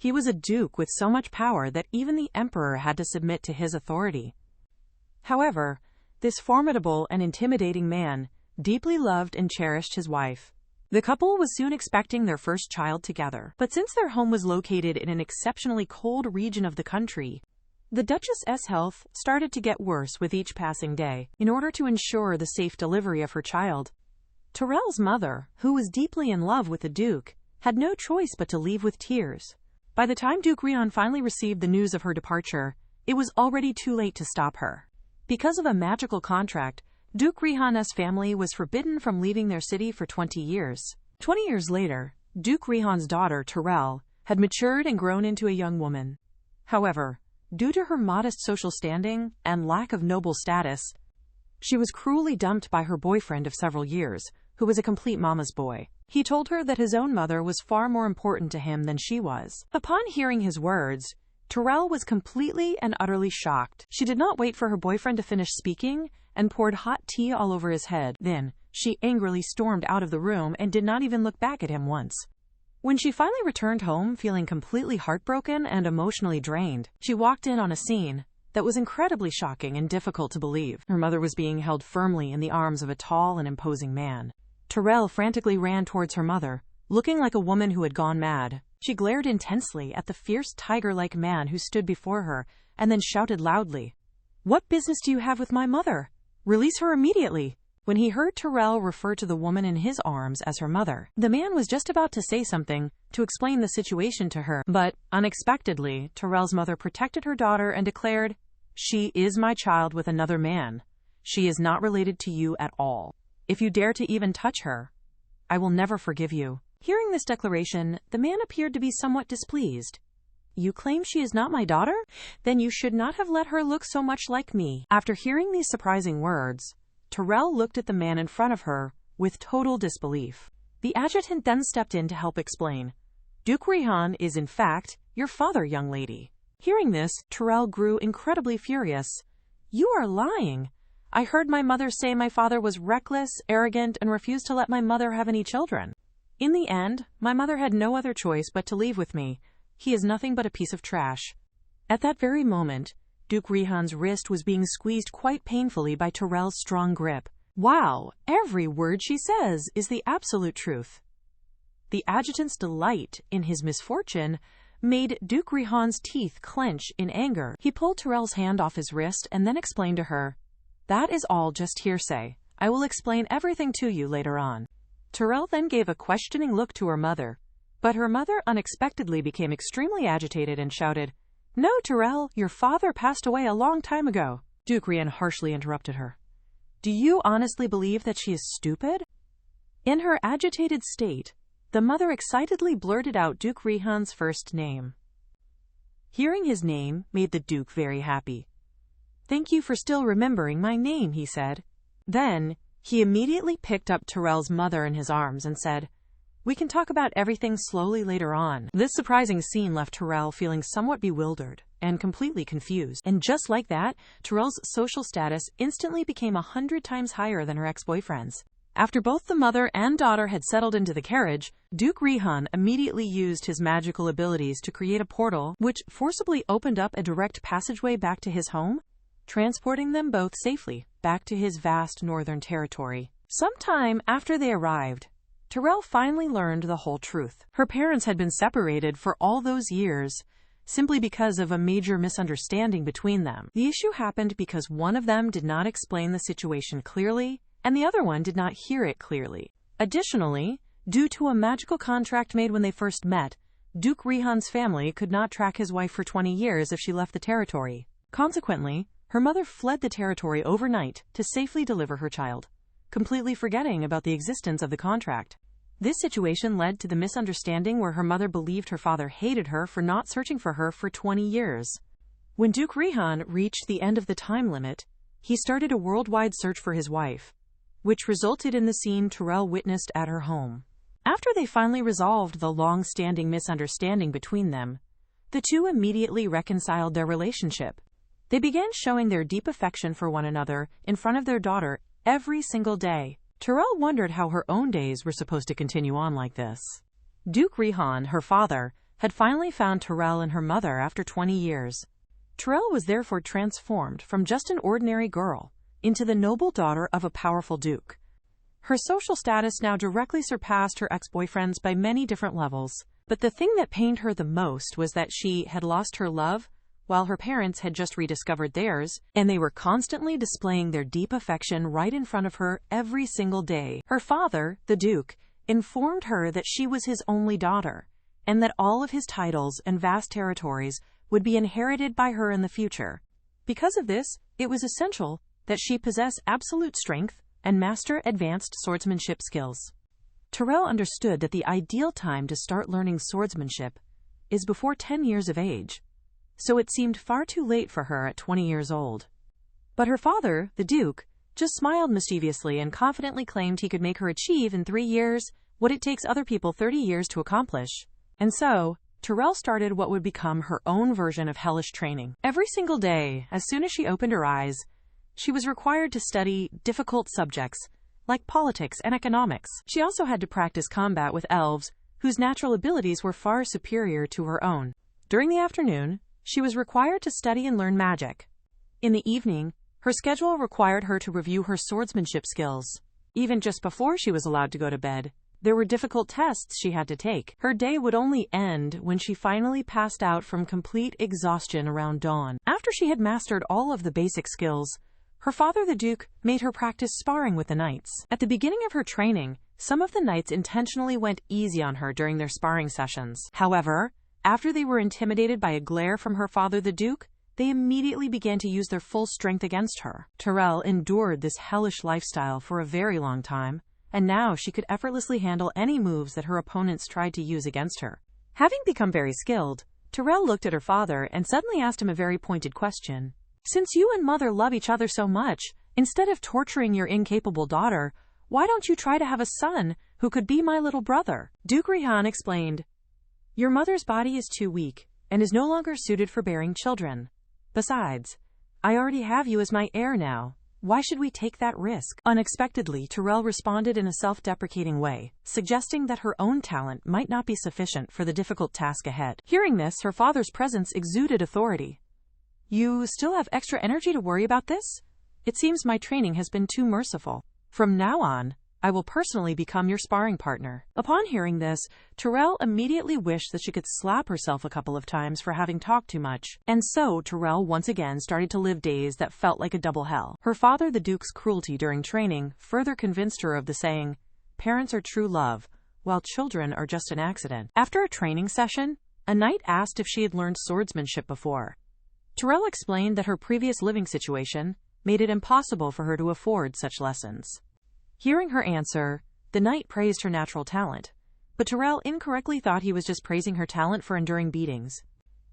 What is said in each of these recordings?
He was a duke with so much power that even the emperor had to submit to his authority. However, this formidable and intimidating man deeply loved and cherished his wife. The couple was soon expecting their first child together, but since their home was located in an exceptionally cold region of the country, the Duchess's health started to get worse with each passing day. In order to ensure the safe delivery of her child, Tyrell's mother, who was deeply in love with the Duke, had no choice but to leave with tears. By the time Duke Rihan finally received the news of her departure, it was already too late to stop her. Because of a magical contract, Duke Rihan's family was forbidden from leaving their city for 20 years. 20 years later, Duke Rihan's daughter, Tyrell, had matured and grown into a young woman. However, due to her modest social standing and lack of noble status, she was cruelly dumped by her boyfriend of several years, who was a complete mama's boy. He told her that his own mother was far more important to him than she was. Upon hearing his words, Tyrell was completely and utterly shocked. She did not wait for her boyfriend to finish speaking and poured hot tea all over his head. Then, she angrily stormed out of the room and did not even look back at him once. When she finally returned home feeling completely heartbroken and emotionally drained, she walked in on a scene that was incredibly shocking and difficult to believe. Her mother was being held firmly in the arms of a tall and imposing man. Tyrell frantically ran towards her mother, looking like a woman who had gone mad. She glared intensely at the fierce tiger-like man who stood before her, and then shouted loudly, "What business do you have with my mother? Release her immediately!" When he heard Tyrell refer to the woman in his arms as her mother, the man was just about to say something to explain the situation to her, but, unexpectedly, Tyrell's mother protected her daughter and declared, "She is my child with another man. She is not related to you at all. If you dare to even touch her, I will never forgive you." Hearing this declaration, the man appeared to be somewhat displeased. "You claim she is not my daughter? Then you should not have let her look so much like me." After hearing these surprising words, Tyrell looked at the man in front of her with total disbelief. The adjutant then stepped in to help explain. "Duke Rihan is in fact your father, young lady." Hearing this, Tyrell grew incredibly furious. "You are lying. I heard my mother say my father was reckless, arrogant, and refused to let my mother have any children. In the end, my mother had no other choice but to leave with me. He is nothing but a piece of trash." At that very moment, Duke Rihan's wrist was being squeezed quite painfully by Tyrell's strong grip. Wow, every word she says is the absolute truth. The adjutant's delight in his misfortune made Duke Rihan's teeth clench in anger. He pulled Tyrell's hand off his wrist and then explained to her, "That is all just hearsay. I will explain everything to you later on." Tyrell then gave a questioning look to her mother, but her mother unexpectedly became extremely agitated and shouted, "No, Tyrell, your father passed away a long time ago." Duke Rihan harshly interrupted her. "Do you honestly believe that she is stupid?" In her agitated state, the mother excitedly blurted out Duke Rihan's first name. Hearing his name made the Duke very happy. "Thank you for still remembering my name," he said. Then, he immediately picked up Tyrell's mother in his arms and said, "We can talk about everything slowly later on." This surprising scene left Tyrell feeling somewhat bewildered and completely confused. And just like that, Tyrell's social status instantly became 100 times higher than her ex-boyfriend's. After both the mother and daughter had settled into the carriage, Duke Rihan immediately used his magical abilities to create a portal which forcibly opened up a direct passageway back to his home, transporting them both safely back to his vast northern territory. Sometime after they arrived, Tyrell finally learned the whole truth. Her parents had been separated for all those years simply because of a major misunderstanding between them. The issue happened because one of them did not explain the situation clearly, and the other one did not hear it clearly. Additionally, due to a magical contract made when they first met, Duke Rihan's family could not track his wife for 20 years if she left the territory. Consequently, her mother fled the territory overnight to safely deliver her child, completely forgetting about the existence of the contract. This situation led to the misunderstanding where her mother believed her father hated her for not searching for her for 20 years. When Duke Rihan reached the end of the time limit, he started a worldwide search for his wife, which resulted in the scene Tyrell witnessed at her home. After they finally resolved the long-standing misunderstanding between them, the two immediately reconciled their relationship. They began showing their deep affection for one another in front of their daughter every single day. Tyrell wondered how her own days were supposed to continue on like this. Duke Rihan, her father, had finally found Terrell and her mother after 20 years. Terrell was therefore transformed from just an ordinary girl into the noble daughter of a powerful duke. Her social status now directly surpassed her ex-boyfriend's by many different levels, but the thing that pained her the most was that she had lost her love while her parents had just rediscovered theirs, and they were constantly displaying their deep affection right in front of her every single day. Her father, the Duke, informed her that she was his only daughter, and that all of his titles and vast territories would be inherited by her in the future. Because of this, it was essential that she possess absolute strength and master advanced swordsmanship skills. Terrell understood that the ideal time to start learning swordsmanship is before 10 years of age, so it seemed far too late for her at 20 years old. But her father, the Duke, just smiled mischievously and confidently claimed he could make her achieve in 3 years what it takes other people 30 years to accomplish. And so, Terrell started what would become her own version of hellish training. Every single day, as soon as she opened her eyes, she was required to study difficult subjects like politics and economics. She also had to practice combat with elves, whose natural abilities were far superior to her own. During the afternoon, she was required to study and learn magic. In the evening, her schedule required her to review her swordsmanship skills. Even just before she was allowed to go to bed, there were difficult tests she had to take. Her day would only end when she finally passed out from complete exhaustion around dawn. After she had mastered all of the basic skills, her father, the Duke, made her practice sparring with the knights. At the beginning of her training, some of the knights intentionally went easy on her during their sparring sessions. However, after they were intimidated by a glare from her father, the Duke, they immediately began to use their full strength against her. Terrell endured this hellish lifestyle for a very long time, and now she could effortlessly handle any moves that her opponents tried to use against her. Having become very skilled, Terrell looked at her father and suddenly asked him a very pointed question. "Since you and mother love each other so much, instead of torturing your incapable daughter, why don't you try to have a son who could be my little brother?" Duke Rihan explained, "Your mother's body is too weak and is no longer suited for bearing children. Besides, I already have you as my heir now. Why should we take that risk?" Unexpectedly, Terrell responded in a self-deprecating way, suggesting that her own talent might not be sufficient for the difficult task ahead. Hearing this, her father's presence exuded authority. "You still have extra energy to worry about this? It seems my training has been too merciful. From now on, I will personally become your sparring partner." Upon hearing this, Terrell immediately wished that she could slap herself a couple of times for having talked too much. And so, Terrell once again started to live days that felt like a double hell. Her father, the Duke's cruelty during training, further convinced her of the saying, "Parents are true love, while children are just an accident." After a training session, a knight asked if she had learned swordsmanship before. Terrell explained that her previous living situation made it impossible for her to afford such lessons. Hearing her answer, the knight praised her natural talent, but Terrell incorrectly thought he was just praising her talent for enduring beatings.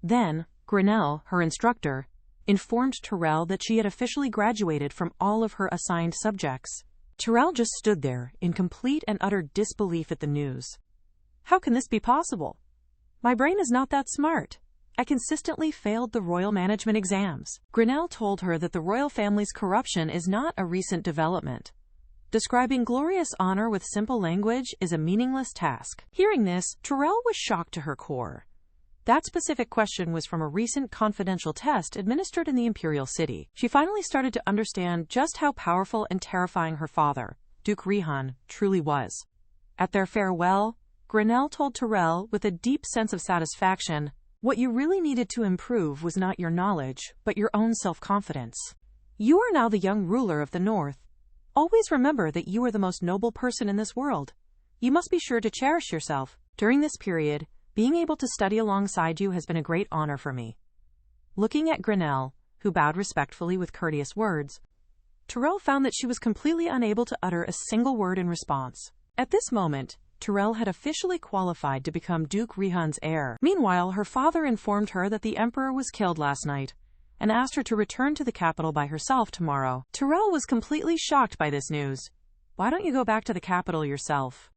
Then, Grinnell, her instructor, informed Terrell that she had officially graduated from all of her assigned subjects. Terrell just stood there in complete and utter disbelief at the news. "How can this be possible? My brain is not that smart. I consistently failed the royal management exams." Grinnell told her that the royal family's corruption is not a recent development. Describing glorious honor with simple language is a meaningless task. Hearing this, Terrell was shocked to her core. That specific question was from a recent confidential test administered in the Imperial City. She finally started to understand just how powerful and terrifying her father, Duke Rihan, truly was. At their farewell, Grinnell told Terrell with a deep sense of satisfaction, "What you really needed to improve was not your knowledge, but your own self-confidence. You are now the young ruler of the North. Always remember that you are the most noble person in this world. You must be sure to cherish yourself. During this period, being able to study alongside you has been a great honor for me." Looking at Grinnell, who bowed respectfully with courteous words, Terrell found that she was completely unable to utter a single word in response. At this moment, Terrell had officially qualified to become Duke Rihan's heir. Meanwhile, her father informed her that the emperor was killed last night, and asked her to return to the capital by herself tomorrow. Terrell was completely shocked by this news. "Why don't you go back to the capital yourself?"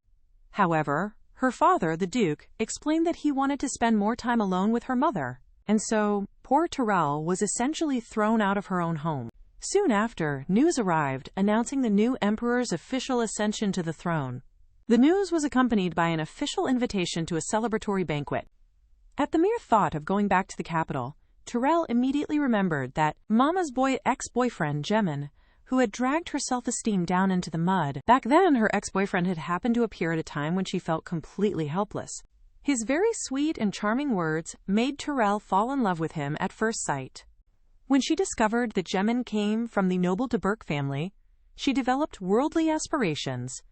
However, her father, the Duke, explained that he wanted to spend more time alone with her mother, and so, poor Terrell was essentially thrown out of her own home. Soon after, news arrived announcing the new emperor's official ascension to the throne. The news was accompanied by an official invitation to a celebratory banquet. At the mere thought of going back to the capital, Terrell immediately remembered that Mama's ex-boyfriend, Jemin, who had dragged her self-esteem down into the mud. Back then, her ex-boyfriend had happened to appear at a time when she felt completely helpless. His very sweet and charming words made Terrell fall in love with him at first sight. When she discovered that Jemin came from the noble de Burke family, she developed worldly aspirations,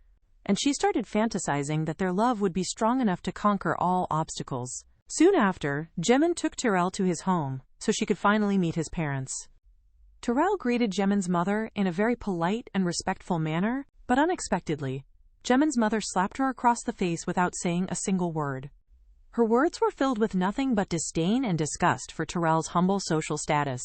and she started fantasizing that their love would be strong enough to conquer all obstacles. Soon after, Jemin took Terrell to his home, so she could finally meet his parents. Terrell greeted Jemin's mother in a very polite and respectful manner, but unexpectedly, Jemin's mother slapped her across the face without saying a single word. Her words were filled with nothing but disdain and disgust for Terrell's humble social status.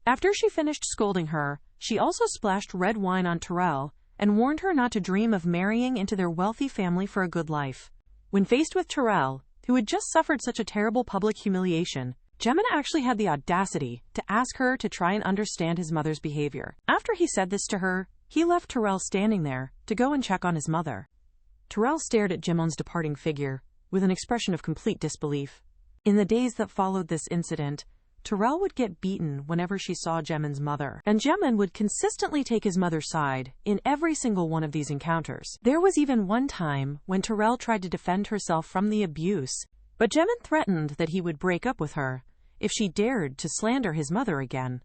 After she finished scolding her, she also splashed red wine on Terrell and warned her not to dream of marrying into their wealthy family for a good life. When faced with Terrell, who had just suffered such a terrible public humiliation, Jemin actually had the audacity to ask her to try and understand his mother's behavior. After he said this to her, he left Terrell standing there to go and check on his mother. Terrell stared at Jemin's departing figure with an expression of complete disbelief. In the days that followed this incident, Terrell would get beaten whenever she saw Jemin's mother, and Jemin would consistently take his mother's side in every single one of these encounters. There was even one time when Terrell tried to defend herself from the abuse, but Jemin threatened that he would break up with her if she dared to slander his mother again.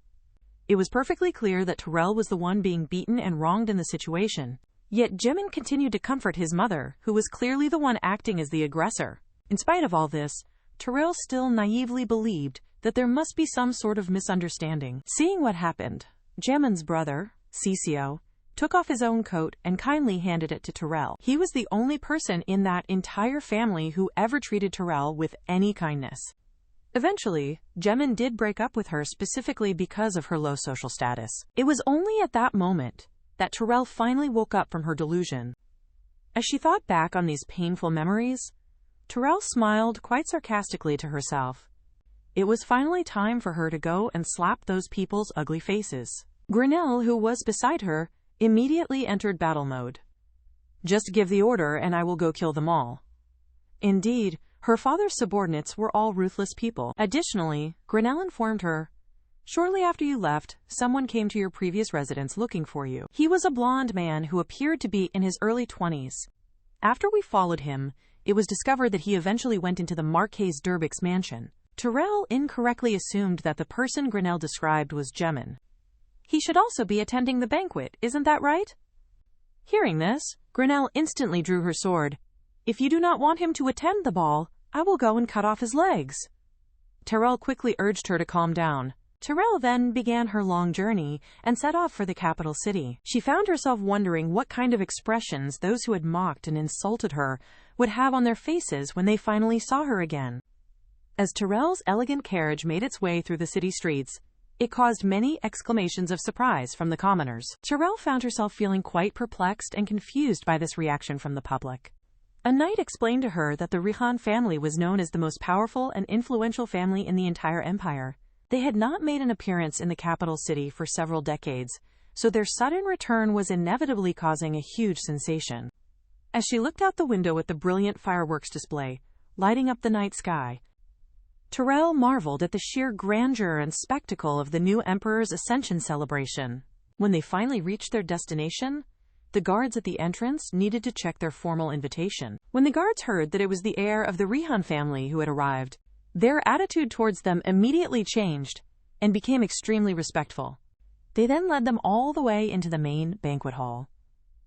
It was perfectly clear that Terrell was the one being beaten and wronged in the situation, yet Jemin continued to comfort his mother, who was clearly the one acting as the aggressor. In spite of all this, Terrell still naively believed that there must be some sort of misunderstanding. Seeing what happened, Jemin's brother, Cecio, took off his own coat and kindly handed it to Terrell. He was the only person in that entire family who ever treated Terrell with any kindness. Eventually, Jemin did break up with her specifically because of her low social status. It was only at that moment that Terrell finally woke up from her delusion. As she thought back on these painful memories, Terrell smiled quite sarcastically to herself. It was finally time for her to go and slap those people's ugly faces. Grinnell, who was beside her, immediately entered battle mode. Just give the order and I will go kill them all. Indeed, her father's subordinates were all ruthless people. Additionally, Grinnell informed her, "Shortly after you left, someone came to your previous residence looking for you. He was a blonde man who appeared to be in his early 20s. After we followed him, it was discovered that he eventually went into the Marquise d'Urbeck's mansion." Terrell incorrectly assumed that the person Grinnell described was Jemin. "He should also be attending the banquet, isn't that right?" Hearing this, Grinnell instantly drew her sword. "If you do not want him to attend the ball, I will go and cut off his legs." Terrell quickly urged her to calm down. Terrell then began her long journey and set off for the capital city. She found herself wondering what kind of expressions those who had mocked and insulted her would have on their faces when they finally saw her again. As Terrell's elegant carriage made its way through the city streets, it caused many exclamations of surprise from the commoners. Terrell found herself feeling quite perplexed and confused by this reaction from the public. A knight explained to her that the Rihan family was known as the most powerful and influential family in the entire empire. They had not made an appearance in the capital city for several decades, so their sudden return was inevitably causing a huge sensation. As she looked out the window at the brilliant fireworks display, lighting up the night sky, Terrell marveled at the sheer grandeur and spectacle of the new emperor's ascension celebration. When they finally reached their destination, the guards at the entrance needed to check their formal invitation. When the guards heard that it was the heir of the Rihan family who had arrived, their attitude towards them immediately changed and became extremely respectful. They then led them all the way into the main banquet hall.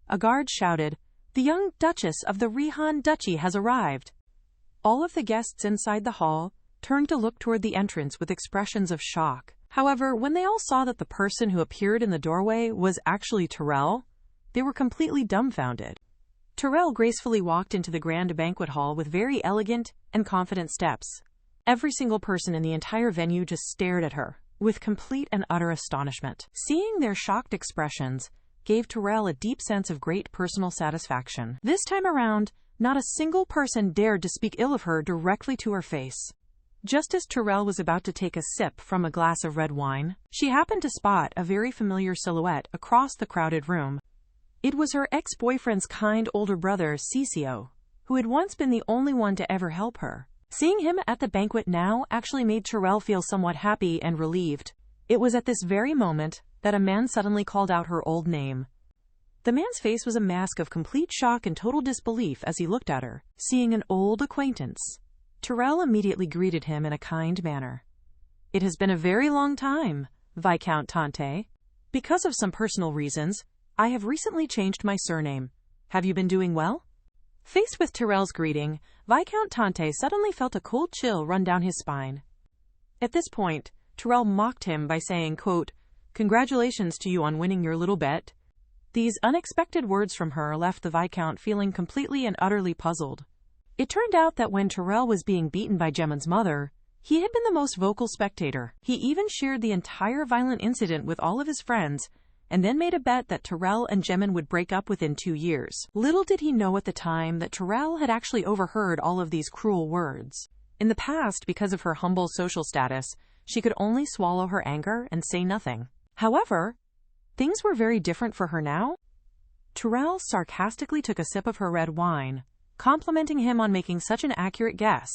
A guard shouted, "The young Duchess of the Rihan Duchy has arrived." All of the guests inside the hall turned to look toward the entrance with expressions of shock. However, when they all saw that the person who appeared in the doorway was actually Terrell, they were completely dumbfounded. Terrell gracefully walked into the grand banquet hall with very elegant and confident steps. Every single person in the entire venue just stared at her with complete and utter astonishment. Seeing their shocked expressions gave Terrell a deep sense of great personal satisfaction. This time around, not a single person dared to speak ill of her directly to her face. Just as Terrell was about to take a sip from a glass of red wine, she happened to spot a very familiar silhouette across the crowded room. It was her ex-boyfriend's kind older brother, Cecio, who had once been the only one to ever help her. Seeing him at the banquet now actually made Terrell feel somewhat happy and relieved. It was at this very moment that a man suddenly called out her old name. The man's face was a mask of complete shock and total disbelief as he looked at her, seeing an old acquaintance. Terrell immediately greeted him in a kind manner. "It has been a very long time, Viscount Tante. Because of some personal reasons, I have recently changed my surname. Have you been doing well?" Faced with Terrell's greeting, Viscount Tante suddenly felt a cold chill run down his spine. At this point, Terrell mocked him by saying, quote, "Congratulations to you on winning your little bet." These unexpected words from her left the Viscount feeling completely and utterly puzzled. It turned out that when Terrell was being beaten by Gemma's mother, he had been the most vocal spectator. He even shared the entire violent incident with all of his friends, and then made a bet that Terrell and Gemma would break up within 2 years. Little did he know at the time that Terrell had actually overheard all of these cruel words. In the past, because of her humble social status, she could only swallow her anger and say nothing. However, things were very different for her now. Terrell sarcastically took a sip of her red wine, complimenting him on making such an accurate guess.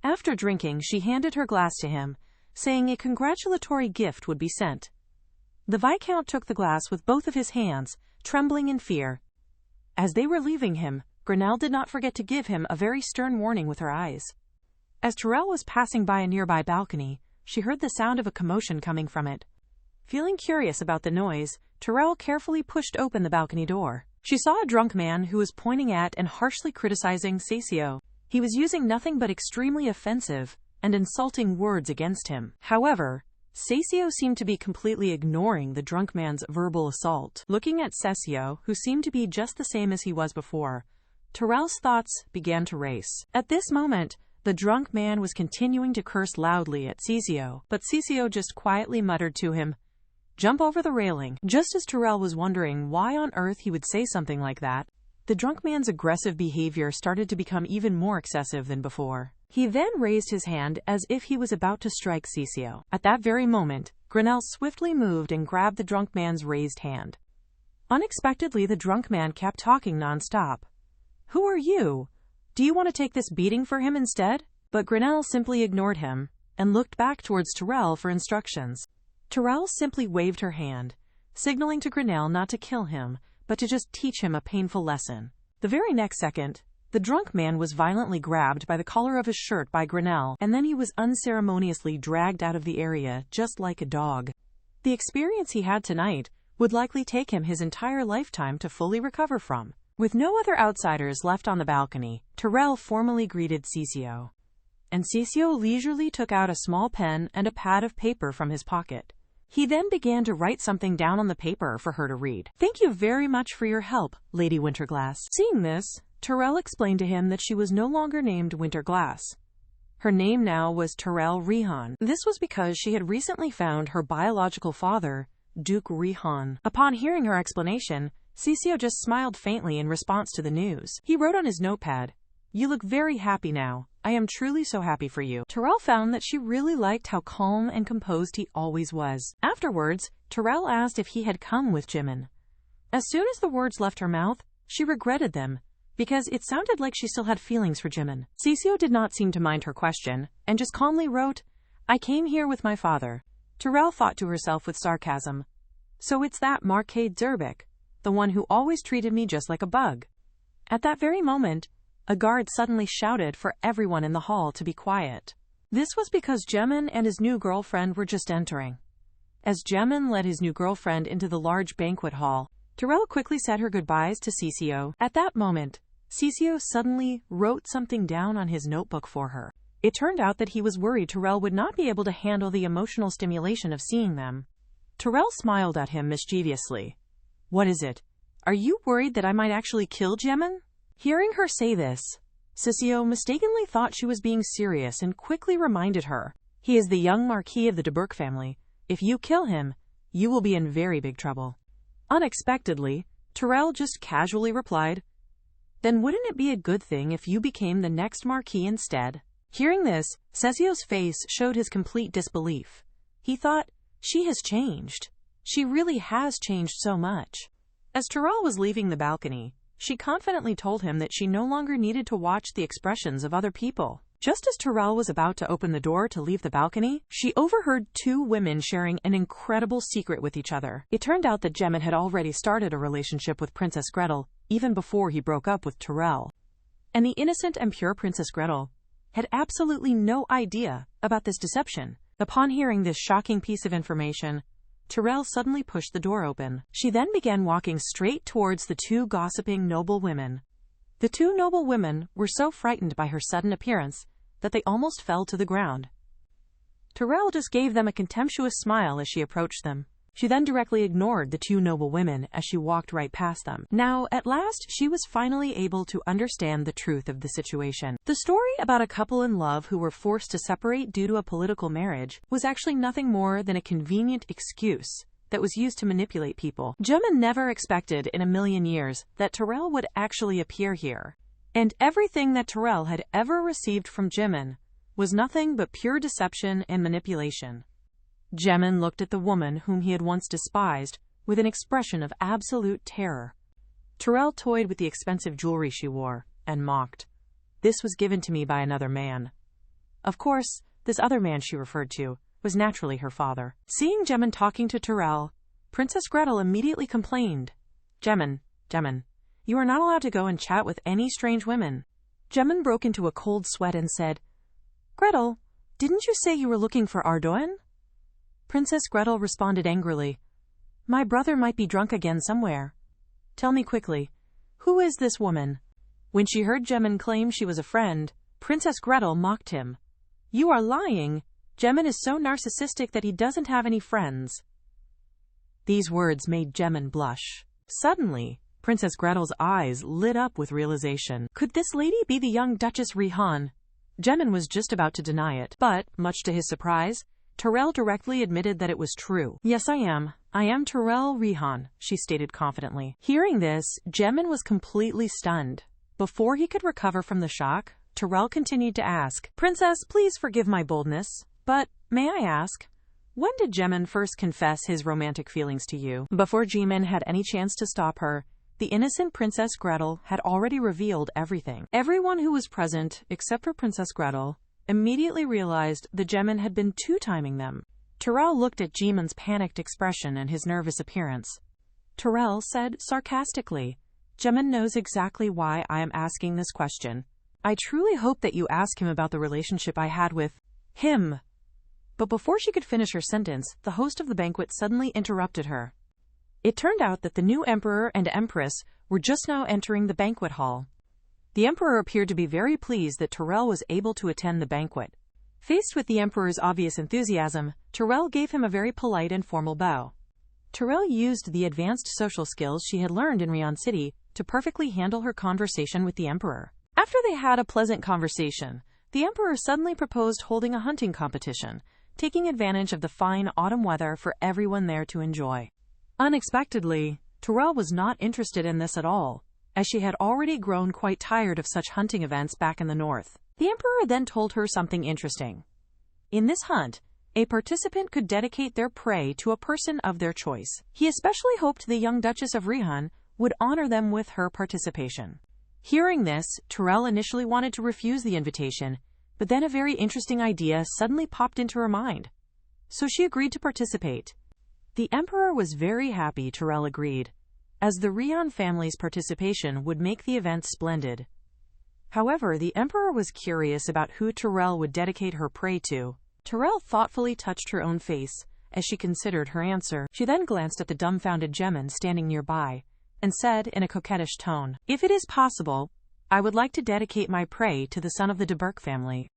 After drinking, she handed her glass to him, saying a congratulatory gift would be sent. The Viscount took the glass with both of his hands, trembling in fear. As they were leaving him, Grinnell did not forget to give him a very stern warning with her eyes. As Terrell was passing by a nearby balcony, she heard the sound of a commotion coming from it. Feeling curious about the noise, Terrell carefully pushed open the balcony door. She saw a drunk man who was pointing at and harshly criticizing Cecio. He was using nothing but extremely offensive and insulting words against him. However, Cecio seemed to be completely ignoring the drunk man's verbal assault. Looking at Cecio, who seemed to be just the same as he was before, Terrell's thoughts began to race. At this moment, the drunk man was continuing to curse loudly at Cecio, but Cecio just quietly muttered to him, "Jump over the railing." Just as Terrell was wondering why on earth he would say something like that, the drunk man's aggressive behavior started to become even more excessive than before. He then raised his hand as if he was about to strike Cecio. At that very moment, Grinnell swiftly moved and grabbed the drunk man's raised hand. Unexpectedly, the drunk man kept talking nonstop. "Who are you? Do you want to take this beating for him instead?" But Grinnell simply ignored him and looked back towards Terrell for instructions. Terrell simply waved her hand, signaling to Grinnell not to kill him, but to just teach him a painful lesson. The very next second, the drunk man was violently grabbed by the collar of his shirt by Grinnell, and then he was unceremoniously dragged out of the area just like a dog. The experience he had tonight would likely take him his entire lifetime to fully recover from. With no other outsiders left on the balcony, Terrell formally greeted Cecio. And Cecio leisurely took out a small pen and a pad of paper from his pocket. He then began to write something down on the paper for her to read. "Thank you very much for your help, Lady Winterglass." Seeing this, Terrell explained to him that she was no longer named Winterglass. Her name now was Terrell Rihan. This was because she had recently found her biological father, Duke Rihan. Upon hearing her explanation, Cecio just smiled faintly in response to the news. He wrote on his notepad, "You look very happy now. I am truly so happy for you." Terrell found that she really liked how calm and composed he always was. Afterwards, Terrell asked if he had come with Jimin. As soon as the words left her mouth, she regretted them, because it sounded like she still had feelings for Jimin. Cecio did not seem to mind her question, and just calmly wrote, "I came here with my father." Terrell thought to herself with sarcasm, "So it's that Marquis d'Urbic, the one who always treated me just like a bug." At that very moment, a guard suddenly shouted for everyone in the hall to be quiet. This was because Jimin and his new girlfriend were just entering. As Jimin led his new girlfriend into the large banquet hall, Terrell quickly said her goodbyes to Cecio. At that moment, Cecio suddenly wrote something down on his notebook for her. It turned out that he was worried Terrell would not be able to handle the emotional stimulation of seeing them. Terrell smiled at him mischievously. "What is it? Are you worried that I might actually kill Jimin?" Hearing her say this, Cecio mistakenly thought she was being serious and quickly reminded her, "He is the young Marquis of the D'Urbic family. If you kill him, you will be in very big trouble." Unexpectedly, Terrell just casually replied, "Then wouldn't it be a good thing if you became the next Marquis instead?" Hearing this, Cecio's face showed his complete disbelief. He thought, she has changed. She really has changed so much. As Terrell was leaving the balcony, she confidently told him that she no longer needed to watch the expressions of other people. Just as Terrell was about to open the door to leave the balcony, she overheard two women sharing an incredible secret with each other. It turned out that Jemin had already started a relationship with Princess Gretel, even before he broke up with Terrell. And the innocent and pure Princess Gretel had absolutely no idea about this deception. Upon hearing this shocking piece of information, Terrell suddenly pushed the door open. She then began walking straight towards the two gossiping noble women. The two noble women were so frightened by her sudden appearance that they almost fell to the ground. Terrell just gave them a contemptuous smile as she approached them. She then directly ignored the two noble women as she walked right past them. Now, at last, she was finally able to understand the truth of the situation. The story about a couple in love who were forced to separate due to a political marriage was actually nothing more than a convenient excuse that was used to manipulate people. Jemin never expected in a million years that Terrell would actually appear here. And everything that Terrell had ever received from Jemin was nothing but pure deception and manipulation. Jemin looked at the woman whom he had once despised with an expression of absolute terror. Terrell toyed with the expensive jewelry she wore and mocked. This was given to me by another man. Of course, this other man she referred to was naturally her father. Seeing Jemin talking to Terrell, Princess Gretel immediately complained. Jemin, you are not allowed to go and chat with any strange women. Jemin broke into a cold sweat and said, Gretel, didn't you say you were looking for Ardoin? Princess Gretel responded angrily, My brother might be drunk again somewhere. Tell me quickly, who is this woman? When she heard Jemin claim she was a friend, Princess Gretel mocked him. You are lying. Jemin is so narcissistic that he doesn't have any friends. These words made Jemin blush. Suddenly, Princess Gretel's eyes lit up with realization. Could this lady be the young Duchess Rihan? Jemin was just about to deny it, but, much to his surprise, Terrell directly admitted that it was true. Yes, I am. I am Terrell Rihan, she stated confidently. Hearing this, Jemin was completely stunned. Before he could recover from the shock, Terrell continued to ask, Princess, please forgive my boldness, but may I ask, when did Jemin first confess his romantic feelings to you? Before Jemin had any chance to stop her, the innocent Princess Gretel had already revealed everything. Everyone who was present, except for Princess Gretel, immediately realized that Jemin had been two-timing them. Terrell looked at Jemin's panicked expression and his nervous appearance. Terrell said sarcastically, Jemin knows exactly why I am asking this question. I truly hope that you ask him about the relationship I had with him. But before she could finish her sentence, the host of the banquet suddenly interrupted her. It turned out that the new emperor and empress were just now entering the banquet hall. The emperor appeared to be very pleased that Terrell was able to attend the banquet. Faced with the emperor's obvious enthusiasm, Terrell gave him a very polite and formal bow. Terrell used the advanced social skills she had learned in Rion City to perfectly handle her conversation with the emperor. After they had a pleasant conversation, the emperor suddenly proposed holding a hunting competition, taking advantage of the fine autumn weather for everyone there to enjoy. Unexpectedly, Terrell was not interested in this at all, as she had already grown quite tired of such hunting events back in the north. The emperor then told her something interesting. In this hunt, a participant could dedicate their prey to a person of their choice. He especially hoped the young Duchess of Rihan would honor them with her participation. Hearing this, Terrell initially wanted to refuse the invitation, but then a very interesting idea suddenly popped into her mind. So she agreed to participate. The emperor was very happy Terrell agreed, as the Rihan family's participation would make the event splendid. However, the emperor was curious about who Terrell would dedicate her prey to. Terrell thoughtfully touched her own face as she considered her answer. She then glanced at the dumbfounded Jemin standing nearby and said in a coquettish tone, If it is possible, I would like to dedicate my prey to the son of the de Burke family.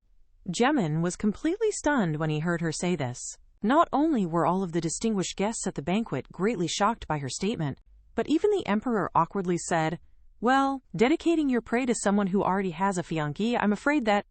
Jemin was completely stunned when he heard her say this. Not only were all of the distinguished guests at the banquet greatly shocked by her statement, but even the emperor awkwardly said, Well, dedicating your prey to someone who already has a fiancé, I'm afraid that...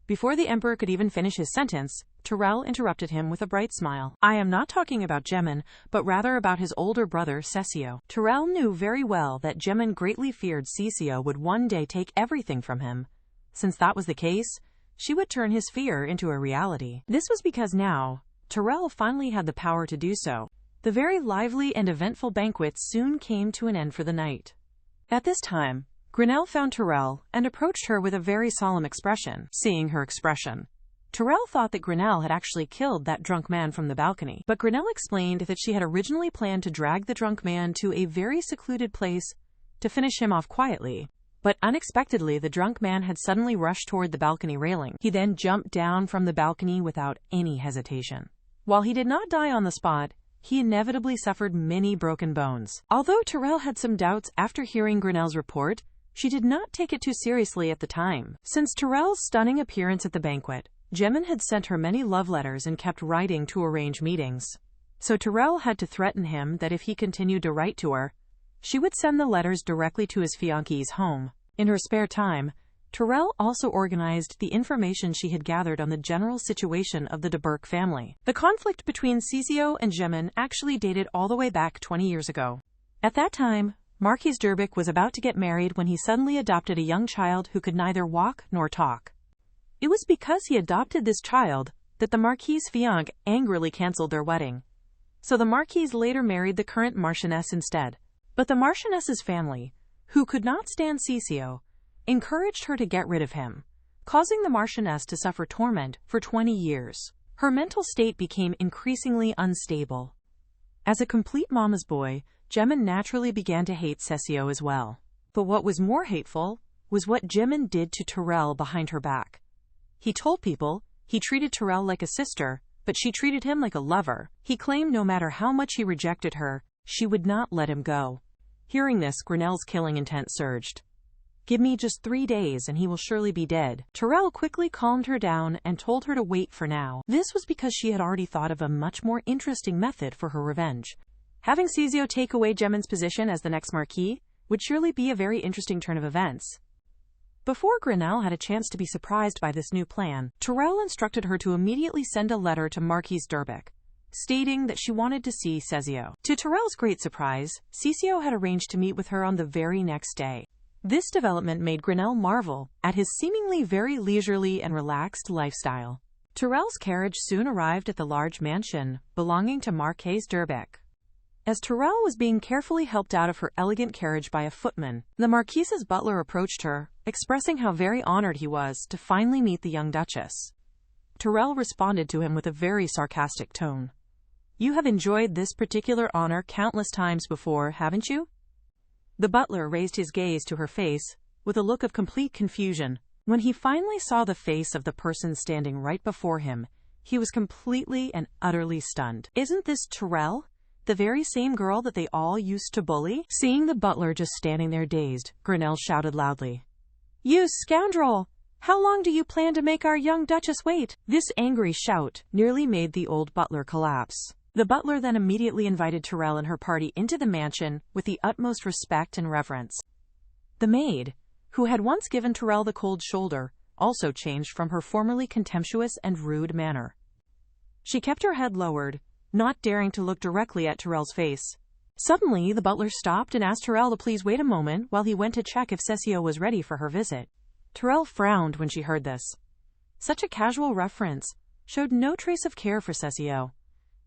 Before the emperor could even finish his sentence, Terrell interrupted him with a bright smile. I am not talking about Jemin, but rather about his older brother, Cecio. Terrell knew very well that Jemin greatly feared Cecio would one day take everything from him. Since that was the case, she would turn his fear into a reality. This was because now, Terrell finally had the power to do so. The very lively and eventful banquet soon came to an end for the night. At this time, Grinnell found Tyrell and approached her with a very solemn expression. Seeing her expression, Tyrell thought that Grinnell had actually killed that drunk man from the balcony. But Grinnell explained that she had originally planned to drag the drunk man to a very secluded place to finish him off quietly. But unexpectedly, the drunk man had suddenly rushed toward the balcony railing. He then jumped down from the balcony without any hesitation. While he did not die on the spot, he inevitably suffered many broken bones. Although Tyrell had some doubts after hearing Grinnell's report, she did not take it too seriously at the time. Since Tyrell's stunning appearance at the banquet, Gemmin had sent her many love letters and kept writing to arrange meetings. So Tyrell had to threaten him that if he continued to write to her, she would send the letters directly to his fiancée's home. In her spare time, Tyrell also organized the information she had gathered on the general situation of the de Burke family. The conflict between Cecio and Gemmin actually dated all the way back 20 years ago. At that time, Marquis Durbic was about to get married when he suddenly adopted a young child who could neither walk nor talk. It was because he adopted this child that the Marquis's fiancé angrily canceled their wedding. So the Marquis later married the current Marchioness instead. But the Marchioness's family, who could not stand Cecio, encouraged her to get rid of him, causing the Marchioness to suffer torment for 20 years. Her mental state became increasingly unstable. As a complete mama's boy, Gemmin naturally began to hate Cecio as well. But what was more hateful was what Gemmin did to Tyrell behind her back. He told people he treated Tyrell like a sister, but she treated him like a lover. He claimed no matter how much he rejected her, she would not let him go. Hearing this, Grinnell's killing intent surged. "Give me just 3 days and he will surely be dead." Tyrell quickly calmed her down and told her to wait for now. This was because she had already thought of a much more interesting method for her revenge. Having Cecio take away Gemmin's position as the next Marquis would surely be a very interesting turn of events. Before Grinnell had a chance to be surprised by this new plan, Tyrell instructed her to immediately send a letter to Marquis Durbic, stating that she wanted to see Cecio. To Tyrell's great surprise, Cecio had arranged to meet with her on the very next day. This development made Grinnell marvel at his seemingly very leisurely and relaxed lifestyle. Tyrell's carriage soon arrived at the large mansion belonging to Marquis Durbic. As Tyrell was being carefully helped out of her elegant carriage by a footman, the Marquis's butler approached her, expressing how very honored he was to finally meet the young Duchess. Tyrell responded to him with a very sarcastic tone. "You have enjoyed this particular honor countless times before, haven't you?" The butler raised his gaze to her face with a look of complete confusion. When he finally saw the face of the person standing right before him, he was completely and utterly stunned. "Isn't this Tyrell? The very same girl that they all used to bully?" Seeing the butler just standing there dazed, Grinnell shouted loudly, "You scoundrel! How long do you plan to make our young Duchess wait?" This angry shout nearly made the old butler collapse. The butler then immediately invited Tyrell and her party into the mansion with the utmost respect and reverence. The maid, who had once given Tyrell the cold shoulder, also changed from her formerly contemptuous and rude manner. She kept her head lowered, not daring to look directly at Tyrell's face. Suddenly, the butler stopped and asked Tyrell to please wait a moment while he went to check if Cecio was ready for her visit. Tyrell frowned when she heard this. Such a casual reference showed no trace of care for Cecio.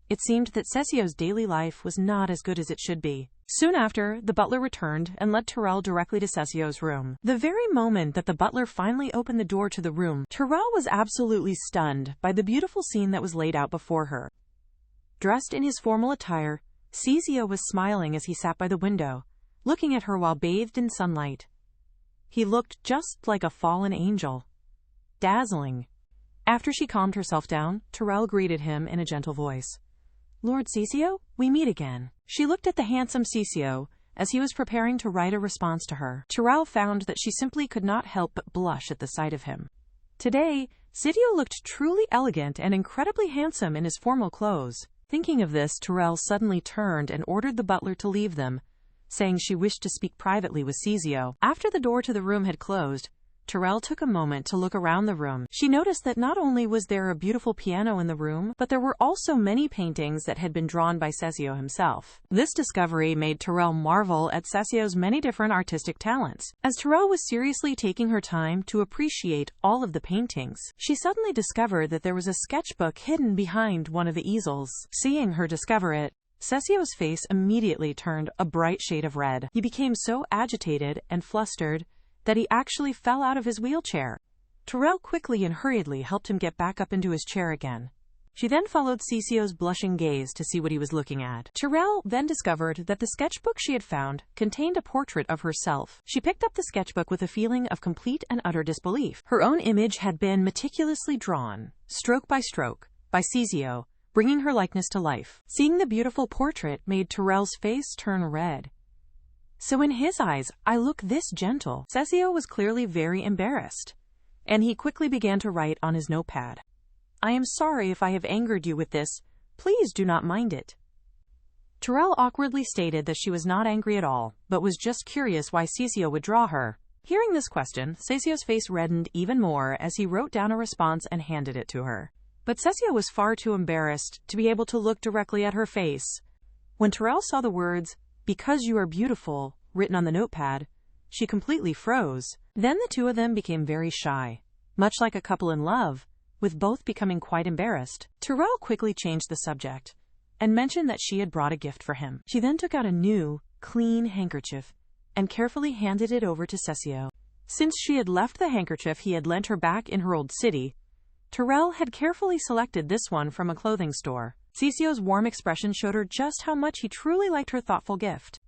It seemed that Cecio's daily life was not as good as it should be. Soon after, the butler returned and led Tyrell directly to Cecio's room. The very moment that the butler finally opened the door to the room, Tyrell was absolutely stunned by the beautiful scene that was laid out before her. Dressed in his formal attire, Cecio was smiling as he sat by the window, looking at her while bathed in sunlight. He looked just like a fallen angel. Dazzling. After she calmed herself down, Tyrell greeted him in a gentle voice. "Lord Cecio, we meet again." She looked at the handsome Cecio as he was preparing to write a response to her. Tyrell found that she simply could not help but blush at the sight of him. Today, Cecio looked truly elegant and incredibly handsome in his formal clothes. Thinking of this, Tyrell suddenly turned and ordered the butler to leave them, saying she wished to speak privately with Cecio. After the door to the room had closed, Tyrell took a moment to look around the room. She noticed that not only was there a beautiful piano in the room, but there were also many paintings that had been drawn by Cecio himself. This discovery made Tyrell marvel at Cecio's many different artistic talents. As Tyrell was seriously taking her time to appreciate all of the paintings, she suddenly discovered that there was a sketchbook hidden behind one of the easels. Seeing her discover it, Cecio's face immediately turned a bright shade of red. He became so agitated and flustered that he actually fell out of his wheelchair. Terrell quickly and hurriedly helped him get back up into his chair again. She then followed Cecio's blushing gaze to see what he was looking at. Terrell then discovered that the sketchbook she had found contained a portrait of herself. She picked up the sketchbook with a feeling of complete and utter disbelief. Her own image had been meticulously drawn, stroke by stroke, by Cecio, bringing her likeness to life. Seeing the beautiful portrait made Terrell's face turn red. So in his eyes, I look this gentle. Cecio was clearly very embarrassed, and he quickly began to write on his notepad. I am sorry if I have angered you with this. Please do not mind it. Terrell awkwardly stated that she was not angry at all, but was just curious why Cecio would draw her. Hearing this question, Cecio's face reddened even more as he wrote down a response and handed it to her. But Cecio was far too embarrassed to be able to look directly at her face. When Terrell saw the words, "Because you are beautiful," written on the notepad, she completely froze. Then the two of them became very shy, much like a couple in love, with both becoming quite embarrassed. Terrell quickly changed the subject and mentioned that she had brought a gift for him. She then took out a new, clean handkerchief and carefully handed it over to Cecio. Since she had left the handkerchief he had lent her back in her old city, Terrell had carefully selected this one from a clothing store. Cecio's warm expression showed her just how much he truly liked her thoughtful gift.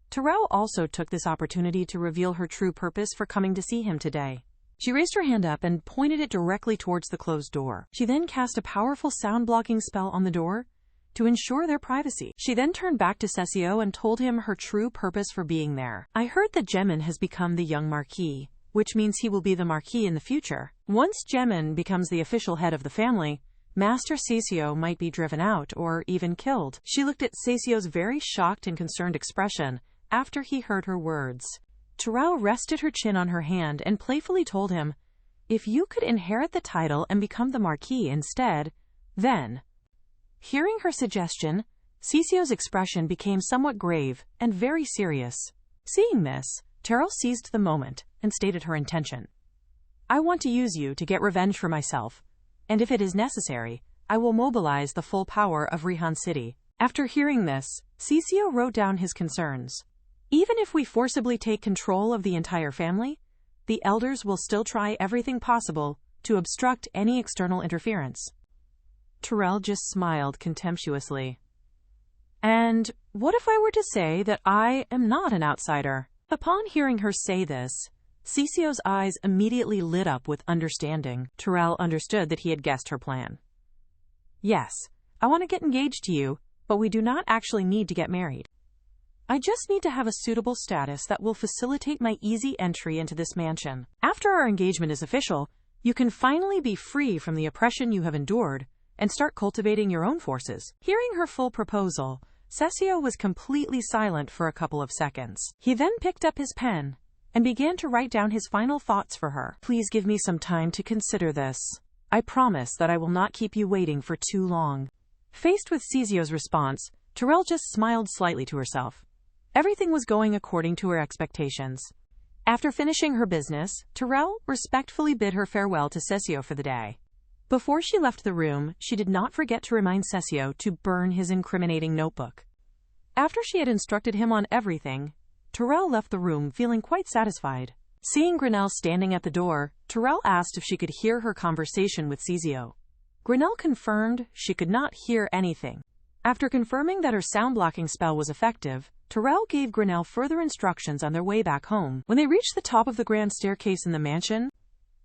Terrell also took this opportunity to reveal her true purpose for coming to see him today. She raised her hand up and pointed it directly towards the closed door. She then cast a powerful sound-blocking spell on the door to ensure their privacy. She then turned back to Cecio and told him her true purpose for being there. I heard that Gemin has become the young Marquis, which means he will be the Marquis in the future. Once Gemin becomes the official head of the family, Master Cecio might be driven out or even killed. She looked at Cecio's very shocked and concerned expression after he heard her words. Terrell rested her chin on her hand and playfully told him, if you could inherit the title and become the Marquis instead, then... Hearing her suggestion, Cecio's expression became somewhat grave and very serious. Seeing this, Terrell seized the moment and stated her intention. I want to use you to get revenge for myself, and if it is necessary, I will mobilize the full power of Rihan City. After hearing this, Cecio wrote down his concerns. Even if we forcibly take control of the entire family, the elders will still try everything possible to obstruct any external interference. Terrell just smiled contemptuously. And what if I were to say that I am not an outsider? Upon hearing her say this, Cecio's eyes immediately lit up with understanding. Terrell understood that he had guessed her plan. Yes, I want to get engaged to you, but we do not actually need to get married. I just need to have a suitable status that will facilitate my easy entry into this mansion. After our engagement is official, you can finally be free from the oppression you have endured and start cultivating your own forces. Hearing her full proposal, Cecio was completely silent for a couple of seconds. He then picked up his pen and began to write down his final thoughts for her. Please give me some time to consider this. I promise that I will not keep you waiting for too long. Faced with Cecio's response, Terrell just smiled slightly to herself. Everything was going according to her expectations. After finishing her business, Terrell respectfully bid her farewell to Cecio for the day. Before she left the room, she did not forget to remind Cecio to burn his incriminating notebook. After she had instructed him on everything, Terrell left the room feeling quite satisfied. Seeing Grinnell standing at the door, Terrell asked if she could hear her conversation with Cecio. Grinnell confirmed she could not hear anything. After confirming that her sound-blocking spell was effective, Terrell gave Grinnell further instructions on their way back home. When they reached the top of the grand staircase in the mansion,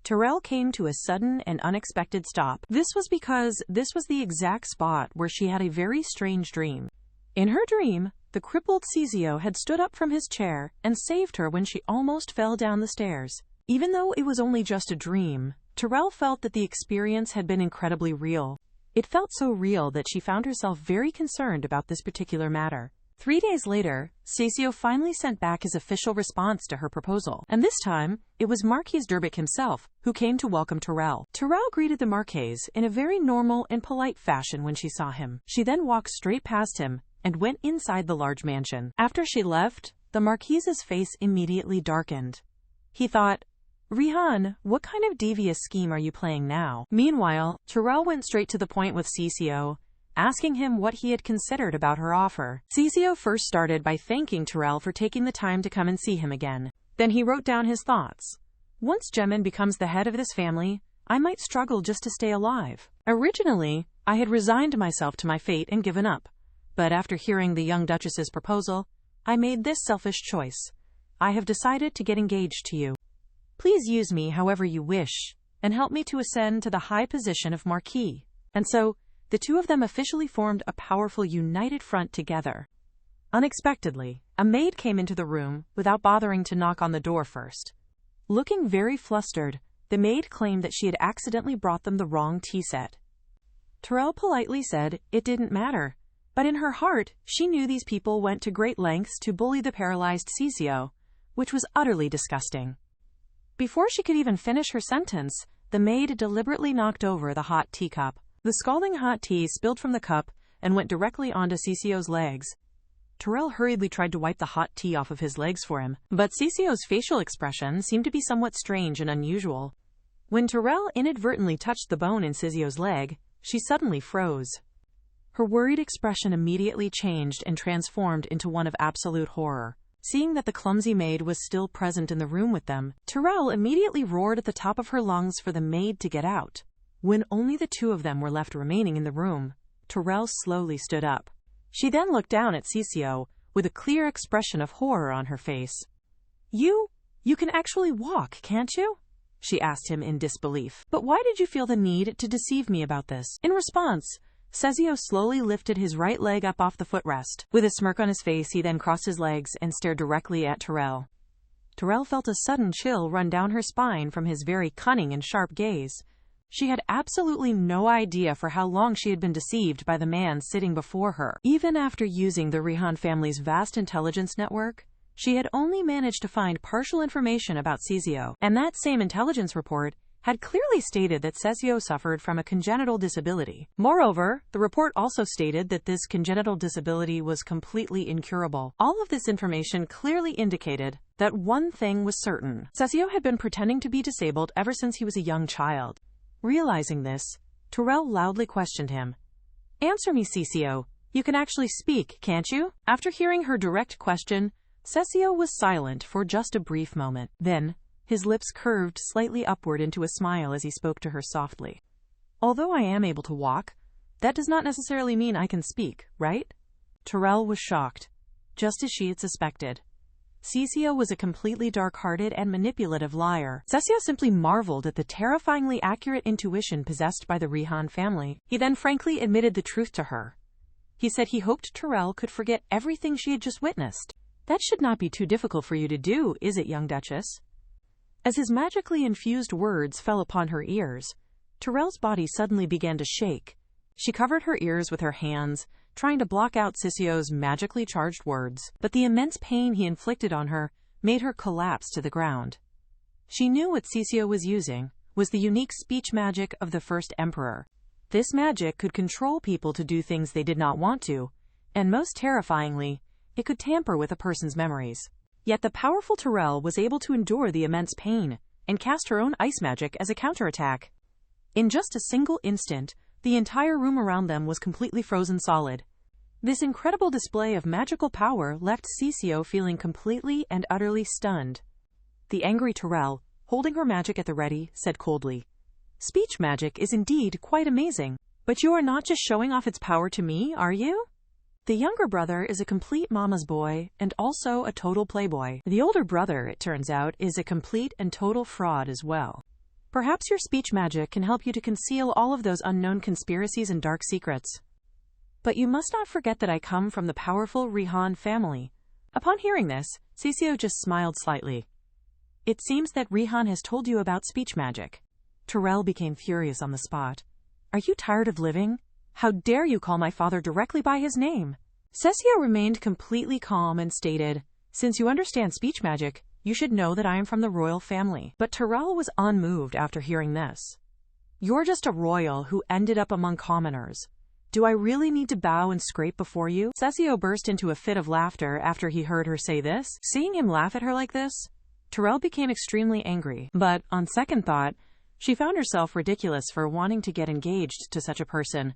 Terrell came to a sudden and unexpected stop. This was because this was the exact spot where she had a very strange dream. In her dream, the crippled Cecio had stood up from his chair and saved her when she almost fell down the stairs. Even though it was only just a dream, Terrell felt that the experience had been incredibly real. It felt so real that she found herself very concerned about this particular matter. 3 days later, Cecio finally sent back his official response to her proposal, and this time, it was Marquis Durbic himself who came to welcome Terrell. Terrell greeted the Marquis in a very normal and polite fashion when she saw him. She then walked straight past him and went inside the large mansion. After she left, the Marquis's face immediately darkened. He thought, Rihan, what kind of devious scheme are you playing now? Meanwhile, Terrell went straight to the point with Cecio, asking him what he had considered about her offer. Cecio first started by thanking Terrell for taking the time to come and see him again. Then he wrote down his thoughts. Once Gemin becomes the head of this family, I might struggle just to stay alive. Originally, I had resigned myself to my fate and given up. But after hearing the young Duchess's proposal, I made this selfish choice. I have decided to get engaged to you. Please use me however you wish, and help me to ascend to the high position of Marquis. And so, the two of them officially formed a powerful united front together. Unexpectedly, a maid came into the room without bothering to knock on the door first. Looking very flustered, the maid claimed that she had accidentally brought them the wrong tea set. Terrell politely said it didn't matter, but in her heart, she knew these people went to great lengths to bully the paralyzed Cecio, which was utterly disgusting. Before she could even finish her sentence, the maid deliberately knocked over the hot teacup. The scalding hot tea spilled from the cup and went directly onto Cecio's legs. Terrell hurriedly tried to wipe the hot tea off of his legs for him, but Cecio's facial expression seemed to be somewhat strange and unusual. When Terrell inadvertently touched the bone in Cecio's leg, she suddenly froze. Her worried expression immediately changed and transformed into one of absolute horror. Seeing that the clumsy maid was still present in the room with them, Terrell immediately roared at the top of her lungs for the maid to get out. When only the two of them were left remaining in the room, Terrell slowly stood up. She then looked down at Cecio, with a clear expression of horror on her face. You can actually walk, can't you?" she asked him in disbelief. "But why did you feel the need to deceive me about this?" In response, Cecio slowly lifted his right leg up off the footrest. With a smirk on his face, he then crossed his legs and stared directly at Terrell. Terrell felt a sudden chill run down her spine from his very cunning and sharp gaze. She had absolutely no idea for how long she had been deceived by the man sitting before her. Even after using the Rihan family's vast intelligence network, she had only managed to find partial information about Cecio, and that same intelligence report had clearly stated that Cecio suffered from a congenital disability. Moreover, the report also stated that this congenital disability was completely incurable. All of this information clearly indicated that one thing was certain. Cecio had been pretending to be disabled ever since he was a young child. Realizing this, Terrell loudly questioned him. "Answer me, Cecio. You can actually speak, can't you?" After hearing her direct question, Cecio was silent for just a brief moment. Then, his lips curved slightly upward into a smile as he spoke to her softly. "Although I am able to walk, that does not necessarily mean I can speak, right?" Terrell was shocked, just as she had suspected. Cecio was a completely dark-hearted and manipulative liar. Cecio simply marveled at the terrifyingly accurate intuition possessed by the Rihan family. He then frankly admitted the truth to her. He said he hoped Terrell could forget everything she had just witnessed. "That should not be too difficult for you to do, is it, young Duchess?" As his magically infused words fell upon her ears, Terrell's body suddenly began to shake. She covered her ears with her hands, trying to block out Cecio's magically charged words, but the immense pain he inflicted on her made her collapse to the ground. She knew what Cecio was using was the unique speech magic of the first emperor. This magic could control people to do things they did not want to, and most terrifyingly, it could tamper with a person's memories. Yet the powerful Terrell was able to endure the immense pain and cast her own ice magic as a counterattack. In just a single instant, the entire room around them was completely frozen solid. This incredible display of magical power left Cecio feeling completely and utterly stunned. The angry Terrell, holding her magic at the ready, said coldly, "Speech magic is indeed quite amazing, but you are not just showing off its power to me, are you? The younger brother is a complete mama's boy and also a total playboy. The older brother, it turns out, is a complete and total fraud as well. Perhaps your speech magic can help you to conceal all of those unknown conspiracies and dark secrets. But you must not forget that I come from the powerful Rihan family." Upon hearing this, Cecio just smiled slightly. "It seems that Rihan has told you about speech magic." Terrell became furious on the spot. "Are you tired of living? How dare you call my father directly by his name?" Cecio remained completely calm and stated, "Since you understand speech magic, you should know that I am from the royal family." But Terrell was unmoved after hearing this. "You're just a royal who ended up among commoners. Do I really need to bow and scrape before you?" Cecio burst into a fit of laughter after he heard her say this. Seeing him laugh at her like this, Terrell became extremely angry. But, on second thought, she found herself ridiculous for wanting to get engaged to such a person,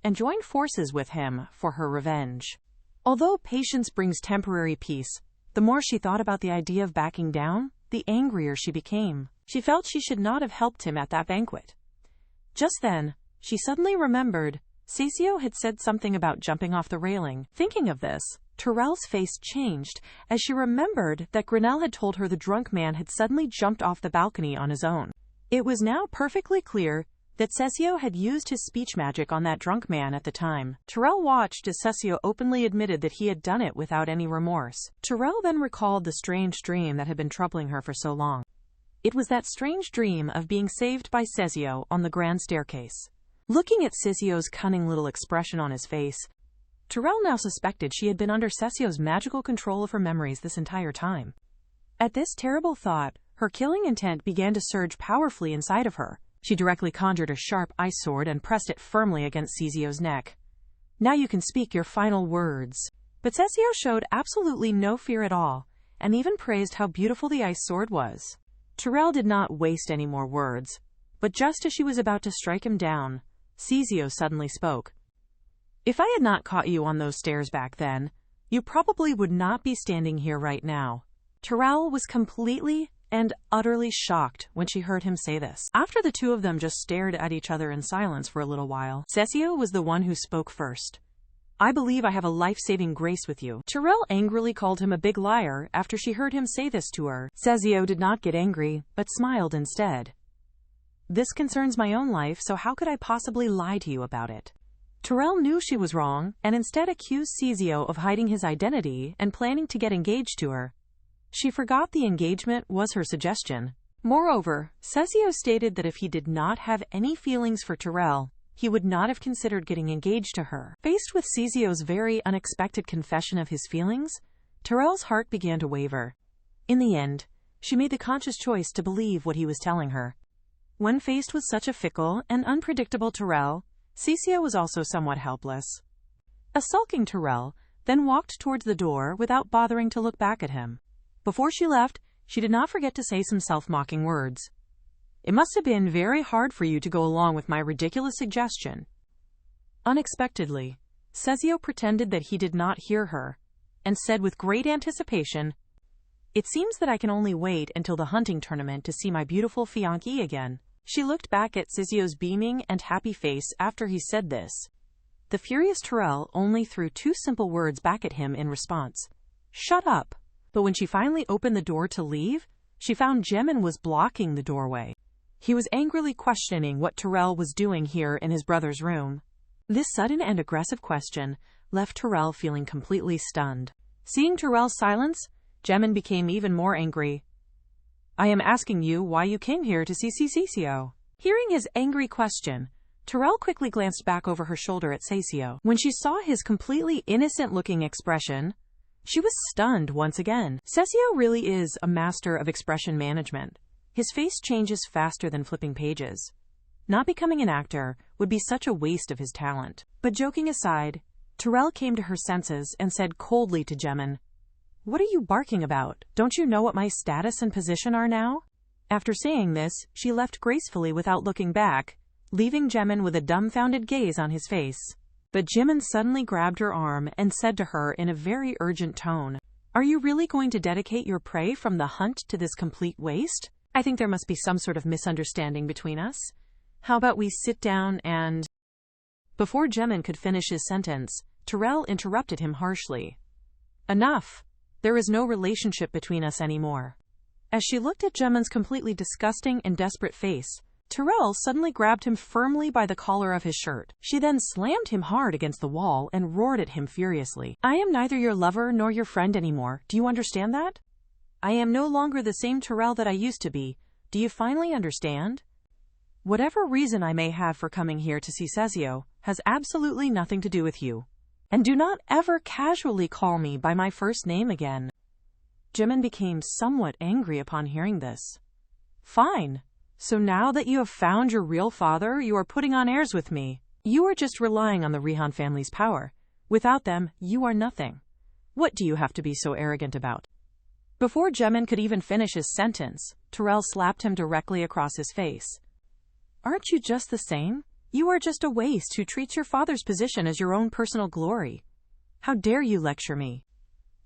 and joined forces with him for her revenge. Although patience brings temporary peace, The more she thought about the idea of backing down, the angrier she became. She felt she should not have helped him at that banquet. Just then, she suddenly remembered Cecio had said something about jumping off the railing. Thinking of this, Terrell's face changed as she remembered that Grinnell had told her the drunk man had suddenly jumped off the balcony on his own. It was now perfectly clear that Cecio had used his speech magic on that drunk man at the time. Terrell watched as Cecio openly admitted that he had done it without any remorse. Terrell then recalled the strange dream that had been troubling her for so long. It was that strange dream of being saved by Cecio on the grand staircase. Looking at Cecio's cunning little expression on his face, Terrell now suspected she had been under Cecio's magical control of her memories this entire time. At this terrible thought, her killing intent began to surge powerfully inside of her. She directly conjured a sharp ice sword and pressed it firmly against Cecio's neck. "Now you can speak your final words." But Cecio showed absolutely no fear at all, and even praised how beautiful the ice sword was. Terrell did not waste any more words, but just as she was about to strike him down, Cecio suddenly spoke. "If I had not caught you on those stairs back then, you probably would not be standing here right now." Terrell was completely and utterly shocked when she heard him say this. After the two of them just stared at each other in silence for a little while, Cecio was the one who spoke first. "I believe I have a life-saving grace with you." Terrell angrily called him a big liar after she heard him say this to her. Cecio did not get angry, but smiled instead. "This concerns my own life, so how could I possibly lie to you about it?" Terrell knew she was wrong, and instead accused Cecio of hiding his identity and planning to get engaged to her. She forgot the engagement was her suggestion. Moreover, Cecio stated that if he did not have any feelings for Terrell, he would not have considered getting engaged to her. Faced with Cecio's very unexpected confession of his feelings, Terrell's heart began to waver. In the end, she made the conscious choice to believe what he was telling her. When faced with such a fickle and unpredictable Terrell, Cecio was also somewhat helpless. A sulking Terrell then walked towards the door without bothering to look back at him. Before she left, she did not forget to say some self-mocking words. "It must have been very hard for you to go along with my ridiculous suggestion." Unexpectedly, Cecio pretended that he did not hear her, and said with great anticipation, "It seems that I can only wait until the hunting tournament to see my beautiful fiancée again." She looked back at Cecio's beaming and happy face after he said this. The furious Terrell only threw two simple words back at him in response. "Shut up." But when she finally opened the door to leave, she found Jemin was blocking the doorway. He was angrily questioning what Terrell was doing here in his brother's room. This sudden and aggressive question left Terrell feeling completely stunned. Seeing Terrell's silence, Jemin became even more angry. "I am asking you why you came here to see Cecio." Hearing his angry question, Terrell quickly glanced back over her shoulder at Cecio. When she saw his completely innocent-looking expression, she was stunned once again. Cecio really is a master of expression management. His face changes faster than flipping pages. Not becoming an actor would be such a waste of his talent. But joking aside, Terrell came to her senses and said coldly to Jemin, "What are you barking about? Don't you know what my status and position are now?" After saying this, she left gracefully without looking back, leaving Jemin with a dumbfounded gaze on his face. But Jemin suddenly grabbed her arm and said to her in a very urgent tone, "Are you really going to dedicate your prey from the hunt to this complete waste? I think there must be some sort of misunderstanding between us. How about we sit down and—" Before Jemin could finish his sentence, Terrell interrupted him harshly. "Enough. There is no relationship between us anymore." As she looked at Jemin's completely disgusting and desperate face, Terrell suddenly grabbed him firmly by the collar of his shirt. She then slammed him hard against the wall and roared at him furiously. "I am neither your lover nor your friend anymore. Do you understand that? I am no longer the same Terrell that I used to be. Do you finally understand? Whatever reason I may have for coming here to see Cecio has absolutely nothing to do with you. And do not ever casually call me by my first name again." Jemin became somewhat angry upon hearing this. "Fine. So now that you have found your real father, you are putting on airs with me. You are just relying on the Rihan family's power. Without them, you are nothing. What do you have to be so arrogant about?" Before Jemin could even finish his sentence, Terrell slapped him directly across his face. "Aren't you just the same? You are just a waste who treats your father's position as your own personal glory. How dare you lecture me?"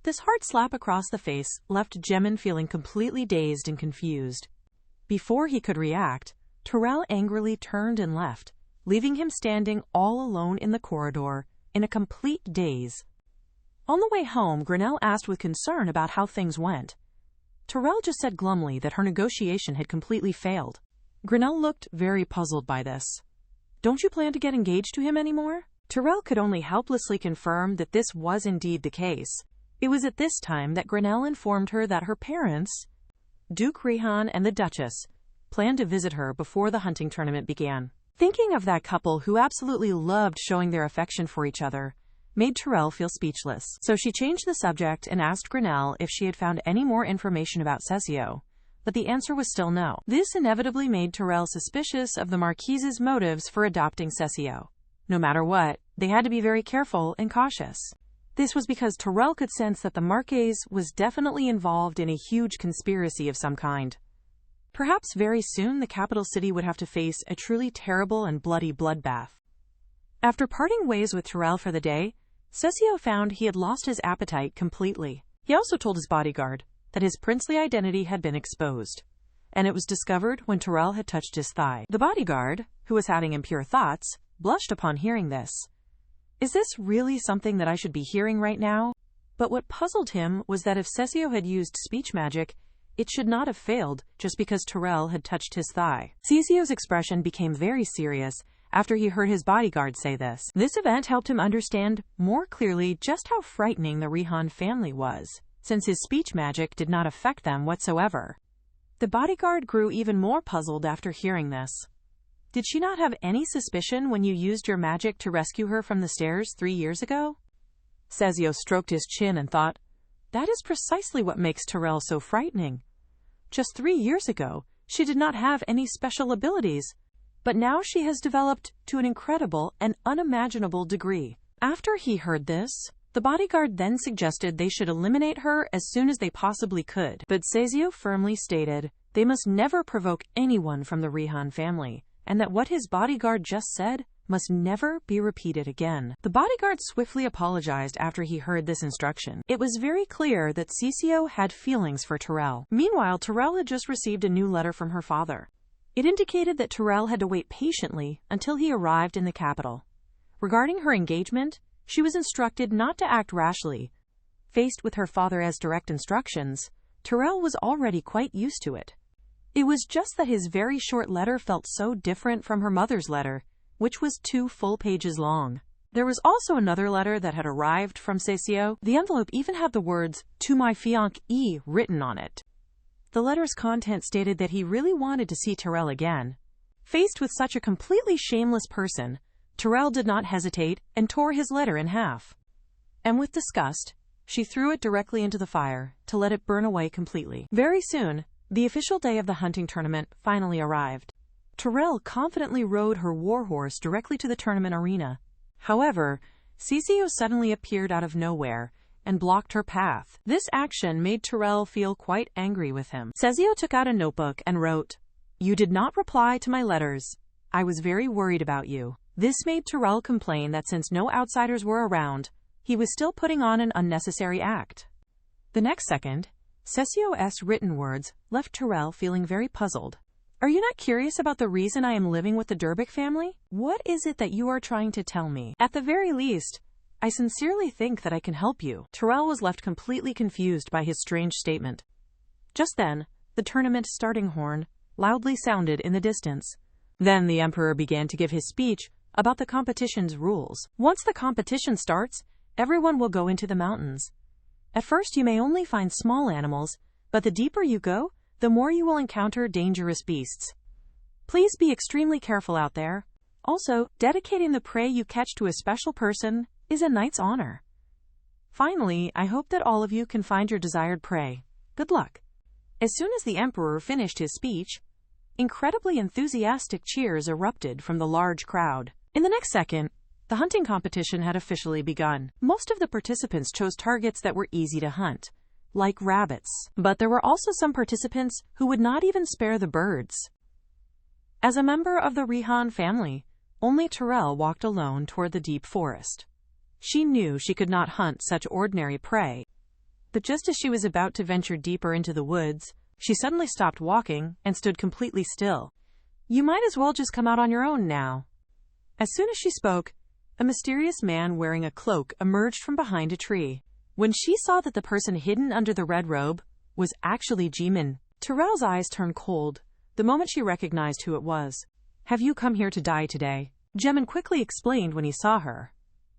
This hard slap across the face left Jemin feeling completely dazed and confused. Before he could react, Terrell angrily turned and left, leaving him standing all alone in the corridor, in a complete daze. On the way home, Grinnell asked with concern about how things went. Terrell just said glumly that her negotiation had completely failed. Grinnell looked very puzzled by this. "Don't you plan to get engaged to him anymore?" Terrell could only helplessly confirm that this was indeed the case. It was at this time that Grinnell informed her that her parents, Duke Rihan and the Duchess, planned to visit her before the hunting tournament began. Thinking of that couple who absolutely loved showing their affection for each other made Terrell feel speechless. So she changed the subject and asked Grinnell if she had found any more information about Cecio, but the answer was still no. This inevitably made Terrell suspicious of the Marquise's motives for adopting Cecio. No matter what, they had to be very careful and cautious. This was because Terrell could sense that the Marquise was definitely involved in a huge conspiracy of some kind. Perhaps very soon the capital city would have to face a truly terrible and bloody bloodbath. After parting ways with Terrell for the day, Cecio found he had lost his appetite completely. He also told his bodyguard that his princely identity had been exposed, and it was discovered when Terrell had touched his thigh. The bodyguard, who was having impure thoughts, blushed upon hearing this. Is this really something that I should be hearing right now? But what puzzled him was that if Cecio had used speech magic, it should not have failed just because Terrell had touched his thigh. Cecio's expression became very serious after he heard his bodyguard say this. This event helped him understand more clearly just how frightening the Rihan family was, since his speech magic did not affect them whatsoever. The bodyguard grew even more puzzled after hearing this. Did she not have any suspicion when you used your magic to rescue her from the stairs 3 years ago? Cecio stroked his chin and thought, that is precisely what makes Terrell so frightening. Just 3 years ago, she did not have any special abilities, but now she has developed to an incredible and unimaginable degree. After he heard this, the bodyguard then suggested they should eliminate her as soon as they possibly could. But Cecio firmly stated they must never provoke anyone from the Rihan family, and that what his bodyguard just said must never be repeated again. The bodyguard swiftly apologized after he heard this instruction. It was very clear that Cecio had feelings for Terrell. Meanwhile, Terrell had just received a new letter from her father. It indicated that Terrell had to wait patiently until he arrived in the capital. Regarding her engagement, she was instructed not to act rashly. Faced with her father's direct instructions, Terrell was already quite used to it. It was just that his very short letter felt so different from her mother's letter, which was 2 full pages long. There was also another letter that had arrived from Cecio. The envelope even had the words, "To my fiancé" written on it. The letter's content stated that he really wanted to see Terrell again. Faced with such a completely shameless person, Terrell did not hesitate and tore his letter in half. And with disgust, she threw it directly into the fire to let it burn away completely. Very soon, the official day of the hunting tournament finally arrived. Terrell confidently rode her warhorse directly to the tournament arena. However, Cecio suddenly appeared out of nowhere and blocked her path. This action made Terrell feel quite angry with him. Cecio took out a notebook and wrote, "You did not reply to my letters. I was very worried about you." This made Terrell complain that since no outsiders were around, he was still putting on an unnecessary act. The next second, Cecio's written words left Terrell feeling very puzzled. Are you not curious about the reason I am living with the Durbic family? What is it that you are trying to tell me? At the very least, I sincerely think that I can help you. Terrell was left completely confused by his strange statement. Just then, the tournament starting horn loudly sounded in the distance. Then the emperor began to give his speech about the competition's rules. Once the competition starts, everyone will go into the mountains. At first you may only find small animals, but the deeper you go, the more you will encounter dangerous beasts. Please be extremely careful out there. Also, dedicating the prey you catch to a special person is a knight's honor. Finally, I hope that all of you can find your desired prey. Good luck. As soon as the emperor finished his speech, incredibly enthusiastic cheers erupted from the large crowd. In the next second, the hunting competition had officially begun. Most of the participants chose targets that were easy to hunt, like rabbits. But there were also some participants who would not even spare the birds. As a member of the Rihan family, only Terrell walked alone toward the deep forest. She knew she could not hunt such ordinary prey. But just as she was about to venture deeper into the woods, she suddenly stopped walking and stood completely still. You might as well just come out on your own now. As soon as she spoke, a mysterious man wearing a cloak emerged from behind a tree. When she saw that the person hidden under the red robe was actually Jimin, Terrell's eyes turned cold the moment she recognized who it was. Have you come here to die today? Jimin quickly explained when he saw her.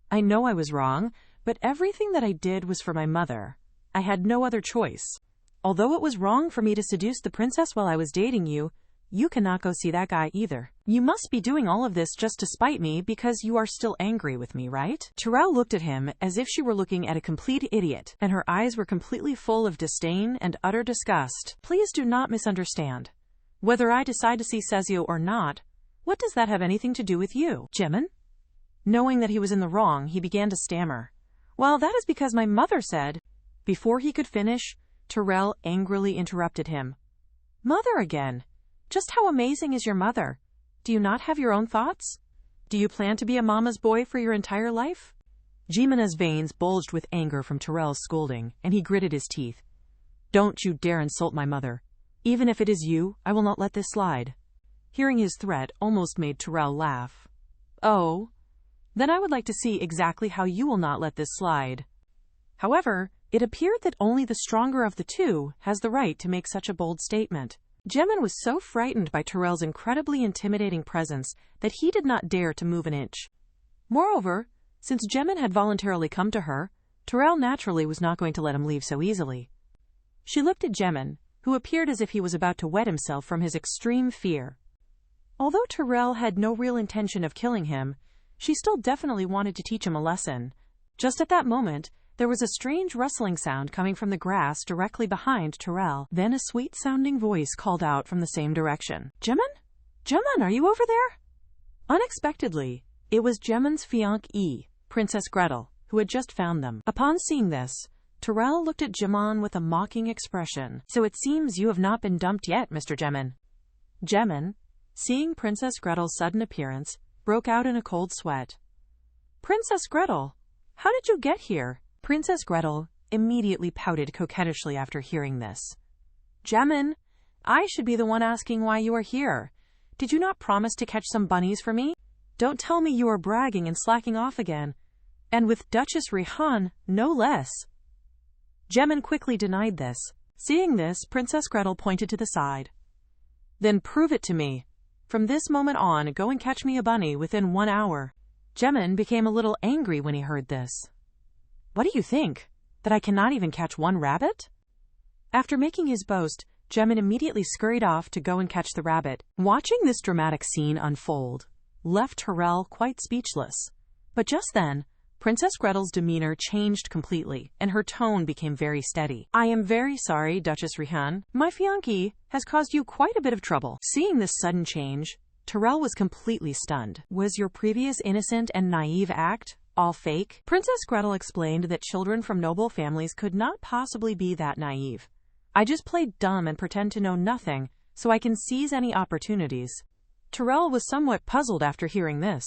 I know I was wrong, but everything that I did was for my mother. I had no other choice. Although it was wrong for me to seduce the princess while I was dating you, you cannot go see that guy either. You must be doing all of this just to spite me because you are still angry with me, right? Terrell looked at him as if she were looking at a complete idiot, and her eyes were completely full of disdain and utter disgust. Please do not misunderstand. Whether I decide to see Cecio or not, what does that have anything to do with you, Jimin? Knowing that he was in the wrong, he began to stammer. Well, that is because my mother said. Before he could finish, Terrell angrily interrupted him. Mother again? Just how amazing is your mother? Do you not have your own thoughts? Do you plan to be a mama's boy for your entire life? Jimin's veins bulged with anger from Terrell's scolding, and he gritted his teeth. Don't you dare insult my mother. Even if it is you, I will not let this slide. Hearing his threat almost made Terrell laugh. Oh, then I would like to see exactly how you will not let this slide. However, it appeared that only the stronger of the two has the right to make such a bold statement. Jimin was so frightened by Terrell's incredibly intimidating presence that he did not dare to move an inch. Moreover, since Jimin had voluntarily come to her, Terrell naturally was not going to let him leave so easily. She looked at Jimin, who appeared as if he was about to wet himself from his extreme fear. Although Terrell had no real intention of killing him, she still definitely wanted to teach him a lesson. Just at that moment, there was a strange rustling sound coming from the grass directly behind Terrell. Then a sweet-sounding voice called out from the same direction. Jimin? Jimin, are you over there? Unexpectedly, it was Jimin's fiancée, Princess Gretel, who had just found them. Upon seeing this, Terrell looked at Jimin with a mocking expression. So it seems you have not been dumped yet, Mr. Jimin. Jimin, seeing Princess Gretel's sudden appearance, broke out in a cold sweat. Princess Gretel, how did you get here? Princess Gretel immediately pouted coquettishly after hearing this. Jimin, I should be the one asking why you are here. Did you not promise to catch some bunnies for me? Don't tell me you are bragging and slacking off again. And with Duchess Rihan, no less. Jimin quickly denied this. Seeing this, Princess Gretel pointed to the side. Then prove it to me. From this moment on, go and catch me a bunny within 1 hour. Jimin became a little angry when he heard this. What do you think? That I cannot even catch one rabbit? After making his boast, Jimin immediately scurried off to go and catch the rabbit. Watching this dramatic scene unfold left Terrell quite speechless. But just then, Princess Gretel's demeanor changed completely, and her tone became very steady. I am very sorry, Duchess Rihan. My fiancé has caused you quite a bit of trouble. Seeing this sudden change, Terrell was completely stunned. Was your previous innocent and naive act all fake? Princess Gretel explained that children from noble families could not possibly be that naive. I just played dumb and pretend to know nothing, so I can seize any opportunities. Terrell was somewhat puzzled after hearing this.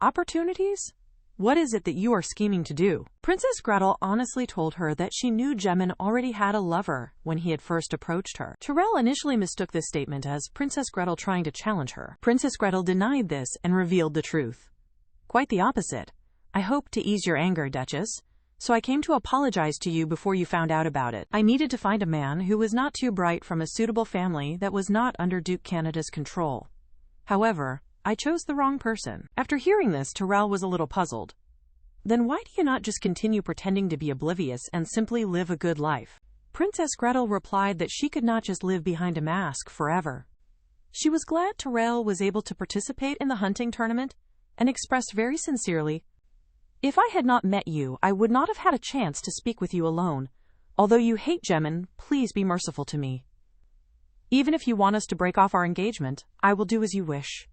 Opportunities? What is it that you are scheming to do? Princess Gretel honestly told her that she knew Jimin already had a lover when he had first approached her. Terrell initially mistook this statement as Princess Gretel trying to challenge her. Princess Gretel denied this and revealed the truth. Quite the opposite. I hope to ease your anger, Duchess, so I came to apologize to you before you found out about it. I needed to find a man who was not too bright from a suitable family that was not under Duke Canada's control. However, I chose the wrong person. After hearing this, Terrell was a little puzzled. Then why do you not just continue pretending to be oblivious and simply live a good life? Princess Gretel replied that she could not just live behind a mask forever. She was glad Terrell was able to participate in the hunting tournament and expressed very sincerely, if I had not met you, I would not have had a chance to speak with you alone. Although you hate Jimin, please be merciful to me. Even if you want us to break off our engagement, I will do as you wish.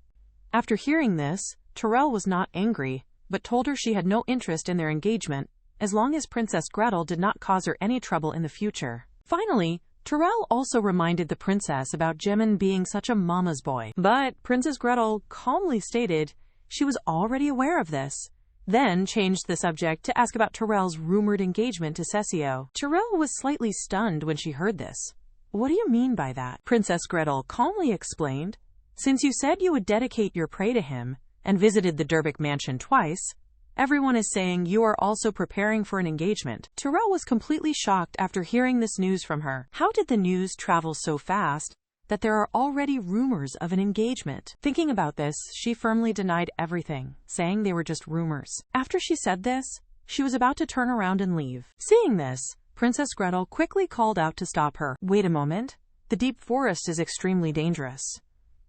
After hearing this, Terrell was not angry, but told her she had no interest in their engagement, as long as Princess Gretel did not cause her any trouble in the future. Finally, Terrell also reminded the princess about Jimin being such a mama's boy. But Princess Gretel calmly stated she was already aware of this, then changed the subject to ask about Tyrell's rumored engagement to Cecio. Tyrell was slightly stunned when she heard this. "What do you mean by that?" Princess Gretel calmly explained. "Since you said you would dedicate your prey to him and visited the Durbeck mansion twice, everyone is saying you are also preparing for an engagement." Tyrell was completely shocked after hearing this news from her. How did the news travel so fast that there are already rumors of an engagement? Thinking about this, she firmly denied everything, saying they were just rumors. After she said this, she was about to turn around and leave. Seeing this, Princess Gretel quickly called out to stop her. "Wait a moment. The deep forest is extremely dangerous.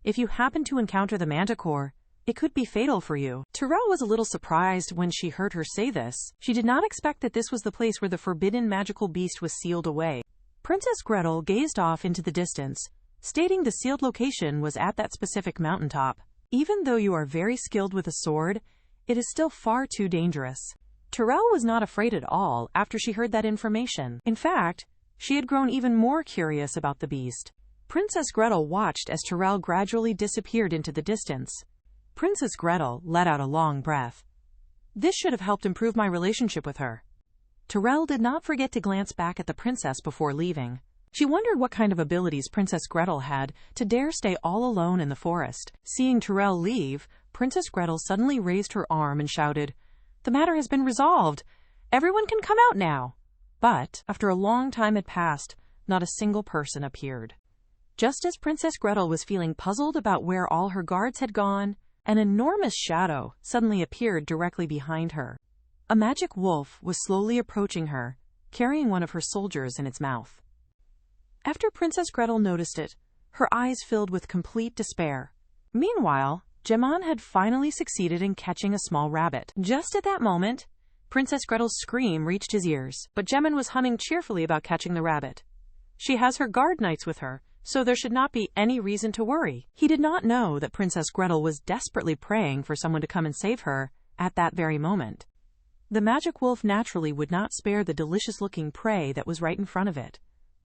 If you happen to encounter the Manticor, it could be fatal for you." Tyrell was a little surprised when she heard her say this. She did not expect that this was the place where the forbidden magical beast was sealed away. Princess Gretel gazed off into the distance, stating the sealed location was at that specific mountaintop. "Even though you are very skilled with a sword, it is still far too dangerous." Tyrell was not afraid at all after she heard that information. In fact, she had grown even more curious about the beast. Princess Gretel watched as Tyrell gradually disappeared into the distance. Princess Gretel let out a long breath. This should have helped improve my relationship with her. Tyrell did not forget to glance back at the princess before leaving. She wondered what kind of abilities Princess Gretel had to dare stay all alone in the forest. Seeing Tyrell leave, Princess Gretel suddenly raised her arm and shouted, "The matter has been resolved. Everyone can come out now." But, after a long time had passed, not a single person appeared. Just as Princess Gretel was feeling puzzled about where all her guards had gone, an enormous shadow suddenly appeared directly behind her. A magic wolf was slowly approaching her, carrying one of her soldiers in its mouth. After Princess Gretel noticed it, her eyes filled with complete despair. Meanwhile, Gemon had finally succeeded in catching a small rabbit. Just at that moment, Princess Gretel's scream reached his ears, but Gemon was humming cheerfully about catching the rabbit. She has her guard knights with her, so there should not be any reason to worry. He did not know that Princess Gretel was desperately praying for someone to come and save her at that very moment. The magic wolf naturally would not spare the delicious-looking prey that was right in front of it.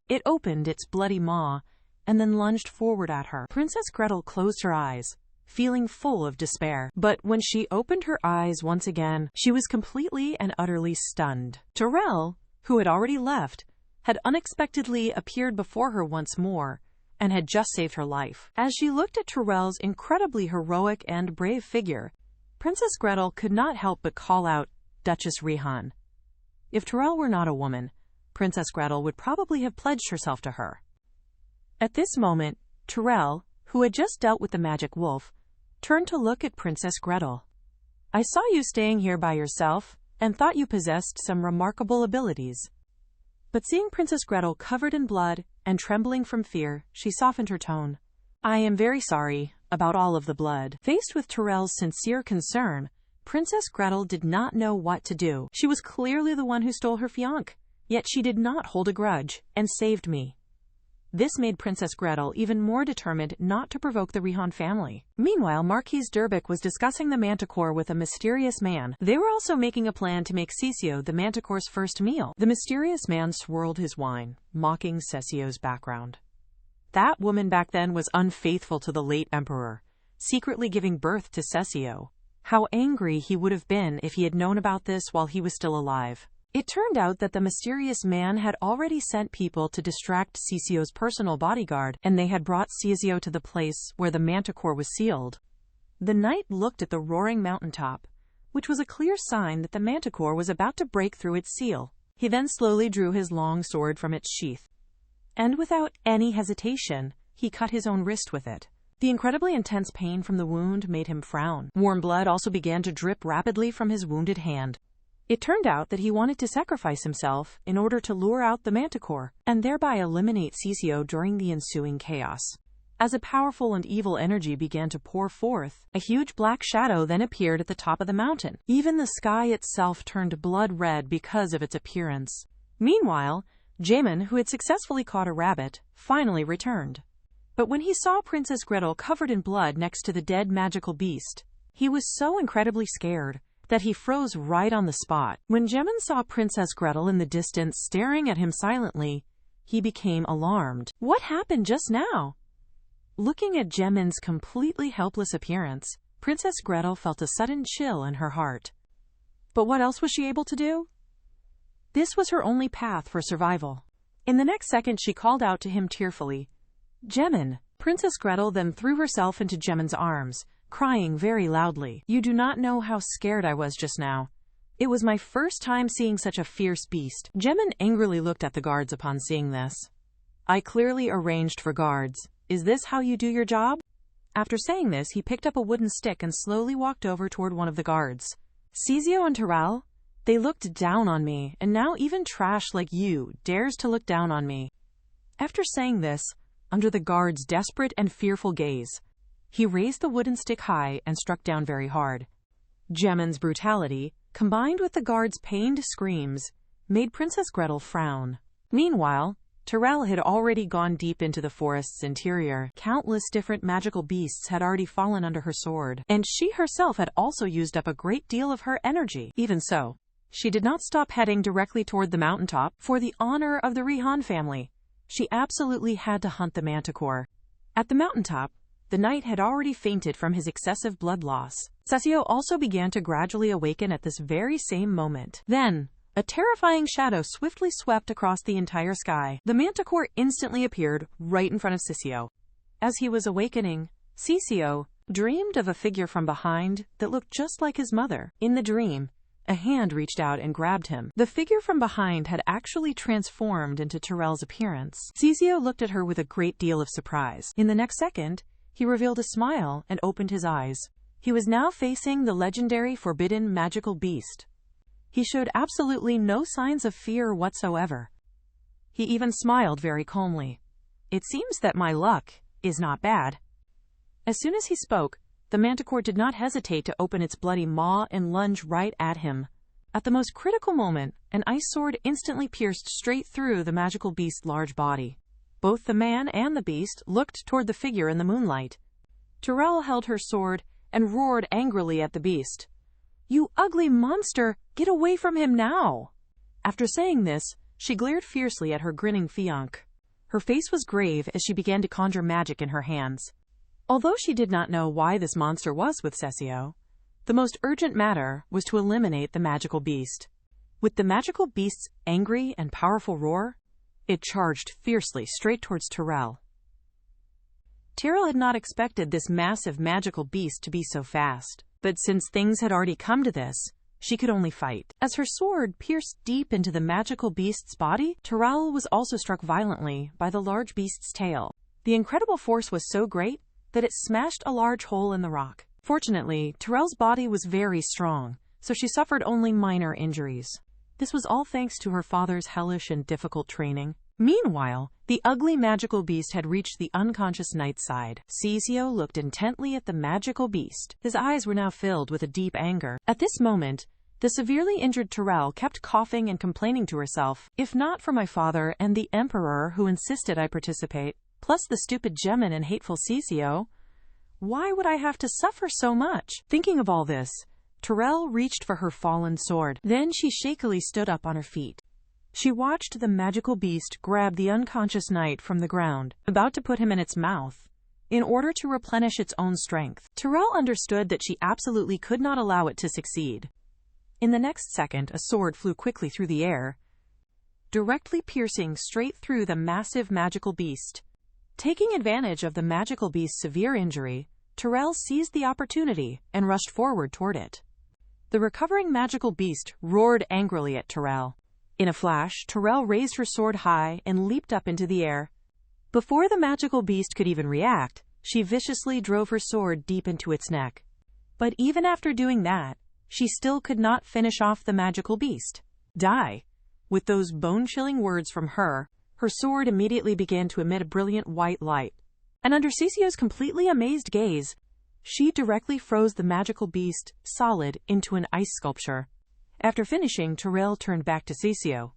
It opened its bloody maw and then lunged forward at her. Princess Gretel closed her eyes, feeling full of despair. But when she opened her eyes once again, she was completely and utterly stunned. Tyrell, who had already left, had unexpectedly appeared before her once more, and had just saved her life. As she looked at Tyrell's incredibly heroic and brave figure, Princess Gretel could not help but call out, "Duchess Rihan." If Tyrell were not a woman, Princess Gretel would probably have pledged herself to her. At this moment, Tyrell, who had just dealt with the magic wolf, turned to look at Princess Gretel. "I saw you staying here by yourself, and thought you possessed some remarkable abilities." But seeing Princess Gretel covered in blood and trembling from fear, she softened her tone. "I am very sorry about all of the blood." Faced with Tyrell's sincere concern, Princess Gretel did not know what to do. She was clearly the one who stole her fiancé, yet she did not hold a grudge and saved me. This made Princess Gretel even more determined not to provoke the Rihan family. Meanwhile, Marquise Durbeck was discussing the Manticor with a mysterious man. They were also making a plan to make Cecio the Manticor's first meal. The mysterious man swirled his wine, mocking Cecio's background. That woman back then was unfaithful to the late emperor, secretly giving birth to Cecio. How angry he would have been if he had known about this while he was still alive. It turned out that the mysterious man had already sent people to distract Cecio's personal bodyguard, and they had brought Cecio to the place where the Manticor was sealed. The knight looked at the roaring mountaintop, which was a clear sign that the Manticor was about to break through its seal. He then slowly drew his long sword from its sheath, and without any hesitation, he cut his own wrist with it. The incredibly intense pain from the wound made him frown. Warm blood also began to drip rapidly from his wounded hand. It turned out that he wanted to sacrifice himself in order to lure out the Manticor, and thereby eliminate Cecio during the ensuing chaos. As a powerful and evil energy began to pour forth, a huge black shadow then appeared at the top of the mountain. Even the sky itself turned blood red because of its appearance. Meanwhile, Jamin, who had successfully caught a rabbit, finally returned. But when he saw Princess Gretel covered in blood next to the dead magical beast, he was so incredibly scared that he froze right on the spot. When Jamin saw Princess Gretel in the distance staring at him silently, he became alarmed. What happened just now? Looking at Jamin's completely helpless appearance, Princess Gretel felt a sudden chill in her heart. But what else was she able to do? This was her only path for survival. In the next second, she called out to him tearfully, "Gemin!" Princess Gretel then threw herself into Gemin's arms, crying very loudly. "You do not know how scared I was just now. It was my first time seeing such a fierce beast." Gemin angrily looked at the guards upon seeing this. "I clearly arranged for guards. Is this how you do your job?" After saying this, he picked up a wooden stick and slowly walked over toward one of the guards. "Cecio and Terrell, they looked down on me, and now even trash like you dares to look down on me." After saying this, under the guard's desperate and fearful gaze, he raised the wooden stick high and struck down very hard. Gemin's brutality, combined with the guard's pained screams, made Princess Gretel frown. Meanwhile, Terrell had already gone deep into the forest's interior. Countless different magical beasts had already fallen under her sword, and she herself had also used up a great deal of her energy. Even so, she did not stop heading directly toward the mountaintop. For the honor of the Rihan family, she absolutely had to hunt the Manticor. At the mountaintop, the knight had already fainted from his excessive blood loss. Cecio also began to gradually awaken at this very same moment. Then, a terrifying shadow swiftly swept across the entire sky. The Manticore instantly appeared right in front of Cecio. As he was awakening, Cecio dreamed of a figure from behind that looked just like his mother. In the dream, a hand reached out and grabbed him. The figure from behind had actually transformed into Terrell's appearance. Cecio looked at her with a great deal of surprise. In the next second, he revealed a smile and opened his eyes. He was now facing the legendary forbidden magical beast. He showed absolutely no signs of fear whatsoever. He even smiled very calmly. "It seems that my luck is not bad." As soon as he spoke, the Manticore did not hesitate to open its bloody maw and lunge right at him. At the most critical moment, an ice sword instantly pierced straight through the magical beast's large body. Both the man and the beast looked toward the figure in the moonlight. Terrell held her sword and roared angrily at the beast. "You ugly monster! Get away from him now!" After saying this, she glared fiercely at her grinning fiancé. Her face was grave as she began to conjure magic in her hands. Although she did not know why this monster was with Cecio, the most urgent matter was to eliminate the magical beast. With the magical beast's angry and powerful roar, it charged fiercely straight towards Terrell. Terrell had not expected this massive magical beast to be so fast, but since things had already come to this, she could only fight. As her sword pierced deep into the magical beast's body, Terrell was also struck violently by the large beast's tail. The incredible force was so great that it smashed a large hole in the rock. Fortunately, Terrell's body was very strong, so she suffered only minor injuries. This was all thanks to her father's hellish and difficult training. Meanwhile, the ugly magical beast had reached the unconscious knight's side. Cecio looked intently at the magical beast. His eyes were now filled with a deep anger. At this moment, the severely injured Terrell kept coughing and complaining to herself, "If not for my father and the emperor who insisted I participate, plus the stupid Gemin and hateful Cecio, why would I have to suffer so much?" Thinking of all this, Terrell reached for her fallen sword. Then she shakily stood up on her feet. She watched the magical beast grab the unconscious knight from the ground, about to put him in its mouth, in order to replenish its own strength. Terrell understood that she absolutely could not allow it to succeed. In the next second, a sword flew quickly through the air, directly piercing straight through the massive magical beast. Taking advantage of the magical beast's severe injury, Terrell seized the opportunity and rushed forward toward it. The recovering magical beast roared angrily at Terrell. In a flash, Terrell raised her sword high and leaped up into the air. Before the magical beast could even react, she viciously drove her sword deep into its neck. But even after doing that, she still could not finish off the magical beast. "Die!" With those bone-chilling words from her, her sword immediately began to emit a brilliant white light. And under Cecio's completely amazed gaze, she directly froze the magical beast solid into an ice sculpture. After finishing, Terrell turned back to Cecio.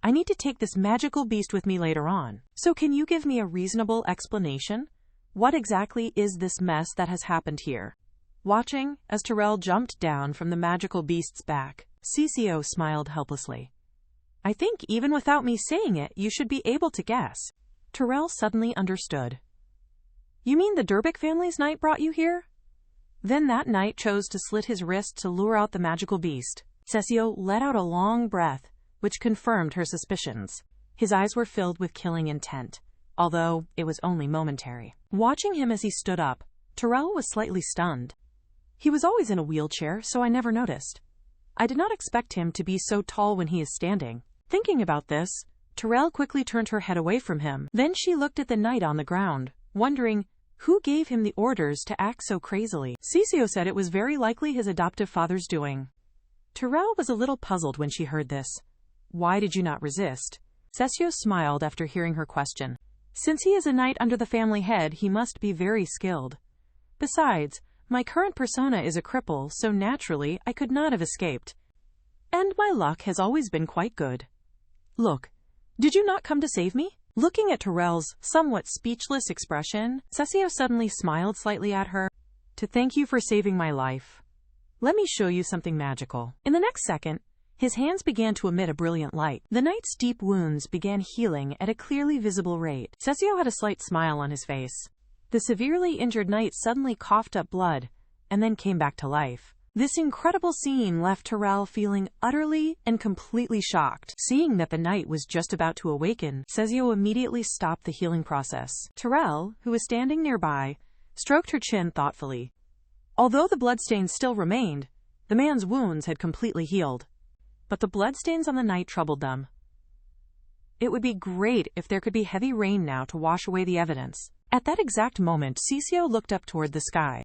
"I need to take this magical beast with me later on. So can you give me a reasonable explanation? What exactly is this mess that has happened here?" Watching as Terrell jumped down from the magical beast's back, Cecio smiled helplessly. "I think even without me saying it, you should be able to guess." Terrell suddenly understood. "You mean the Durbic family's knight brought you here?" Then that knight chose to slit his wrist to lure out the magical beast. Cecio let out a long breath, which confirmed her suspicions. His eyes were filled with killing intent, although it was only momentary. Watching him as he stood up, Terrell was slightly stunned. He was always in a wheelchair, so I never noticed. I did not expect him to be so tall when he is standing. Thinking about this, Terrell quickly turned her head away from him. Then she looked at the knight on the ground, wondering who gave him the orders to act so crazily. Cecio said it was very likely his adoptive father's doing. Terrell was a little puzzled when she heard this. Why did you not resist? Cecio smiled after hearing her question. Since he is a knight under the family head, he must be very skilled. Besides, my current persona is a cripple, so naturally I could not have escaped. And my luck has always been quite good. Look, did you not come to save me? Looking at Terrell's somewhat speechless expression, Cecio suddenly smiled slightly at her. To thank you for saving my life. Let me show you something magical. In the next second, his hands began to emit a brilliant light. The knight's deep wounds began healing at a clearly visible rate. Cecio had a slight smile on his face. The severely injured knight suddenly coughed up blood, and then came back to life. This incredible scene left Terrell feeling utterly and completely shocked. Seeing that the knight was just about to awaken, Cecio immediately stopped the healing process. Terrell, who was standing nearby, stroked her chin thoughtfully. Although the bloodstains still remained, the man's wounds had completely healed. But the bloodstains on the knight troubled them. It would be great if there could be heavy rain now to wash away the evidence. At that exact moment, Cecio looked up toward the sky.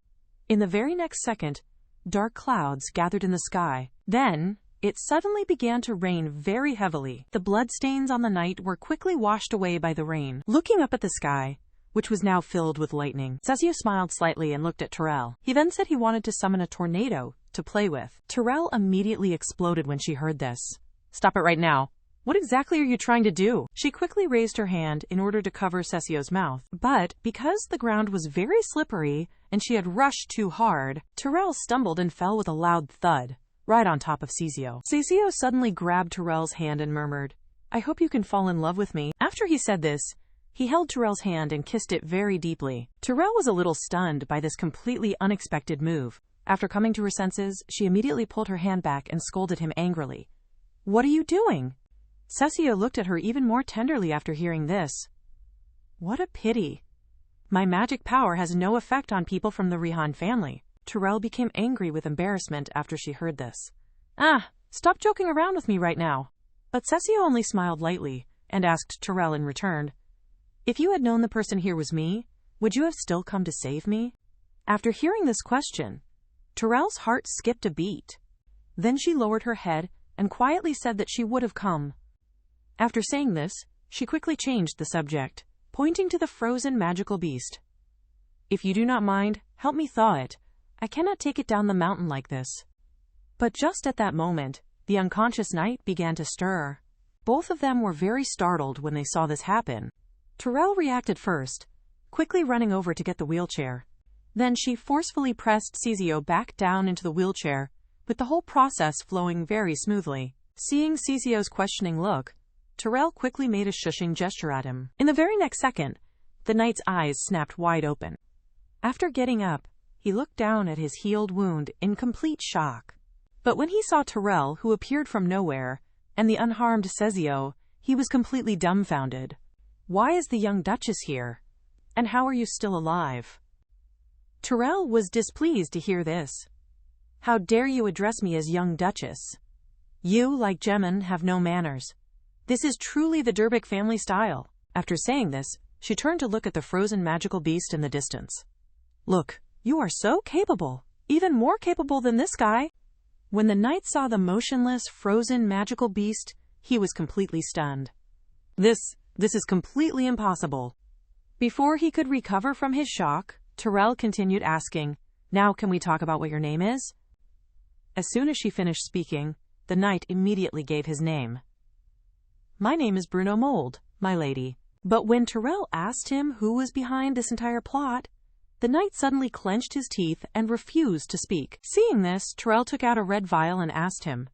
In the very next second, dark clouds gathered in the sky. Then, it suddenly began to rain very heavily. The bloodstains on the knight were quickly washed away by the rain. Looking up at the sky, which was now filled with lightning, Cecio smiled slightly and looked at Terrell. He then said he wanted to summon a tornado to play with. Terrell immediately exploded when she heard this. Stop it right now. What exactly are you trying to do? She quickly raised her hand in order to cover Cecio's mouth. But because the ground was very slippery and she had rushed too hard, Terrell stumbled and fell with a loud thud, right on top of Cecio. Cecio suddenly grabbed Terrell's hand and murmured, I hope you can fall in love with me. After he said this, he held Terrell's hand and kissed it very deeply. Terrell was a little stunned by this completely unexpected move. After coming to her senses, she immediately pulled her hand back and scolded him angrily. What are you doing? Cecio looked at her even more tenderly after hearing this. What a pity. My magic power has no effect on people from the Rihan family. Terrell became angry with embarrassment after she heard this. Stop joking around with me right now. But Cecio only smiled lightly and asked Terrell in return, if you had known the person here was me, would you have still come to save me? After hearing this question, Terrell's heart skipped a beat. Then she lowered her head and quietly said that she would have come. After saying this, she quickly changed the subject, pointing to the frozen magical beast. If you do not mind, help me thaw it. I cannot take it down the mountain like this. But just at that moment, the unconscious knight began to stir. Both of them were very startled when they saw this happen. Terrell reacted first, quickly running over to get the wheelchair. Then she forcefully pressed Cecio back down into the wheelchair, with the whole process flowing very smoothly. Seeing Cecio's questioning look, Terrell quickly made a shushing gesture at him. In the very next second, the knight's eyes snapped wide open. After getting up, he looked down at his healed wound in complete shock. But when he saw Terrell, who appeared from nowhere, and the unharmed Cecio, he was completely dumbfounded. Why is the young Duchess here? And how are you still alive? Terrell was displeased to hear this. How dare you address me as young Duchess? You, like Gemin, have no manners. This is truly the Durbic family style. After saying this, she turned to look at the frozen magical beast in the distance. Look, you are so capable, even more capable than this guy. When the knight saw the motionless, frozen magical beast, he was completely stunned. This is completely impossible. Before he could recover from his shock, Terrell continued asking, Now can we talk about what your name is? As soon as she finished speaking, the knight immediately gave his name. My name is Bruno Mold, my lady. But when Terrell asked him who was behind this entire plot, the knight suddenly clenched his teeth and refused to speak. Seeing this, Terrell took out a red vial and asked him,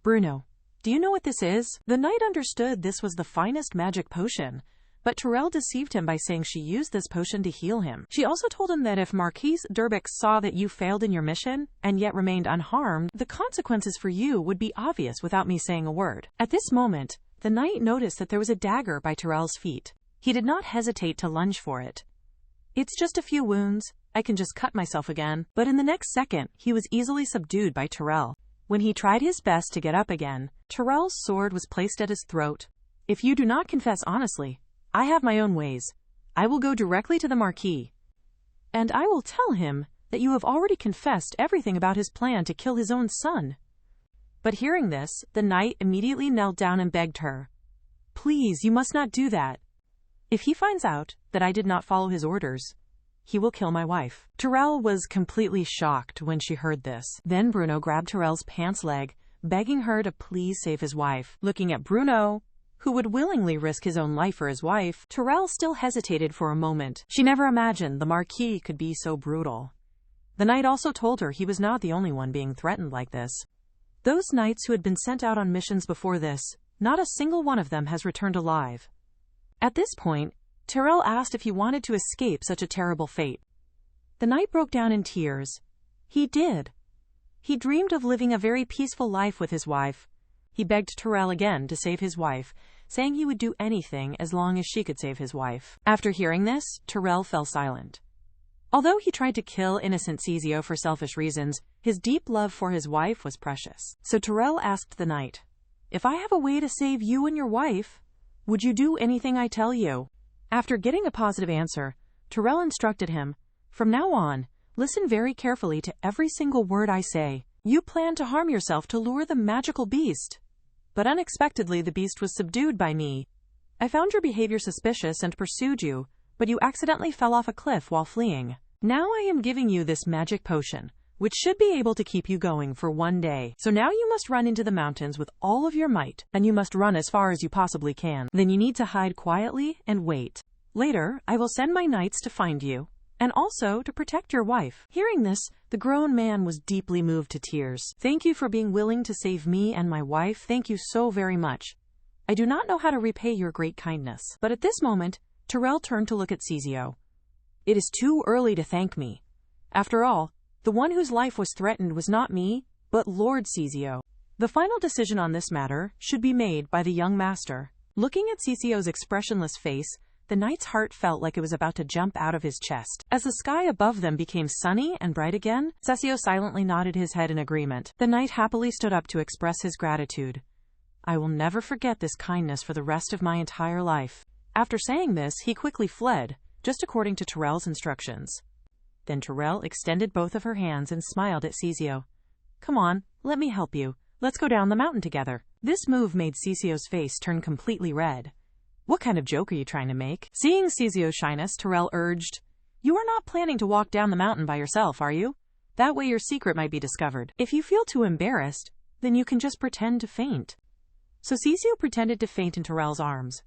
Bruno, do you know what this is? The knight understood this was the finest magic potion, but Tyrell deceived him by saying she used this potion to heal him. She also told him that if Marquise Durbic saw that you failed in your mission and yet remained unharmed, the consequences for you would be obvious without me saying a word. At this moment, the knight noticed that there was a dagger by Tyrell's feet. He did not hesitate to lunge for it. It's just a few wounds. I can just cut myself again. But in the next second, he was easily subdued by Tyrell. When he tried his best to get up again, Tyrell's sword was placed at his throat. If you do not confess honestly, I have my own ways. I will go directly to the Marquis, and I will tell him that you have already confessed everything about his plan to kill his own son. But hearing this, the knight immediately knelt down and begged her. Please, you must not do that. If he finds out that I did not follow his orders, he will kill my wife. Tyrell was completely shocked when she heard this. Then Bruno grabbed Tyrell's pants leg, begging her to please save his wife. Looking at Bruno, who would willingly risk his own life for his wife, Tyrell still hesitated for a moment. She never imagined the Marquis could be so brutal. The knight also told her he was not the only one being threatened like this. Those knights who had been sent out on missions before this, not a single one of them has returned alive. At this point, Tyrell asked if he wanted to escape such a terrible fate. The knight broke down in tears. He did. He dreamed of living a very peaceful life with his wife. He begged Tyrell again to save his wife, saying he would do anything as long as she could save his wife. After hearing this, Tyrell fell silent. Although he tried to kill innocent Cecio for selfish reasons, his deep love for his wife was precious. So Tyrell asked the knight, "If I have a way to save you and your wife, would you do anything I tell you?" After getting a positive answer, Tyrell instructed him, "From now on, listen very carefully to every single word I say. You plan to harm yourself to lure the magical beast. But unexpectedly the beast was subdued by me. I found your behavior suspicious and pursued you, but you accidentally fell off a cliff while fleeing. Now I am giving you this magic potion, which should be able to keep you going for 1 day. So now you must run into the mountains with all of your might, and you must run as far as you possibly can. Then you need to hide quietly and wait. Later, I will send my knights to find you, and also to protect your wife." Hearing this, the grown man was deeply moved to tears. "Thank you for being willing to save me and my wife. Thank you so very much. I do not know how to repay your great kindness." But at this moment, Tyrell turned to look at Cecio. "It is too early to thank me. After all, the one whose life was threatened was not me, but Lord Cecio. The final decision on this matter should be made by the young master." Looking at Cecio's expressionless face, the knight's heart felt like it was about to jump out of his chest. As the sky above them became sunny and bright again, Cecio silently nodded his head in agreement. The knight happily stood up to express his gratitude. "I will never forget this kindness for the rest of my entire life." After saying this, he quickly fled, just according to Tyrell's instructions. Then Tyrell extended both of her hands and smiled at Cecio. "Come on, let me help you. Let's go down the mountain together." This move made Cecio's face turn completely red. "What kind of joke are you trying to make?" Seeing Cecio's shyness, Tyrell urged, "You are not planning to walk down the mountain by yourself, are you? That way your secret might be discovered. If you feel too embarrassed, then you can just pretend to faint." So Cecio pretended to faint in Tyrell's arms.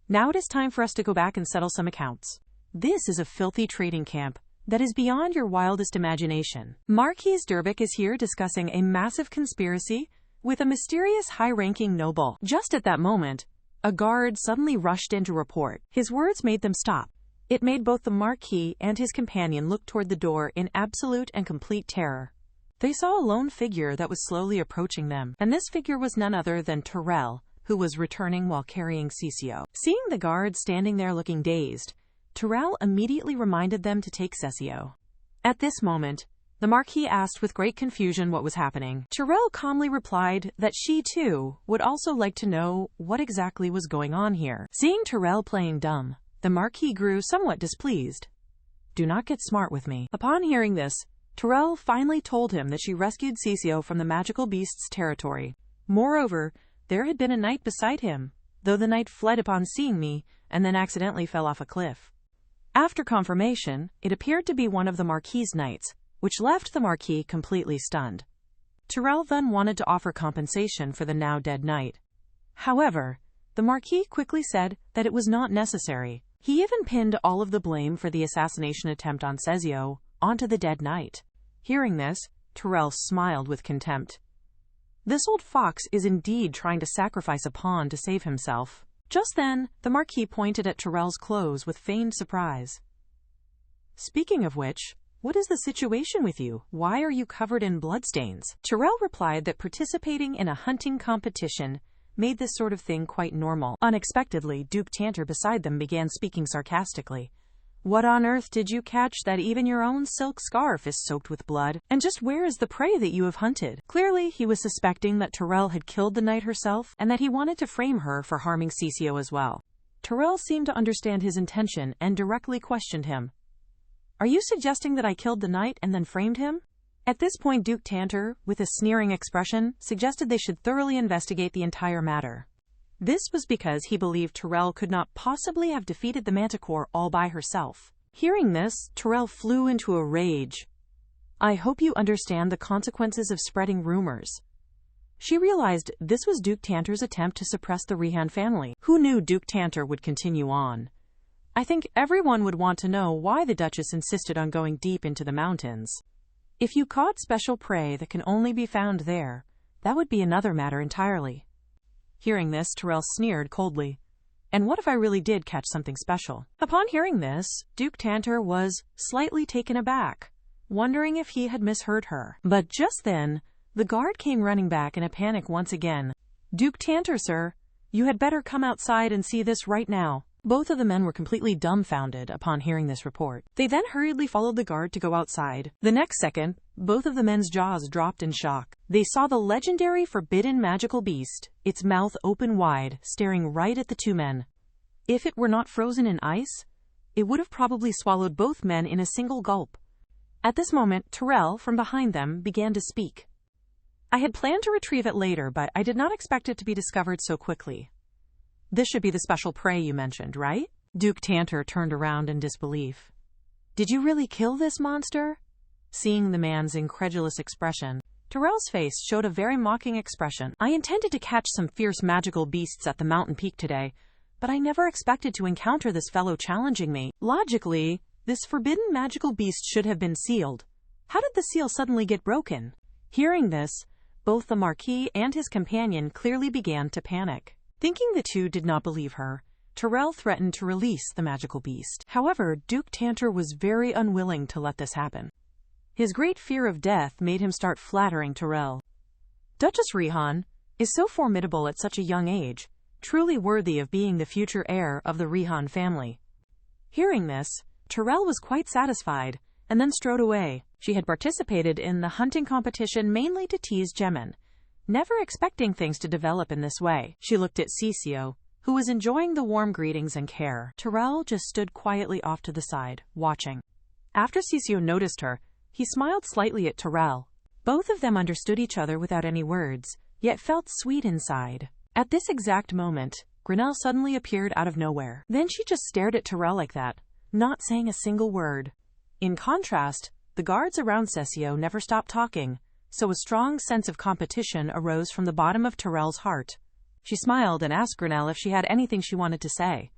"Now it is time for us to go back and settle some accounts. This is a filthy trading camp that is beyond your wildest imagination. Marquise Durbic is here discussing a massive conspiracy with a mysterious high-ranking noble." Just at that moment, a guard suddenly rushed in to report. His words made them stop. It made both the Marquis and his companion look toward the door in absolute and complete terror. They saw a lone figure that was slowly approaching them, and this figure was none other than Tyrell, who was returning while carrying Cecio. Seeing the guard standing there looking dazed, Tyrell immediately reminded them to take Cecio. At this moment, the Marquis asked with great confusion what was happening. Tyrell calmly replied that she, too, would also like to know what exactly was going on here. Seeing Tyrell playing dumb, the Marquis grew somewhat displeased. "Do not get smart with me." Upon hearing this, Tyrell finally told him that she rescued Cecio from the magical beast's territory. Moreover, there had been a knight beside him, though the knight fled upon seeing me and then accidentally fell off a cliff. After confirmation, it appeared to be one of the Marquis's knights, which left the Marquis completely stunned. Tyrell then wanted to offer compensation for the now dead knight. However, the Marquis quickly said that it was not necessary. He even pinned all of the blame for the assassination attempt on Cecio onto the dead knight. Hearing this, Tyrell smiled with contempt. This old fox is indeed trying to sacrifice a pawn to save himself. Just then, the Marquis pointed at Tyrell's clothes with feigned surprise. "Speaking of which, what is the situation with you? Why are you covered in bloodstains?" Tyrell replied that participating in a hunting competition made this sort of thing quite normal. Unexpectedly, Duke Tantor beside them began speaking sarcastically. "What on earth did you catch that even your own silk scarf is soaked with blood? And just where is the prey that you have hunted?" Clearly, he was suspecting that Tyrell had killed the knight herself, and that he wanted to frame her for harming Cecio as well. Tyrell seemed to understand his intention and directly questioned him. "Are you suggesting that I killed the knight and then framed him?" At this point, Duke Tantor, with a sneering expression, suggested they should thoroughly investigate the entire matter. This was because he believed Tyrell could not possibly have defeated the Manticor all by herself. Hearing this, Tyrell flew into a rage. "I hope you understand the consequences of spreading rumors." She realized this was Duke Tantor's attempt to suppress the Rihan family. Who knew Duke Tantor would continue on? "I think everyone would want to know why the Duchess insisted on going deep into the mountains. If you caught special prey that can only be found there, that would be another matter entirely." Hearing this, Tyrell sneered coldly. "And what if I really did catch something special?" Upon hearing this, Duke Tantor was slightly taken aback, wondering if he had misheard her. But just then, the guard came running back in a panic once again. "Duke Tantor, sir, you had better come outside and see this right now." Both of the men were completely dumbfounded upon hearing this report. They then hurriedly followed the guard to go outside. The next second, both of the men's jaws dropped in shock. They saw the legendary forbidden magical beast, its mouth open wide, staring right at the two men. If it were not frozen in ice, it would have probably swallowed both men in a single gulp. At this moment, Tyrell, from behind them, began to speak. "I had planned to retrieve it later, but I did not expect it to be discovered so quickly. This should be the special prey you mentioned, right?" Duke Tantor turned around in disbelief. "Did you really kill this monster?" Seeing the man's incredulous expression, Tyrell's face showed a very mocking expression. "I intended to catch some fierce magical beasts at the mountain peak today, but I never expected to encounter this fellow challenging me. Logically, this forbidden magical beast should have been sealed. How did the seal suddenly get broken?" Hearing this, both the Marquis and his companion clearly began to panic. Thinking the two did not believe her, Tyrell threatened to release the magical beast. However, Duke Tantor was very unwilling to let this happen. His great fear of death made him start flattering Tyrell. "Duchess Rihan is so formidable at such a young age, truly worthy of being the future heir of the Rihan family." Hearing this, Tyrell was quite satisfied, and then strode away. She had participated in the hunting competition mainly to tease Gemin, never expecting things to develop in this way. She looked at Cecio, who was enjoying the warm greetings and care. Tyrell just stood quietly off to the side, watching. After Cecio noticed her, he smiled slightly at Tyrell. Both of them understood each other without any words, yet felt sweet inside. At this exact moment, Grinnell suddenly appeared out of nowhere. Then she just stared at Tyrell like that, not saying a single word. In contrast, the guards around Cecio never stopped talking, so a strong sense of competition arose from the bottom of Tyrell's heart. She smiled and asked Grinnell if she had anything she wanted to say.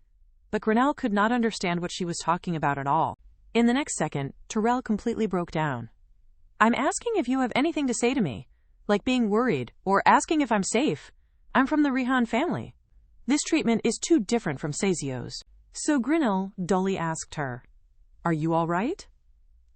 But Grinnell could not understand what she was talking about at all. In the next second, Tyrell completely broke down. "I'm asking if you have anything to say to me, like being worried, or asking if I'm safe. I'm from the Rihan family. This treatment is too different from Cecio's." So Grinnell dully asked her, "Are you all right?"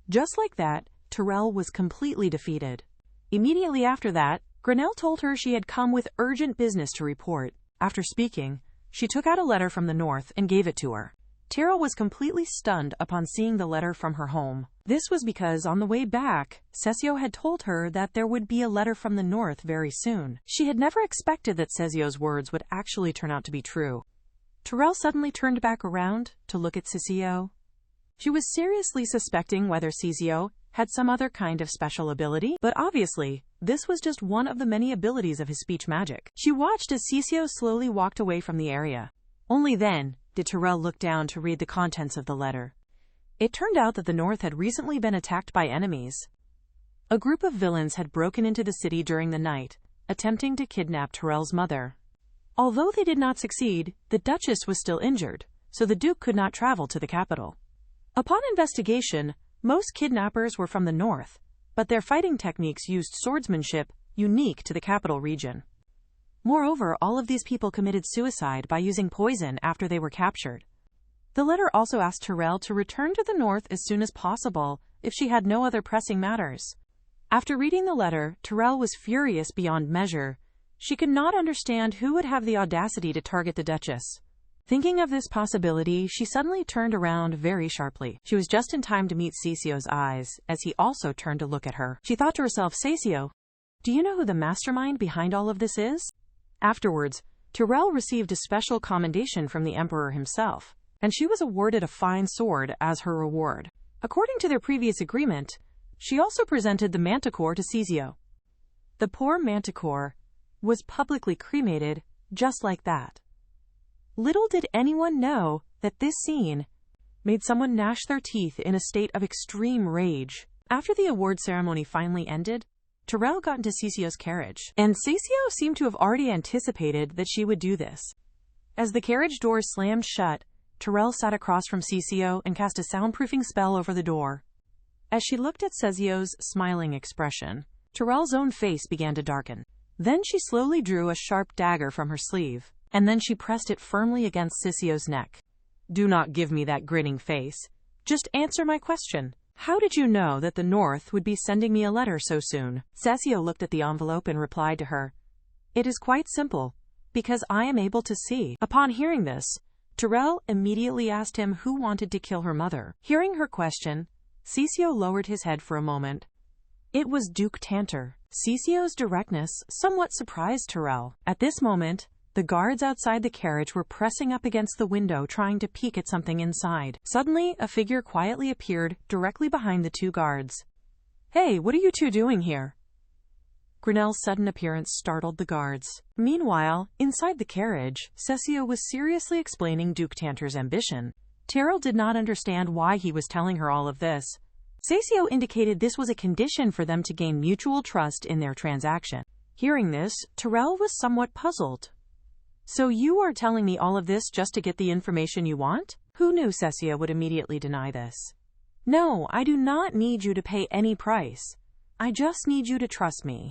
Just like that, Tyrell was completely defeated. Immediately after that, Grinnell told her she had come with urgent business to report. After speaking, she took out a letter from the north and gave it to her. Tyrell was completely stunned upon seeing the letter from her home. This was because on the way back, Cecio had told her that there would be a letter from the north very soon. She had never expected that Cecio's words would actually turn out to be true. Tyrell suddenly turned back around to look at Cecio. She was seriously suspecting whether Cecio had some other kind of special ability, but obviously, this was just one of the many abilities of his speech magic. She watched as Cecio slowly walked away from the area. Only then did Tyrell look down to read the contents of the letter. It turned out that the north had recently been attacked by enemies. A group of villains had broken into the city during the night, attempting to kidnap Tyrell's mother. Although they did not succeed, the Duchess was still injured, so the Duke could not travel to the capital. Upon investigation, most kidnappers were from the north, but their fighting techniques used swordsmanship unique to the capital region. Moreover, all of these people committed suicide by using poison after they were captured. The letter also asked Terrell to return to the north as soon as possible if she had no other pressing matters. After reading the letter, Terrell was furious beyond measure. She could not understand who would have the audacity to target the Duchess. Thinking of this possibility, she suddenly turned around very sharply. She was just in time to meet Cecio's eyes, as he also turned to look at her. She thought to herself, Cecio, do you know who the mastermind behind all of this is? Afterwards, Terrell received a special commendation from the Emperor himself, and she was awarded a fine sword as her reward. According to their previous agreement, she also presented the Manticor to Cecio. The poor Manticor was publicly cremated just like that. Little did anyone know that this scene made someone gnash their teeth in a state of extreme rage. After the award ceremony finally ended, Terrell got into Cecio's carriage, and Cecio seemed to have already anticipated that she would do this. As the carriage doors slammed shut, Terrell sat across from Cecio and cast a soundproofing spell over the door. As she looked at Cecio's smiling expression, Terrell's own face began to darken. Then she slowly drew a sharp dagger from her sleeve, and then she pressed it firmly against Cecio's neck. Do not give me that grinning face. Just answer my question. How did you know that the North would be sending me a letter so soon? Cecio looked at the envelope and replied to her, It is quite simple, because I am able to see. Upon hearing this, Terrell immediately asked him who wanted to kill her mother. Hearing her question, Cecio lowered his head for a moment. It was Duke Tantor. Cecio's directness somewhat surprised Terrell. At this moment, the guards outside the carriage were pressing up against the window trying to peek at something inside. Suddenly, a figure quietly appeared directly behind the two guards. Hey, what are you two doing here? Grinnell's sudden appearance startled the guards. Meanwhile, inside the carriage, Cecio was seriously explaining Duke Tantor's ambition. Terrell did not understand why he was telling her all of this. Cecio indicated this was a condition for them to gain mutual trust in their transaction. Hearing this, Terrell was somewhat puzzled. So you are telling me all of this just to get the information you want? Who knew Cecio would immediately deny this? No, I do not need you to pay any price. I just need you to trust me.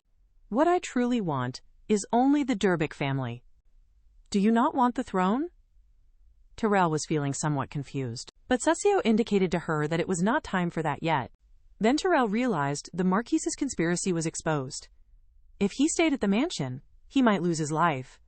What I truly want is only the Durbic family. Do you not want the throne? Terrell was feeling somewhat confused, but Cecio indicated to her that it was not time for that yet. Then Terrell realized the Marquise's conspiracy was exposed. If he stayed at the mansion, he might lose his life.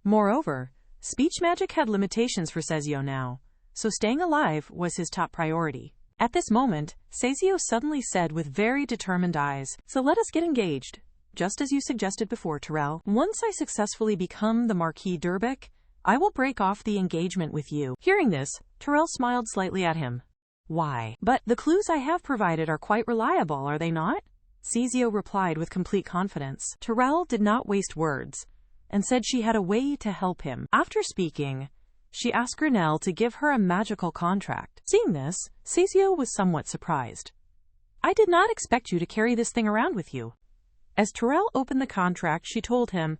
Moreover, speech magic had limitations for Cecio now, so staying alive was his top priority. At this moment, Cecio suddenly said with very determined eyes, So let us get engaged. Just as you suggested before, Terrell. Once I successfully become the Marquis Durbic, I will break off the engagement with you. Hearing this, Terrell smiled slightly at him. Why? But the clues I have provided are quite reliable, are they not? Cecio replied with complete confidence. Terrell did not waste words, and said she had a way to help him. After speaking, she asked Grinnell to give her a magical contract. Seeing this, Cecio was somewhat surprised. I did not expect you to carry this thing around with you. As Terrell opened the contract, she told him,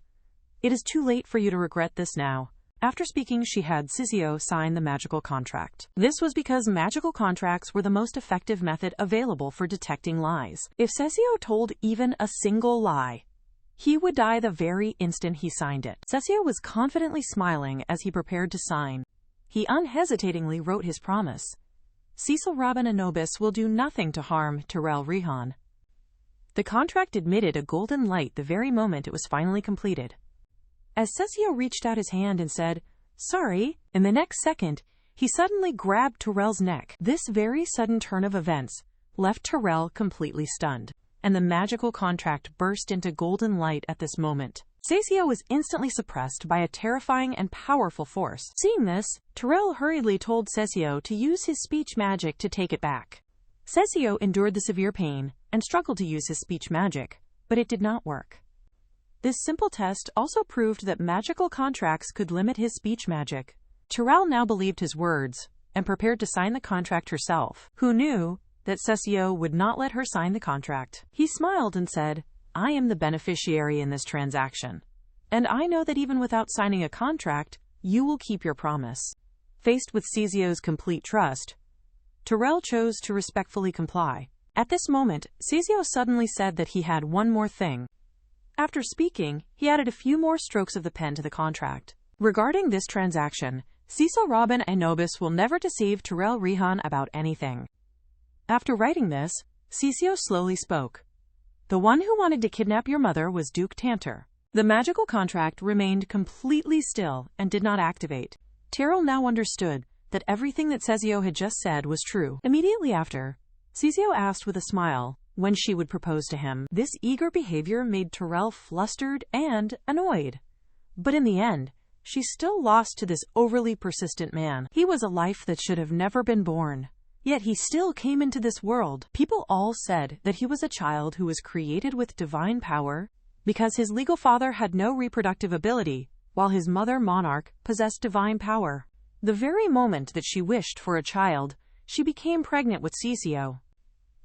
It is too late for you to regret this now. After speaking, she had Cecio sign the magical contract. This was because magical contracts were the most effective method available for detecting lies. If Cecio told even a single lie, he would die the very instant he signed it. Cecio was confidently smiling as he prepared to sign. He unhesitatingly wrote his promise. Cecil Robin Anobis will do nothing to harm Terrell Rihan. The contract emitted a golden light the very moment it was finally completed. As Cecio reached out his hand and said, Sorry, in the next second, he suddenly grabbed Terrell's neck. This very sudden turn of events left Terrell completely stunned, and the magical contract burst into golden light at this moment. Cecio was instantly suppressed by a terrifying and powerful force. Seeing this, Terrell hurriedly told Cecio to use his speech magic to take it back. Cecio endured the severe pain and struggled to use his speech magic, but it did not work. This simple test also proved that magical contracts could limit his speech magic. Terrell now believed his words and prepared to sign the contract herself. Who knew that Cecio would not let her sign the contract? He smiled and said, I am the beneficiary in this transaction, and I know that even without signing a contract, you will keep your promise. Faced with Cecio's complete trust, Terrell chose to respectfully comply. At this moment, Cecio suddenly said that he had one more thing. After speaking, he added a few more strokes of the pen to the contract. Regarding this transaction, Cecio Robin and Nobis will never deceive Terrell Rihan about anything. After writing this, Cecio slowly spoke. The one who wanted to kidnap your mother was Duke Tantor. The magical contract remained completely still and did not activate. Terrell now understood that everything that Cecio had just said was true. Immediately after, Cecio asked with a smile when she would propose to him. This eager behavior made Terrell flustered and annoyed. But in the end, she still lost to this overly persistent man. He was a life that should have never been born. Yet he still came into this world. People all said that he was a child who was created with divine power because his legal father had no reproductive ability, while his mother, Monarch, possessed divine power. The very moment that she wished for a child, she became pregnant with Cecio.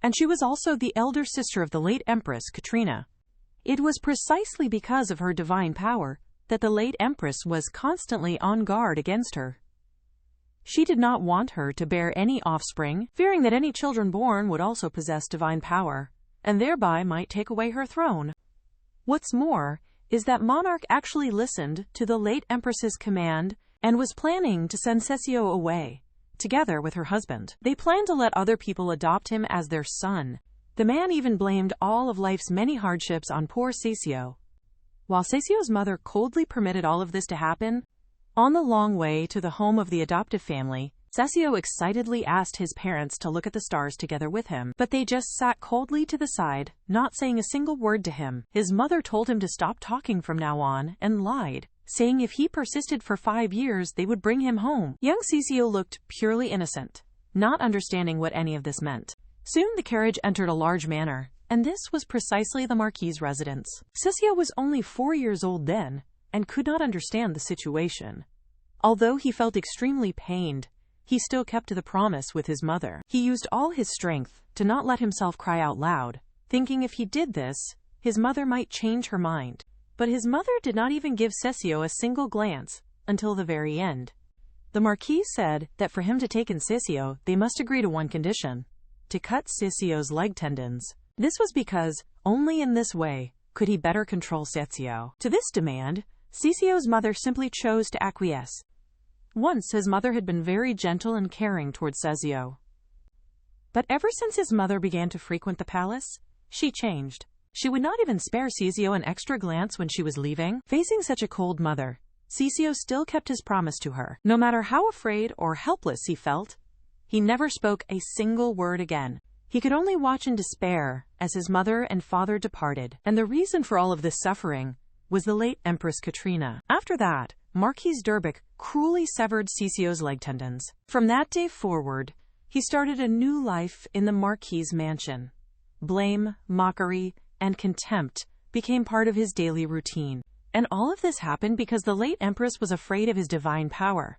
And she was also the elder sister of the late Empress, Katrina. It was precisely because of her divine power that the late Empress was constantly on guard against her. She did not want her to bear any offspring, fearing that any children born would also possess divine power, and thereby might take away her throne. What's more, is that Monarch actually listened to the late Empress's command and was planning to send Cecio away, together with her husband. They planned to let other people adopt him as their son. The man even blamed all of life's many hardships on poor Cecio. While Cecio's mother coldly permitted all of this to happen, on the long way to the home of the adoptive family, Cecio excitedly asked his parents to look at the stars together with him, but they just sat coldly to the side, not saying a single word to him. His mother told him to stop talking from now on, and lied, saying if he persisted for 5 years, they would bring him home. Young Cecio looked purely innocent, not understanding what any of this meant. Soon the carriage entered a large manor, and this was precisely the Marquis's residence. Cecio was only 4 years old then, and could not understand the situation. Although he felt extremely pained, he still kept to the promise with his mother. He used all his strength to not let himself cry out loud, thinking if he did this, his mother might change her mind. But his mother did not even give Cecio a single glance until the very end. The Marquis said that for him to take in Cecio, they must agree to one condition: to cut Cecio's leg tendons. This was because only in this way could he better control Cecio. To this demand, Cecio's mother simply chose to acquiesce. Once his mother had been very gentle and caring towards Cecio. But ever since his mother began to frequent the palace, she changed. She would not even spare Cecio an extra glance when she was leaving. Facing such a cold mother, Cecio still kept his promise to her. No matter how afraid or helpless he felt, he never spoke a single word again. He could only watch in despair as his mother and father departed. And the reason for all of this suffering was the late Empress Katrina. After that, Marquis Durbic cruelly severed Cecio's leg tendons. From that day forward, he started a new life in the Marquis's mansion. Blame, mockery, and contempt became part of his daily routine. And all of this happened because the late Empress was afraid of his divine power.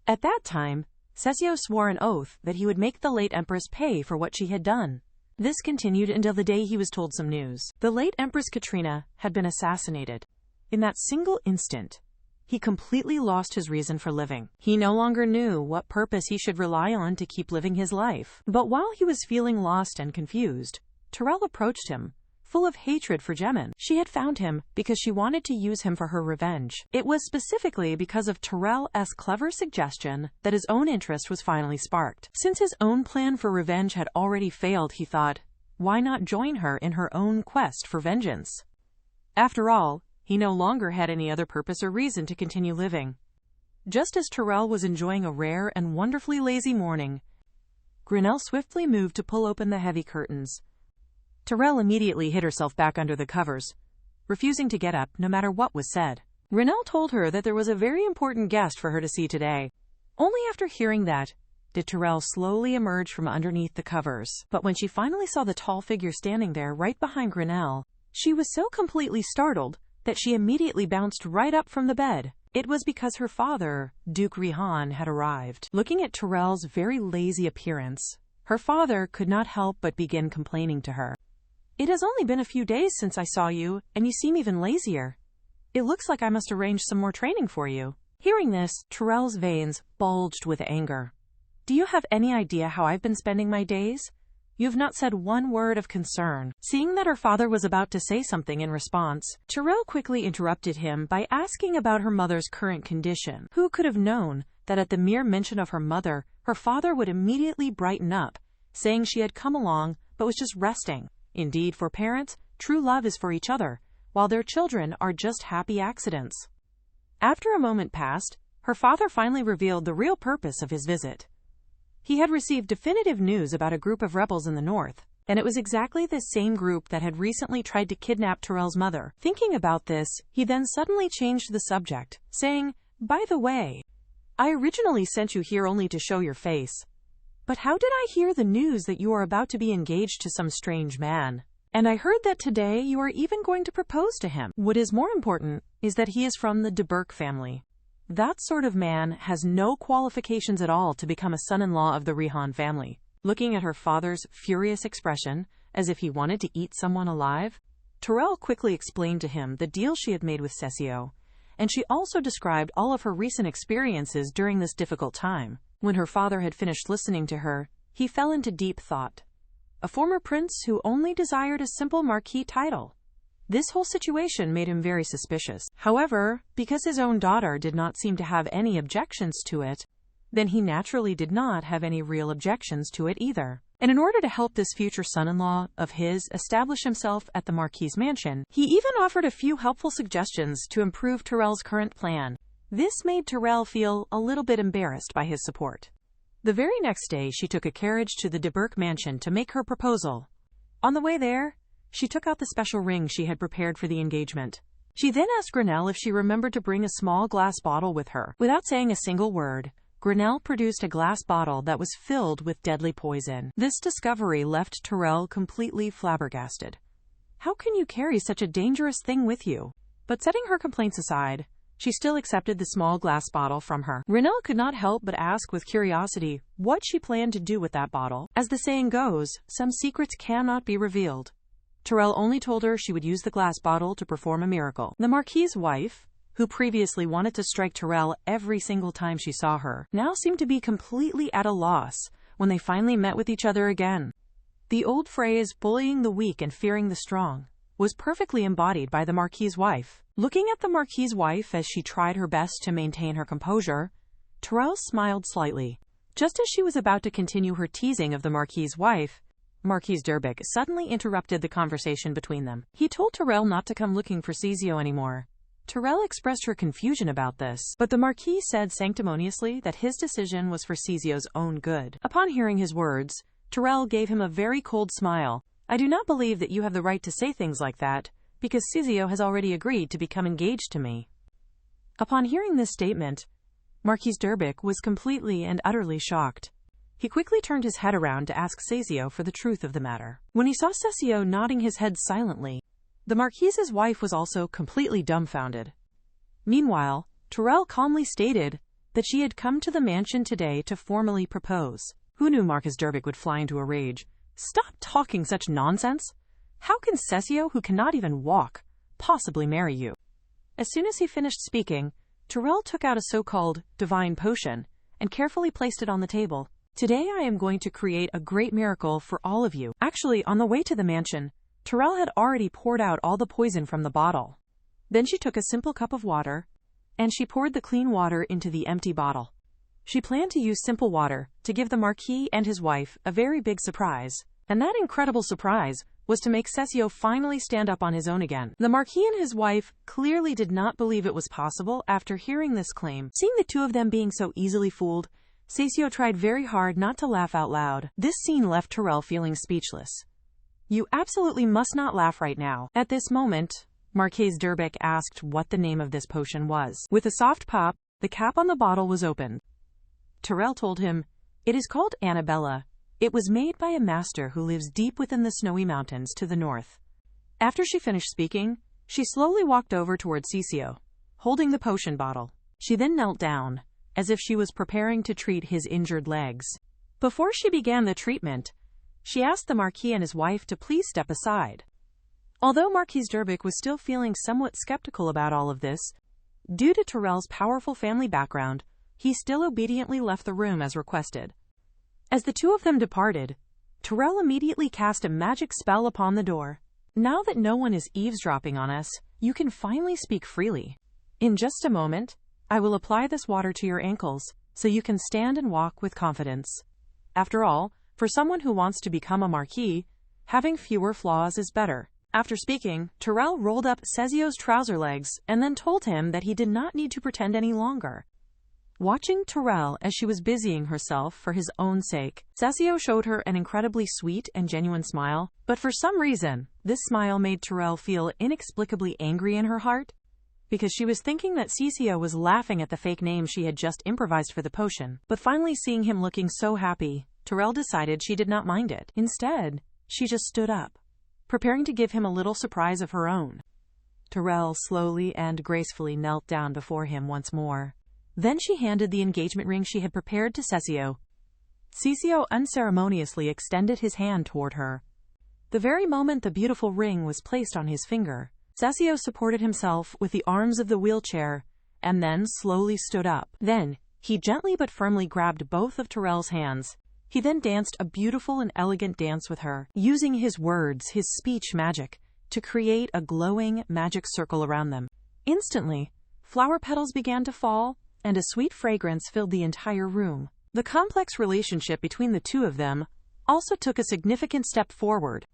At that time, Cecio swore an oath that he would make the late Empress pay for what she had done. This continued until the day he was told some news. The late Empress Katrina had been assassinated. In that single instant, he completely lost his reason for living. He no longer knew what purpose he should rely on to keep living his life. But while he was feeling lost and confused, Terrell approached him, full of hatred for Gemin. She had found him because she wanted to use him for her revenge. It was specifically because of Terrell's clever suggestion that his own interest was finally sparked. Since his own plan for revenge had already failed, he thought, why not join her in her own quest for vengeance? After all, he no longer had any other purpose or reason to continue living. Just as Terrell was enjoying a rare and wonderfully lazy morning, Grinnell swiftly moved to pull open the heavy curtains. Terrell immediately hid herself back under the covers, refusing to get up no matter what was said. Grinnell told her that there was a very important guest for her to see today. Only after hearing that did Terrell slowly emerge from underneath the covers. But when she finally saw the tall figure standing there right behind Grinnell, she was so completely startled that she immediately bounced right up from the bed. It was because her father, Duke Rihan, had arrived. Looking at Terrell's very lazy appearance, her father could not help but begin complaining to her. It has only been a few days since I saw you, and you seem even lazier. It looks like I must arrange some more training for you. Hearing this, Terrell's veins bulged with anger. Do you have any idea how I've been spending my days? You have not said one word of concern." Seeing that her father was about to say something in response, Terrell quickly interrupted him by asking about her mother's current condition. Who could have known that at the mere mention of her mother, her father would immediately brighten up, saying she had come along but was just resting. Indeed, for parents, true love is for each other, while their children are just happy accidents. After a moment passed, her father finally revealed the real purpose of his visit. He had received definitive news about a group of rebels in the north, and it was exactly the same group that had recently tried to kidnap Terrell's mother. Thinking about this, he then suddenly changed the subject, saying, "By the way, I originally sent you here only to show your face. But how did I hear the news that you are about to be engaged to some strange man? And I heard that today you are even going to propose to him. What is more important is that he is from the de Burke family. That sort of man has no qualifications at all to become a son-in-law of the Rihan family." Looking at her father's furious expression, as if he wanted to eat someone alive, Terrell quickly explained to him the deal she had made with Cecio, and she also described all of her recent experiences during this difficult time. When her father had finished listening to her, he fell into deep thought. A former prince who only desired a simple marquis title. This whole situation made him very suspicious. However, because his own daughter did not seem to have any objections to it, then he naturally did not have any real objections to it either. And in order to help this future son-in-law of his establish himself at the Marquis's mansion, he even offered a few helpful suggestions to improve Terrell's current plan. This made Terrell feel a little bit embarrassed by his support. The very next day, she took a carriage to the de Burke mansion to make her proposal. On the way there, she took out the special ring she had prepared for the engagement. She then asked Grinnell if she remembered to bring a small glass bottle with her. Without saying a single word, Grinnell produced a glass bottle that was filled with deadly poison. This discovery left Terrell completely flabbergasted. How can you carry such a dangerous thing with you? But setting her complaints aside, she still accepted the small glass bottle from her. Grinnell could not help but ask with curiosity what she planned to do with that bottle. As the saying goes, some secrets cannot be revealed. Terrell only told her she would use the glass bottle to perform a miracle. The Marquis's wife, who previously wanted to strike Terrell every single time she saw her, now seemed to be completely at a loss when they finally met with each other again. The old phrase, bullying the weak and fearing the strong, was perfectly embodied by the Marquis's wife. Looking at the Marquis's wife as she tried her best to maintain her composure, Terrell smiled slightly. Just as she was about to continue her teasing of the Marquis's wife, Marquis Durbic suddenly interrupted the conversation between them. He told Terrell not to come looking for Cecio anymore. Terrell expressed her confusion about this, but the Marquis said sanctimoniously that his decision was for Cecio's own good. Upon hearing his words, Terrell gave him a very cold smile. "I do not believe that you have the right to say things like that, because Cecio has already agreed to become engaged to me." Upon hearing this statement, Marquis Durbic was completely and utterly shocked. He quickly turned his head around to ask Cecio for the truth of the matter. When he saw Cecio nodding his head silently, the Marquis's wife was also completely dumbfounded. Meanwhile, Terrell calmly stated that she had come to the mansion today to formally propose. Who knew Marquis Durbic would fly into a rage? "Stop talking such nonsense! How can Cecio, who cannot even walk, possibly marry you?" As soon as he finished speaking, Terrell took out a so-called divine potion and carefully placed it on the table. "Today I am going to create a great miracle for all of you." Actually, on the way to the mansion, Terrell had already poured out all the poison from the bottle. Then she took a simple cup of water, and she poured the clean water into the empty bottle. She planned to use simple water to give the Marquis and his wife a very big surprise, and that incredible surprise was to make Cecio finally stand up on his own again. The Marquis and his wife clearly did not believe it was possible after hearing this claim. Seeing the two of them being so easily fooled, Cecio tried very hard not to laugh out loud. This scene left Terrell feeling speechless. "You absolutely must not laugh right now." At this moment, Marquis Durbic asked what the name of this potion was. With a soft pop, the cap on the bottle was opened. Terrell told him, "It is called Annabella. It was made by a master who lives deep within the snowy mountains to the north." After she finished speaking, she slowly walked over toward Cecio, holding the potion bottle. She then knelt down, as if she was preparing to treat his injured legs. Before she began the treatment, she asked the Marquis and his wife to please step aside. Although Marquis Durbic was still feeling somewhat skeptical about all of this, due to Terrell's powerful family background, he still obediently left the room as requested. As the two of them departed, Tyrell immediately cast a magic spell upon the door. Now that no one is eavesdropping on us, you can finally speak freely. In just a moment, I will apply this water to your ankles, so you can stand and walk with confidence. After all, for someone who wants to become a marquis, having fewer flaws is better. After speaking, Tyrell rolled up Cecio's trouser legs and then told him that he did not need to pretend any longer. Watching Tyrell as she was busying herself for his own sake, Cecio showed her an incredibly sweet and genuine smile, but for some reason, this smile made Tyrell feel inexplicably angry in her heart, because she was thinking that Cecio was laughing at the fake name she had just improvised for the potion. But finally seeing him looking so happy, Tyrell decided she did not mind it. Instead, she just stood up, preparing to give him a little surprise of her own. Tyrell slowly and gracefully knelt down before him once more. Then she handed the engagement ring she had prepared to Cecio. Cecio unceremoniously extended his hand toward her. The very moment the beautiful ring was placed on his finger, Cecio supported himself with the arms of the wheelchair and then slowly stood up. Then, he gently but firmly grabbed both of Tyrell's hands. He then danced a beautiful and elegant dance with her, using his words, his speech magic, to create a glowing magic circle around them. Instantly, flower petals began to fall, and a sweet fragrance filled the entire room. The complex relationship between the two of them also took a significant step forward.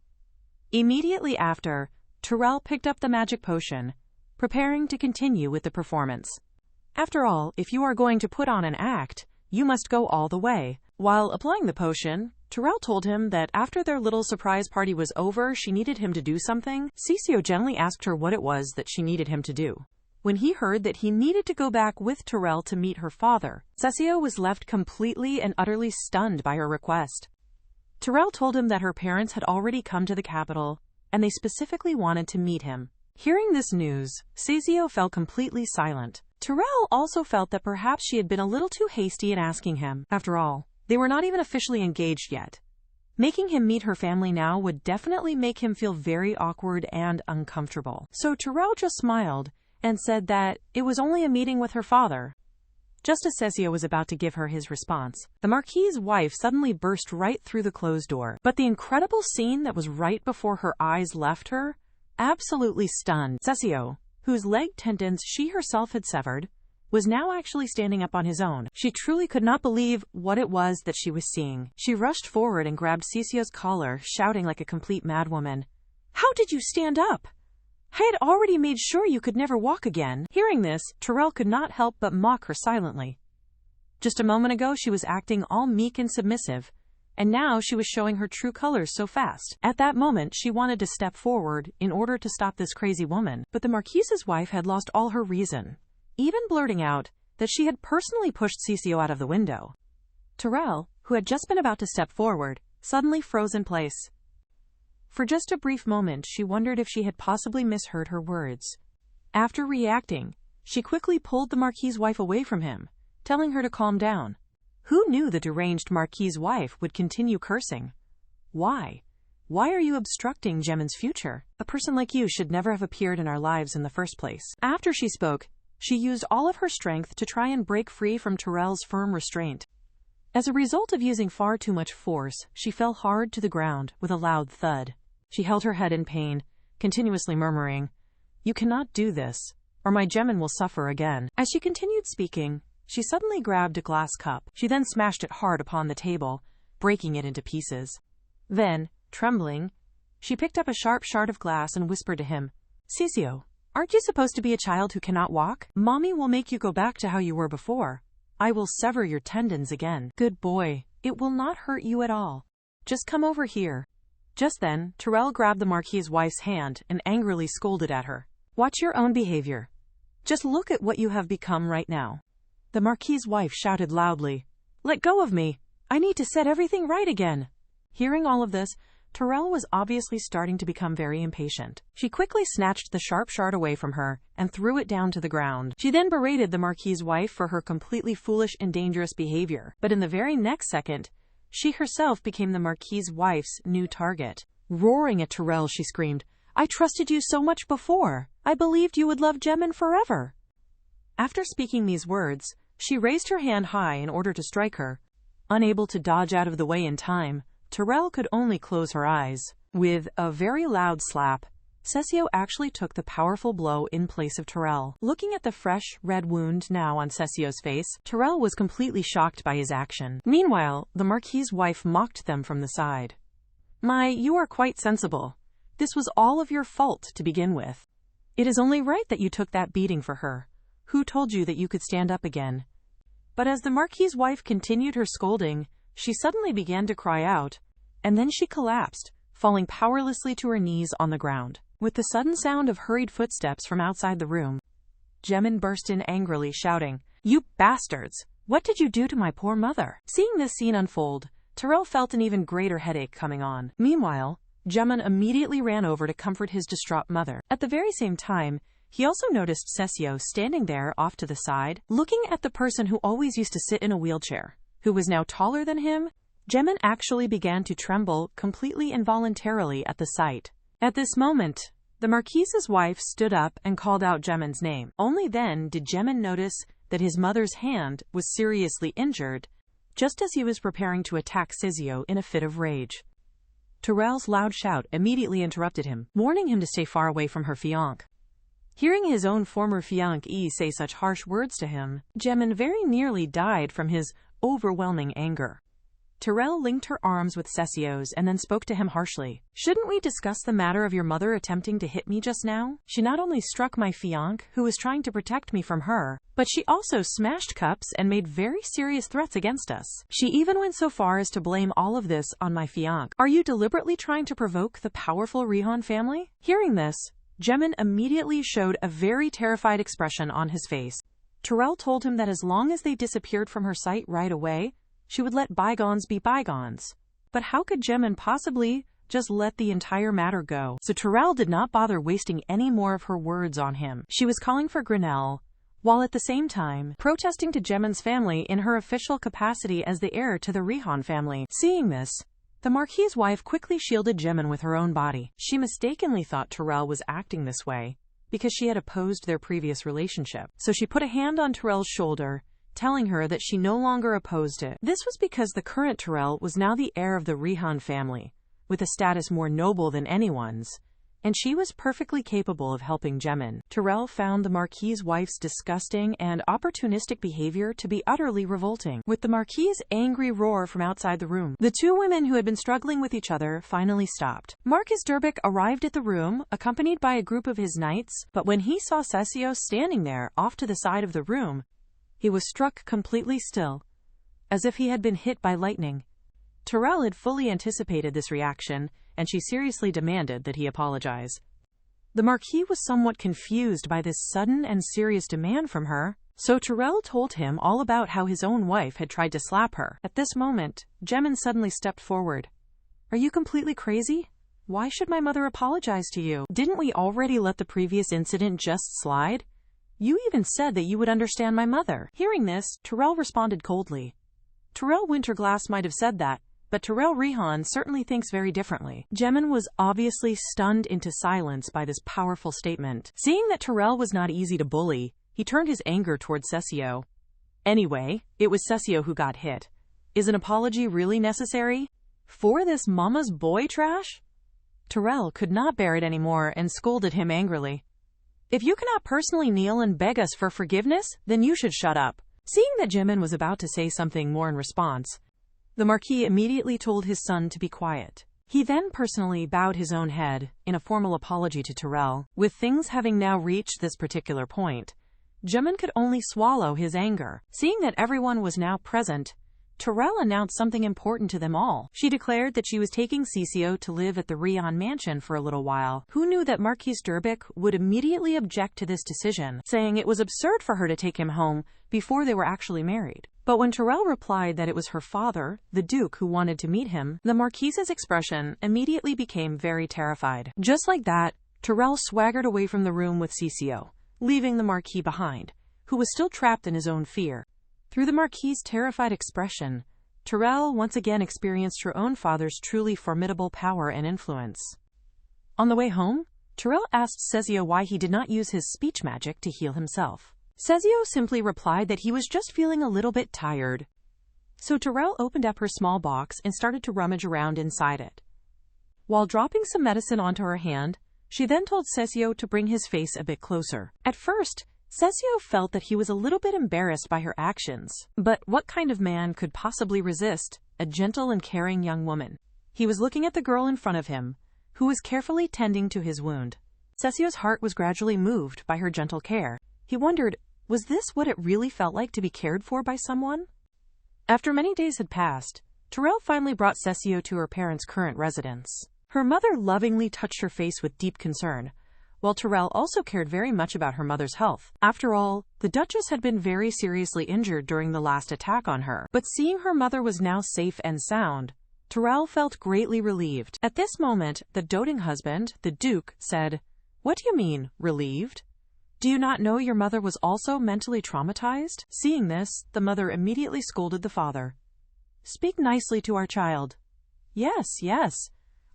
Immediately after, Tyrell picked up the magic potion, preparing to continue with the performance. After all, if you are going to put on an act, you must go all the way. While applying the potion, Tyrell told him that after their little surprise party was over, she needed him to do something. Cecio gently asked her what it was that she needed him to do. When he heard that he needed to go back with Tyrell to meet her father, Cecio was left completely and utterly stunned by her request. Tyrell told him that her parents had already come to the capital, and they specifically wanted to meet him. Hearing this news, Cecio fell completely silent. Tyrell also felt that perhaps she had been a little too hasty in asking him. After all, they were not even officially engaged yet. Making him meet her family now would definitely make him feel very awkward and uncomfortable. So Tyrell just smiled and said that it was only a meeting with her father. Just as Cecio was about to give her his response, the Marquis's wife suddenly burst right through the closed door. But the incredible scene that was right before her eyes left her absolutely stunned. Cecio, whose leg tendons she herself had severed, was now actually standing up on his own. She truly could not believe what it was that she was seeing. She rushed forward and grabbed Cecio's collar, shouting like a complete madwoman, "How did you stand up? I had already made sure you could never walk again." Hearing this, Tyrell could not help but mock her silently. Just a moment ago she was acting all meek and submissive, and now she was showing her true colors so fast. At that moment she wanted to step forward in order to stop this crazy woman, but the Marquise's wife had lost all her reason, even blurting out that she had personally pushed Cecio out of the window. Tyrell, who had just been about to step forward, suddenly froze in place. For just a brief moment she wondered if she had possibly misheard her words. After reacting, she quickly pulled the Marquis's wife away from him, telling her to calm down. Who knew the deranged Marquis's wife would continue cursing? Why? Why are you obstructing Gemin's future? A person like you should never have appeared in our lives in the first place. After she spoke, she used all of her strength to try and break free from Tyrell's firm restraint. As a result of using far too much force, she fell hard to the ground with a loud thud. She held her head in pain, continuously murmuring, "You cannot do this, or my Gemin will suffer again." As she continued speaking, she suddenly grabbed a glass cup. She then smashed it hard upon the table, breaking it into pieces. Then, trembling, she picked up a sharp shard of glass and whispered to him, "Cecio, aren't you supposed to be a child who cannot walk? Mommy will make you go back to how you were before. I will sever your tendons again. Good boy, it will not hurt you at all. Just come over here." Just then, Tyrell grabbed the Marquis's wife's hand and angrily scolded at her. "Watch your own behavior. Just look at what you have become right now." The Marquis's wife shouted loudly, "Let go of me! I need to set everything right again." Hearing all of this, Tyrell was obviously starting to become very impatient. She quickly snatched the sharp shard away from her and threw it down to the ground. She then berated the Marquis's wife for her completely foolish and dangerous behavior. But in the very next second, she herself became the Marquis's wife's new target. Roaring at Tyrell, she screamed, "I trusted you so much before. I believed you would love Gemin forever." After speaking these words, she raised her hand high in order to strike her. Unable to dodge out of the way in time, Tyrell could only close her eyes. With a very loud slap, Cecio actually took the powerful blow in place of Tyrell. Looking at the fresh, red wound now on Cecio's face, Tyrell was completely shocked by his action. Meanwhile, the Marquis's wife mocked them from the side. You are quite sensible. This was all of your fault to begin with. It is only right that you took that beating for her. Who told you that you could stand up again? But as the Marquis's wife continued her scolding, she suddenly began to cry out, and then she collapsed, falling powerlessly to her knees on the ground. With the sudden sound of hurried footsteps from outside the room, Gemin burst in angrily, shouting, "You bastards! What did you do to my poor mother?" Seeing this scene unfold, Tyrell felt an even greater headache coming on. Meanwhile, Gemin immediately ran over to comfort his distraught mother. At the very same time, he also noticed Cecio standing there off to the side, looking at the person who always used to sit in a wheelchair, who was now taller than him. Gemin actually began to tremble completely involuntarily at the sight. At this moment, the Marquis's wife stood up and called out Gemin's name. Only then did Gemin notice that his mother's hand was seriously injured, just as he was preparing to attack Cecio in a fit of rage. Tyrell's loud shout immediately interrupted him, warning him to stay far away from her fiancé. Hearing his own former fiancé say such harsh words to him, Gemin very nearly died from his overwhelming anger. Tyrell linked her arms with Cecio's and then spoke to him harshly. "Shouldn't we discuss the matter of your mother attempting to hit me just now? She not only struck my fiancé, who was trying to protect me from her, but she also smashed cups and made very serious threats against us. She even went so far as to blame all of this on my fiancé. Are you deliberately trying to provoke the powerful Rihan family?" Hearing this, Gemin immediately showed a very terrified expression on his face. Tyrell told him that as long as they disappeared from her sight right away, she would let bygones be bygones. But how could Gemin possibly just let the entire matter go? So Tyrell did not bother wasting any more of her words on him. She was calling for Grinnell, while at the same time protesting to Gemin's family in her official capacity as the heir to the Rihan family. Seeing this, the Marquis's wife quickly shielded Gemin with her own body. She mistakenly thought Tyrell was acting this way because she had opposed their previous relationship. So she put a hand on Tyrell's shoulder, telling her that she no longer opposed it. This was because the current Tyrell was now the heir of the Rihan family, with a status more noble than anyone's, and she was perfectly capable of helping Gemin. Tyrell found the Marquis's wife's disgusting and opportunistic behavior to be utterly revolting. With the Marquis's angry roar from outside the room, the two women who had been struggling with each other finally stopped. Marquis Durbic arrived at the room, accompanied by a group of his knights, but when he saw Cecio standing there off to the side of the room, he was struck completely still, as if he had been hit by lightning. Tyrell had fully anticipated this reaction, and she seriously demanded that he apologize. The Marquis was somewhat confused by this sudden and serious demand from her, so Tyrell told him all about how his own wife had tried to slap her. At this moment, Gemin suddenly stepped forward. "Are you completely crazy? Why should my mother apologize to you? Didn't we already let the previous incident just slide? You even said that you would understand my mother." Hearing this, Tyrell responded coldly. Tyrell Winterglass might have said that, but Tyrell Rihan certainly thinks very differently. Gemin was obviously stunned into silence by this powerful statement. Seeing that Tyrell was not easy to bully, he turned his anger toward Cecio. "Anyway, it was Cecio who got hit. Is an apology really necessary? For this mama's boy trash?" Tyrell could not bear it anymore and scolded him angrily. "If you cannot personally kneel and beg us for forgiveness, then you should shut up." Seeing that Gemin was about to say something more in response, the Marquis immediately told his son to be quiet. He then personally bowed his own head in a formal apology to Tyrell. With things having now reached this particular point, Gemin could only swallow his anger. Seeing that everyone was now present, Tyrell announced something important to them all. She declared that she was taking Cecio to live at the Rihan mansion for a little while. Who knew that Marquis Durbic would immediately object to this decision, saying it was absurd for her to take him home before they were actually married. But when Tyrell replied that it was her father, the Duke, who wanted to meet him, the Marquis's expression immediately became very terrified. Just like that, Tyrell swaggered away from the room with Cecio, leaving the Marquis behind, who was still trapped in his own fear. Through the Marquis's terrified expression, Tyrell once again experienced her own father's truly formidable power and influence. On the way home, Tyrell asked Cecio why he did not use his speech magic to heal himself. Cecio simply replied that he was just feeling a little bit tired. So Terrell opened up her small box and started to rummage around inside it. While dropping some medicine onto her hand, she then told Cecio to bring his face a bit closer. At first, Cecio felt that he was a little bit embarrassed by her actions. But what kind of man could possibly resist a gentle and caring young woman? He was looking at the girl in front of him, who was carefully tending to his wound. Cecio's heart was gradually moved by her gentle care. He wondered, was this what it really felt like to be cared for by someone? After many days had passed, Terrell finally brought Cecio to her parents' current residence. Her mother lovingly touched her face with deep concern, while Terrell also cared very much about her mother's health. After all, the Duchess had been very seriously injured during the last attack on her. But seeing her mother was now safe and sound, Terrell felt greatly relieved. At this moment, the doting husband, the Duke, said, "What do you mean, relieved? Do you not know your mother was also mentally traumatized?" Seeing this, the mother immediately scolded the father. "Speak nicely to our child." "Yes, yes.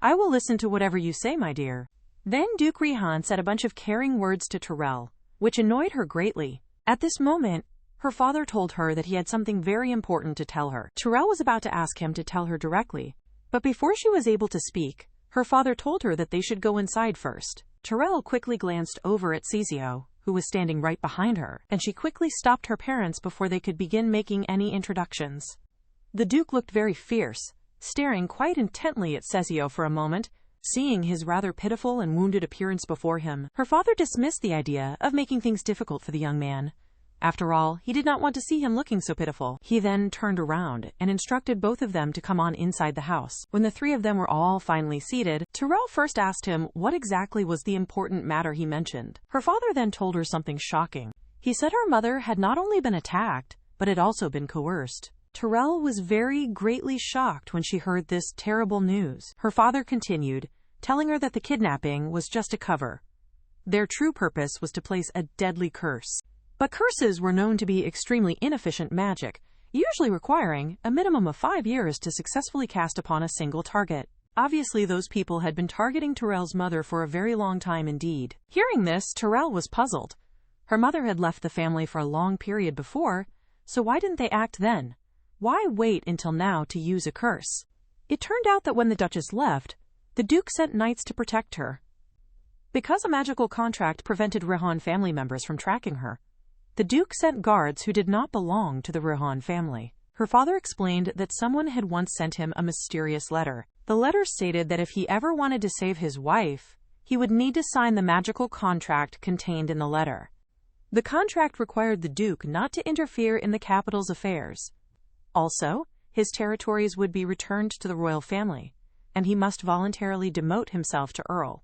I will listen to whatever you say, my dear." Then Duke Rihan said a bunch of caring words to Terrell, which annoyed her greatly. At this moment, her father told her that he had something very important to tell her. Terrell was about to ask him to tell her directly, but before she was able to speak, her father told her that they should go inside first. Terrell quickly glanced over at Cecio, who was standing right behind her, and she quickly stopped her parents before they could begin making any introductions. The Duke looked very fierce, staring quite intently at Cecio for a moment. Seeing his rather pitiful and wounded appearance before him, her father dismissed the idea of making things difficult for the young man. After all, he did not want to see him looking so pitiful. He then turned around and instructed both of them to come on inside the house. When the three of them were all finally seated, Terrell first asked him what exactly was the important matter he mentioned. Her father then told her something shocking. He said her mother had not only been attacked, but had also been coerced. Terrell was very greatly shocked when she heard this terrible news. Her father continued, telling her that the kidnapping was just a cover. Their true purpose was to place a deadly curse. But curses were known to be extremely inefficient magic, usually requiring a minimum of 5 years to successfully cast upon a single target. Obviously, those people had been targeting Terrell's mother for a very long time indeed. Hearing this, Terrell was puzzled. Her mother had left the family for a long period before, so why didn't they act then? Why wait until now to use a curse? It turned out that when the Duchess left, the Duke sent knights to protect her. Because a magical contract prevented Rihan family members from tracking her, the Duke sent guards who did not belong to the Rihan family. Her father explained that someone had once sent him a mysterious letter. The letter stated that if he ever wanted to save his wife, he would need to sign the magical contract contained in the letter. The contract required the Duke not to interfere in the capital's affairs. Also, his territories would be returned to the royal family, and he must voluntarily demote himself to Earl.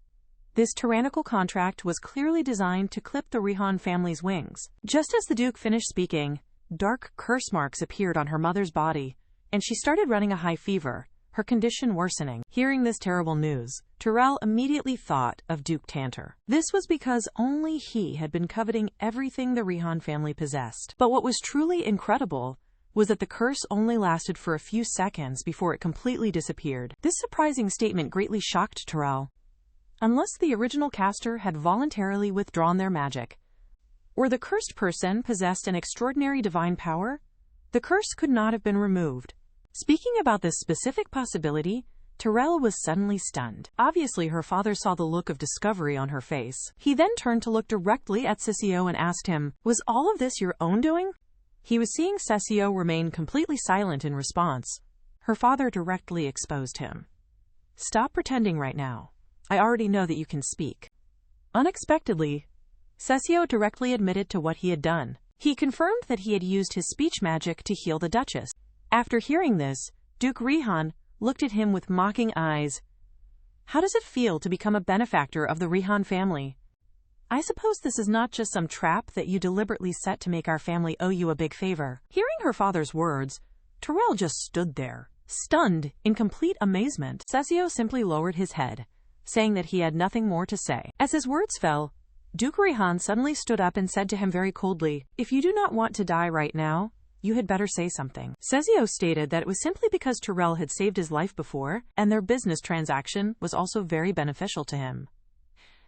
This tyrannical contract was clearly designed to clip the Rihan family's wings. Just as the Duke finished speaking, dark curse marks appeared on her mother's body, and she started running a high fever, her condition worsening. Hearing this terrible news, Terrell immediately thought of Duke Tantor. This was because only he had been coveting everything the Rihan family possessed. But what was truly incredible was that the curse only lasted for a few seconds before it completely disappeared. This surprising statement greatly shocked Terrell. Unless the original caster had voluntarily withdrawn their magic, or the cursed person possessed an extraordinary divine power, the curse could not have been removed. Speaking about this specific possibility, Terrell was suddenly stunned. Obviously, her father saw the look of discovery on her face. He then turned to look directly at Cecio and asked him, "Was all of this your own doing?" He was seeing Cecio remain completely silent in response. Her father directly exposed him. "Stop pretending right now. I already know that you can speak." Unexpectedly, Cecio directly admitted to what he had done. He confirmed that he had used his speech magic to heal the Duchess. After hearing this, Duke Rihan looked at him with mocking eyes. "How does it feel to become a benefactor of the Rihan family? I suppose this is not just some trap that you deliberately set to make our family owe you a big favor." Hearing her father's words, Terrell just stood there, stunned in complete amazement. Cecio simply lowered his head, saying that he had nothing more to say. As his words fell, Duke Rihan suddenly stood up and said to him very coldly, "If you do not want to die right now, you had better say something." Cecio stated that it was simply because Terrell had saved his life before, and their business transaction was also very beneficial to him.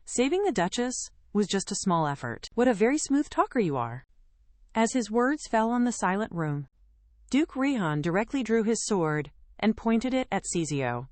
Saving the Duchess was just a small effort. What a very smooth talker you are. As his words fell on the silent room, Duke Rihan directly drew his sword and pointed it at Cecio.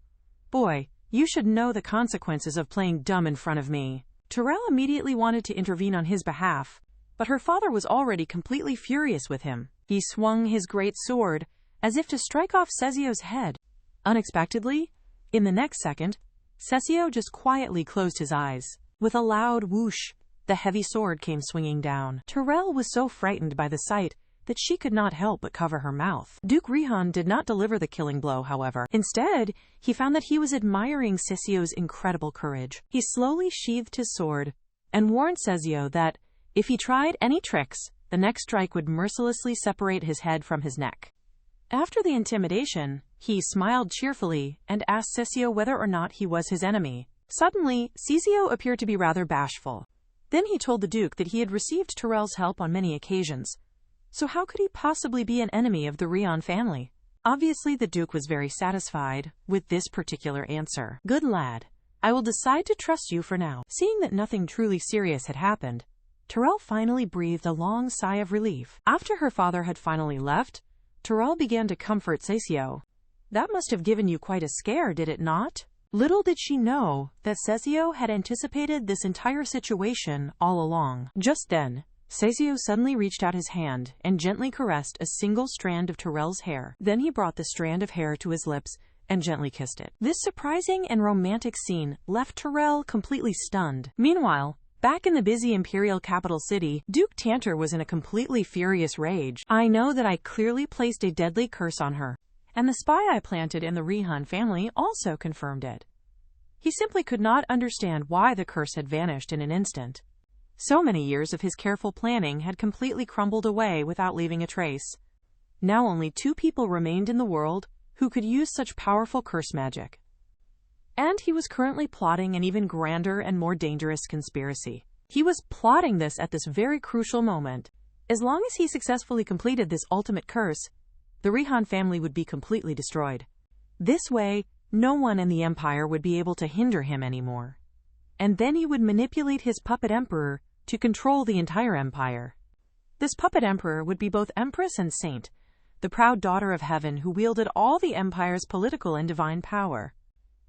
"Boy, you should know the consequences of playing dumb in front of me." Terrell immediately wanted to intervene on his behalf, but her father was already completely furious with him. He swung his great sword as if to strike off Cecio's head. Unexpectedly, in the next second, Cecio just quietly closed his eyes. With a loud whoosh, the heavy sword came swinging down. Terrell was so frightened by the sight that she could not help but cover her mouth. Duke Rihan did not deliver the killing blow, however. Instead, he found that he was admiring Cecio's incredible courage. He slowly sheathed his sword and warned Cecio that if he tried any tricks, the next strike would mercilessly separate his head from his neck. After the intimidation, he smiled cheerfully and asked Cecio whether or not he was his enemy. Suddenly, Cecio appeared to be rather bashful. Then he told the Duke that he had received Terrell's help on many occasions. So how could he possibly be an enemy of the Rihan family? Obviously, the Duke was very satisfied with this particular answer. "Good lad. I will decide to trust you for now." Seeing that nothing truly serious had happened, Terrell finally breathed a long sigh of relief. After her father had finally left, Terrell began to comfort Cecio. "That must have given you quite a scare, did it not?" Little did she know that Cecio had anticipated this entire situation all along. Just then, Cecio suddenly reached out his hand and gently caressed a single strand of Terrell's hair. Then he brought the strand of hair to his lips and gently kissed it. This surprising and romantic scene left Terrell completely stunned. Meanwhile, back in the busy imperial capital city, Duke Tantor was in a completely furious rage. "I know that I clearly placed a deadly curse on her, and the spy I planted in the Rihan family also confirmed it." He simply could not understand why the curse had vanished in an instant. So many years of his careful planning had completely crumbled away without leaving a trace. Now only 2 people remained in the world who could use such powerful curse magic. And he was currently plotting an even grander and more dangerous conspiracy. He was plotting this at this very crucial moment. As long as he successfully completed this ultimate curse, the Rihan family would be completely destroyed. This way, no one in the empire would be able to hinder him anymore. And then he would manipulate his puppet emperor to control the entire empire. This puppet emperor would be both empress and saint, the proud daughter of heaven who wielded all the empire's political and divine power.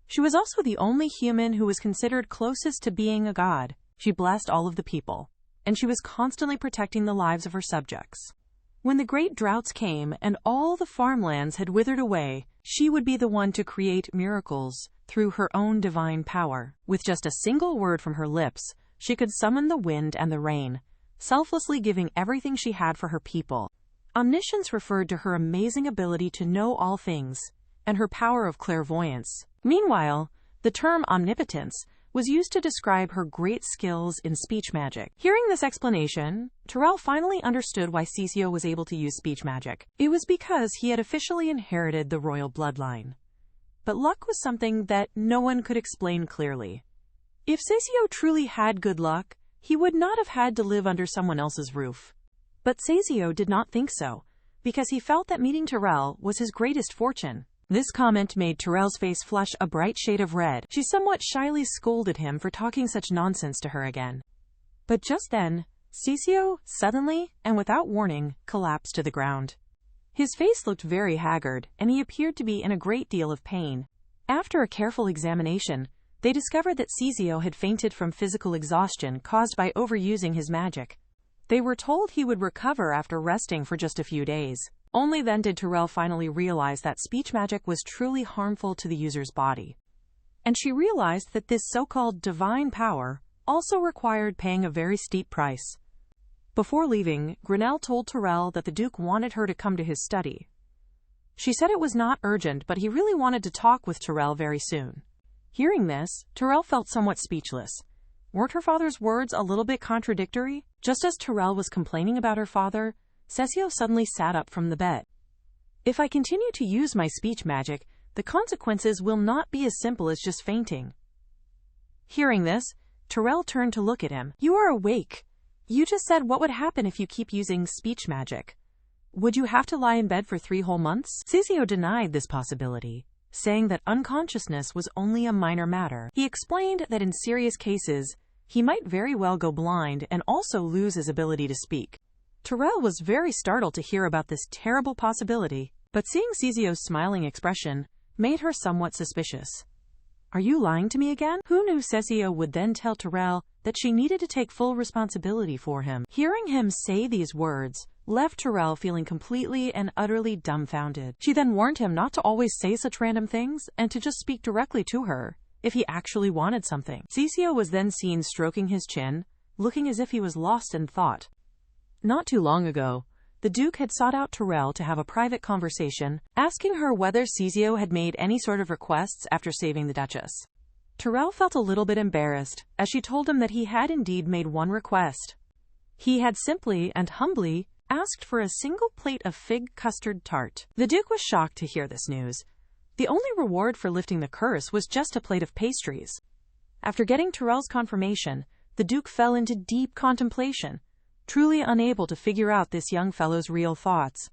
She was also the only human who was considered closest to being a god. She blessed all of the people, and she was constantly protecting the lives of her subjects. When the great droughts came and all the farmlands had withered away, she would be the one to create miracles through her own divine power. With just a single word from her lips, she could summon the wind and the rain, selflessly giving everything she had for her people. Omniscience referred to her amazing ability to know all things, and her power of clairvoyance. Meanwhile, the term omnipotence was used to describe her great skills in speech magic. Hearing this explanation, Terrell finally understood why Cecio was able to use speech magic. It was because he had officially inherited the royal bloodline. But luck was something that no one could explain clearly. If Cecio truly had good luck, he would not have had to live under someone else's roof. But Cecio did not think so, because he felt that meeting Terrell was his greatest fortune. This comment made Terrell's face flush a bright shade of red. She somewhat shyly scolded him for talking such nonsense to her again. But just then, Cecio, suddenly and without warning, collapsed to the ground. His face looked very haggard, and he appeared to be in a great deal of pain. After a careful examination, they discovered that Cecio had fainted from physical exhaustion caused by overusing his magic. They were told he would recover after resting for just a few days. Only then did Terrell finally realize that speech magic was truly harmful to the user's body. And she realized that this so-called divine power also required paying a very steep price. Before leaving, Grinnell told Terrell that the Duke wanted her to come to his study. She said it was not urgent, but he really wanted to talk with Terrell very soon. Hearing this, Terrell felt somewhat speechless. Weren't her father's words a little bit contradictory? Just as Terrell was complaining about her father, Cecio suddenly sat up from the bed. "If I continue to use my speech magic, the consequences will not be as simple as just fainting." Hearing this, Terrell turned to look at him. "You are awake. You just said what would happen if you keep using speech magic. Would you have to lie in bed for 3 whole months? Cecio denied this possibility, saying that unconsciousness was only a minor matter. He explained that in serious cases, he might very well go blind and also lose his ability to speak. Terrell was very startled to hear about this terrible possibility, but seeing Cecio's smiling expression made her somewhat suspicious. Are you lying to me again? Who knew Cecio would then tell Terrell that she needed to take full responsibility for him? Hearing him say these words left Terrell feeling completely and utterly dumbfounded. She then warned him not to always say such random things and to just speak directly to her if he actually wanted something. Cecio was then seen stroking his chin, looking as if he was lost in thought. Not too long ago, the Duke had sought out Terrell to have a private conversation, asking her whether Cecio had made any sort of requests after saving the Duchess. Terrell felt a little bit embarrassed as she told him that he had indeed made one request. He had simply and humbly asked for a single plate of fig custard tart. The Duke was shocked to hear this news. The only reward for lifting the curse was just a plate of pastries. After getting Terrell's confirmation, the Duke fell into deep contemplation, truly unable to figure out this young fellow's real thoughts.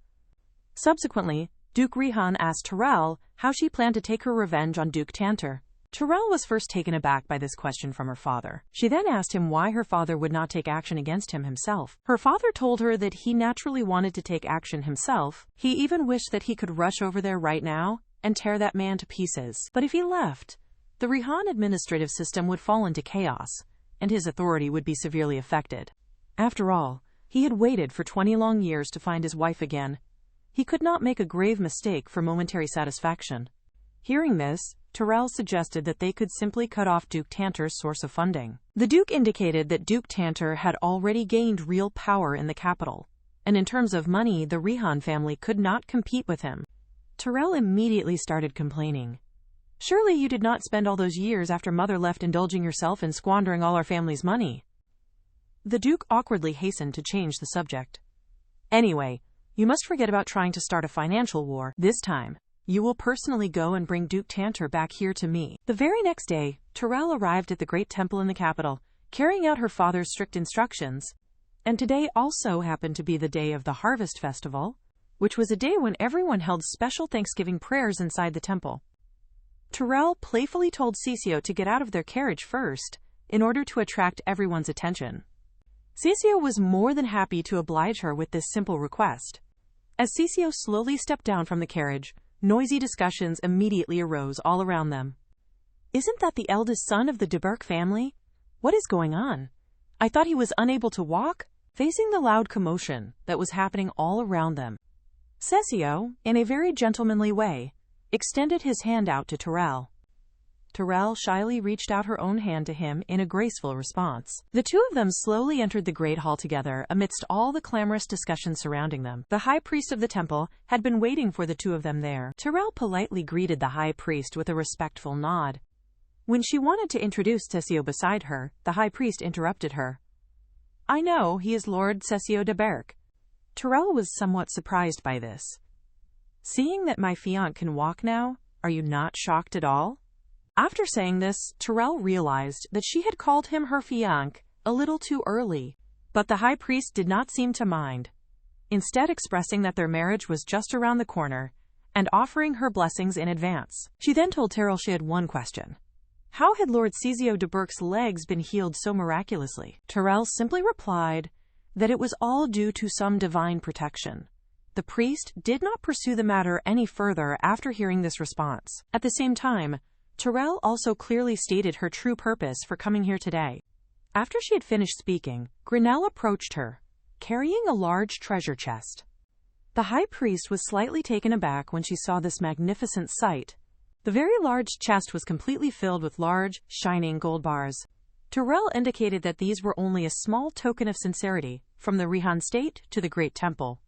Subsequently, Duke Rihan asked Terrell how she planned to take her revenge on Duke Tantor. Terrell was first taken aback by this question from her father. She then asked him why her father would not take action against him himself. Her father told her that he naturally wanted to take action himself. He even wished that he could rush over there right now and tear that man to pieces. But if he left, the Rihan administrative system would fall into chaos, and his authority would be severely affected. After all, he had waited for 20 long years to find his wife again. He could not make a grave mistake for momentary satisfaction. Hearing this, Terrell suggested that they could simply cut off Duke Tantor's source of funding. The Duke indicated that Duke Tantor had already gained real power in the capital, and in terms of money, the Rihan family could not compete with him. Terrell immediately started complaining. Surely you did not spend all those years after Mother left indulging yourself and squandering all our family's money. The Duke awkwardly hastened to change the subject. Anyway, you must forget about trying to start a financial war. This time, you will personally go and bring Duke Tantor back here to me. The very next day, Terrell arrived at the great temple in the capital, carrying out her father's strict instructions. And today also happened to be the day of the Harvest Festival, which was a day when everyone held special Thanksgiving prayers inside the temple. Terrell playfully told Cecio to get out of their carriage first, in order to attract everyone's attention. Cecio was more than happy to oblige her with this simple request. As Cecio slowly stepped down from the carriage, noisy discussions immediately arose all around them. Isn't that the eldest son of the de Burke family? What is going on? I thought he was unable to walk? Facing the loud commotion that was happening all around them, Cecio, in a very gentlemanly way, extended his hand out to Terrell. Terrell shyly reached out her own hand to him in a graceful response. The two of them slowly entered the great hall together amidst all the clamorous discussion surrounding them. The high priest of the temple had been waiting for the two of them there. Terrell politely greeted the high priest with a respectful nod. When she wanted to introduce Cecio beside her, the high priest interrupted her. I know, he is Lord Cecio de Burke. Terrell was somewhat surprised by this. Seeing that my fiancé can walk now, are you not shocked at all? After saying this, Terrell realized that she had called him her fiancé a little too early, but the high priest did not seem to mind, instead expressing that their marriage was just around the corner and offering her blessings in advance. She then told Terrell she had one question. How had Lord Cecio de Burke's legs been healed so miraculously? Terrell simply replied that it was all due to some divine protection. The priest did not pursue the matter any further after hearing this response. At the same time, Terrell also clearly stated her true purpose for coming here today. After she had finished speaking, Grinnell approached her, carrying a large treasure chest. The high priest was slightly taken aback when she saw this magnificent sight. The very large chest was completely filled with large, shining gold bars. Terrell indicated that these were only a small token of sincerity from the Rihan state to the great temple.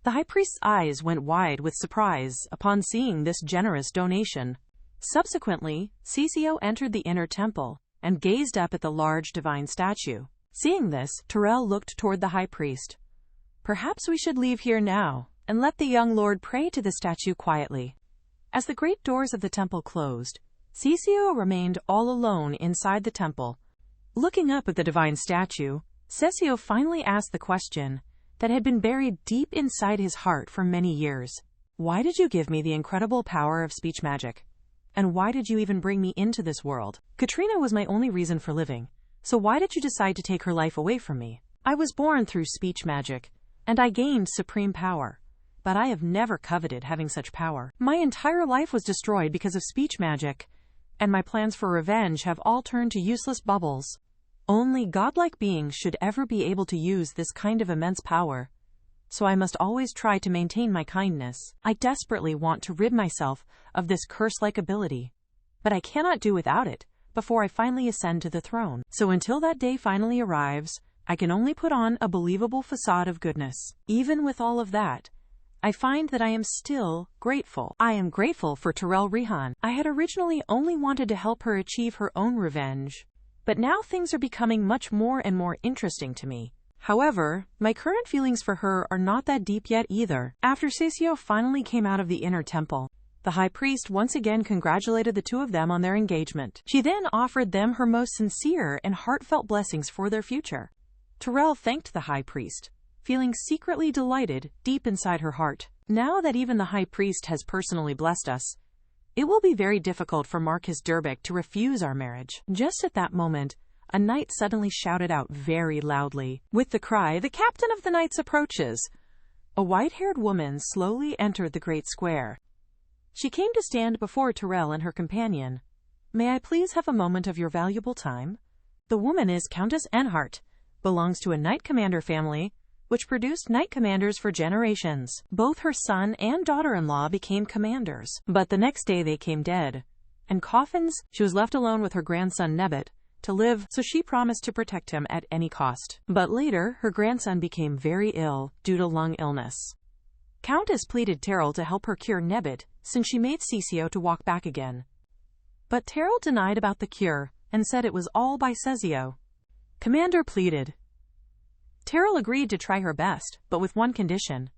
The high priest's eyes went wide with surprise upon seeing this generous donation. Subsequently, Cecio entered the inner temple and gazed up at the large divine statue. Seeing this, Terrell looked toward the high priest. Perhaps we should leave here now and let the young lord pray to the statue quietly. As the great doors of the temple closed, Cecio remained all alone inside the temple. Looking up at the divine statue, Cecio finally asked the question that had been buried deep inside his heart for many years. Why did you give me the incredible power of speech magic? And why did you even bring me into this world? Katrina was my only reason for living, so why did you decide to take her life away from me? I was born through speech magic, and I gained supreme power. But I have never coveted having such power. My entire life was destroyed because of speech magic, and my plans for revenge have all turned to useless bubbles. Only godlike beings should ever be able to use this kind of immense power. So I must always try to maintain my kindness. I desperately want to rid myself of this curse-like ability. But I cannot do without it before I finally ascend to the throne. So until that day finally arrives, I can only put on a believable facade of goodness. Even with all of that, I find that I am still grateful. I am grateful for Terrell Rihan. I had originally only wanted to help her achieve her own revenge, but now things are becoming much more and more interesting to me. However, my current feelings for her are not that deep yet either. After Cecio finally came out of the inner temple, the high priest once again congratulated the two of them on their engagement. She then offered them her most sincere and heartfelt blessings for their future. Terrell thanked the high priest, feeling secretly delighted deep inside her heart. Now that even the high priest has personally blessed us, it will be very difficult for Marcus Durbeck to refuse our marriage. Just at that moment, a knight suddenly shouted out very loudly. With the cry, "The captain of the knights approaches!" A white-haired woman slowly entered the great square. She came to stand before Terrell and her companion. "May I please have a moment of your valuable time?" The woman is Countess Enhart, belongs to a knight commander family, which produced knight commanders for generations. Both her son and daughter-in-law became commanders, but the next day they came dead. In coffins, she was left alone with her grandson Nebbit to live, so she promised to protect him at any cost. But later, her grandson became very ill due to lung illness. Countess pleaded Terrell to help her cure Nebbit, since she made Cecio to walk back again. But Terrell denied about the cure and said it was all by Cecio. Commander pleaded. Terrell agreed to try her best, but with one condition.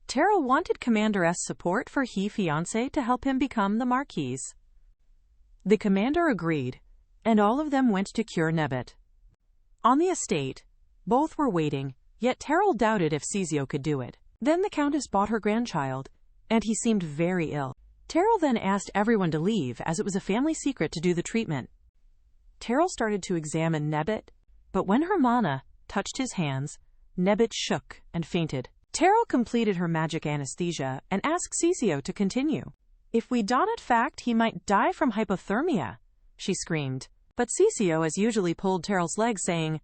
Terrell wanted Commander's support for fiancé to help him become the Marquise. The commander agreed, and all of them went to cure Nebbit. On the estate, both were waiting, yet Terrell doubted if Cecio could do it. Then the Countess brought her grandchild, and he seemed very ill. Terrell then asked everyone to leave as it was a family secret to do the treatment. Terrell started to examine Nebbit, but when her mana touched his hands, Nebbit shook and fainted. Terrell completed her magic anesthesia and asked Cecio to continue. "If we do not fact, he might die from hypothermia," she screamed. But Cecio as usually pulled Terrell's leg, saying,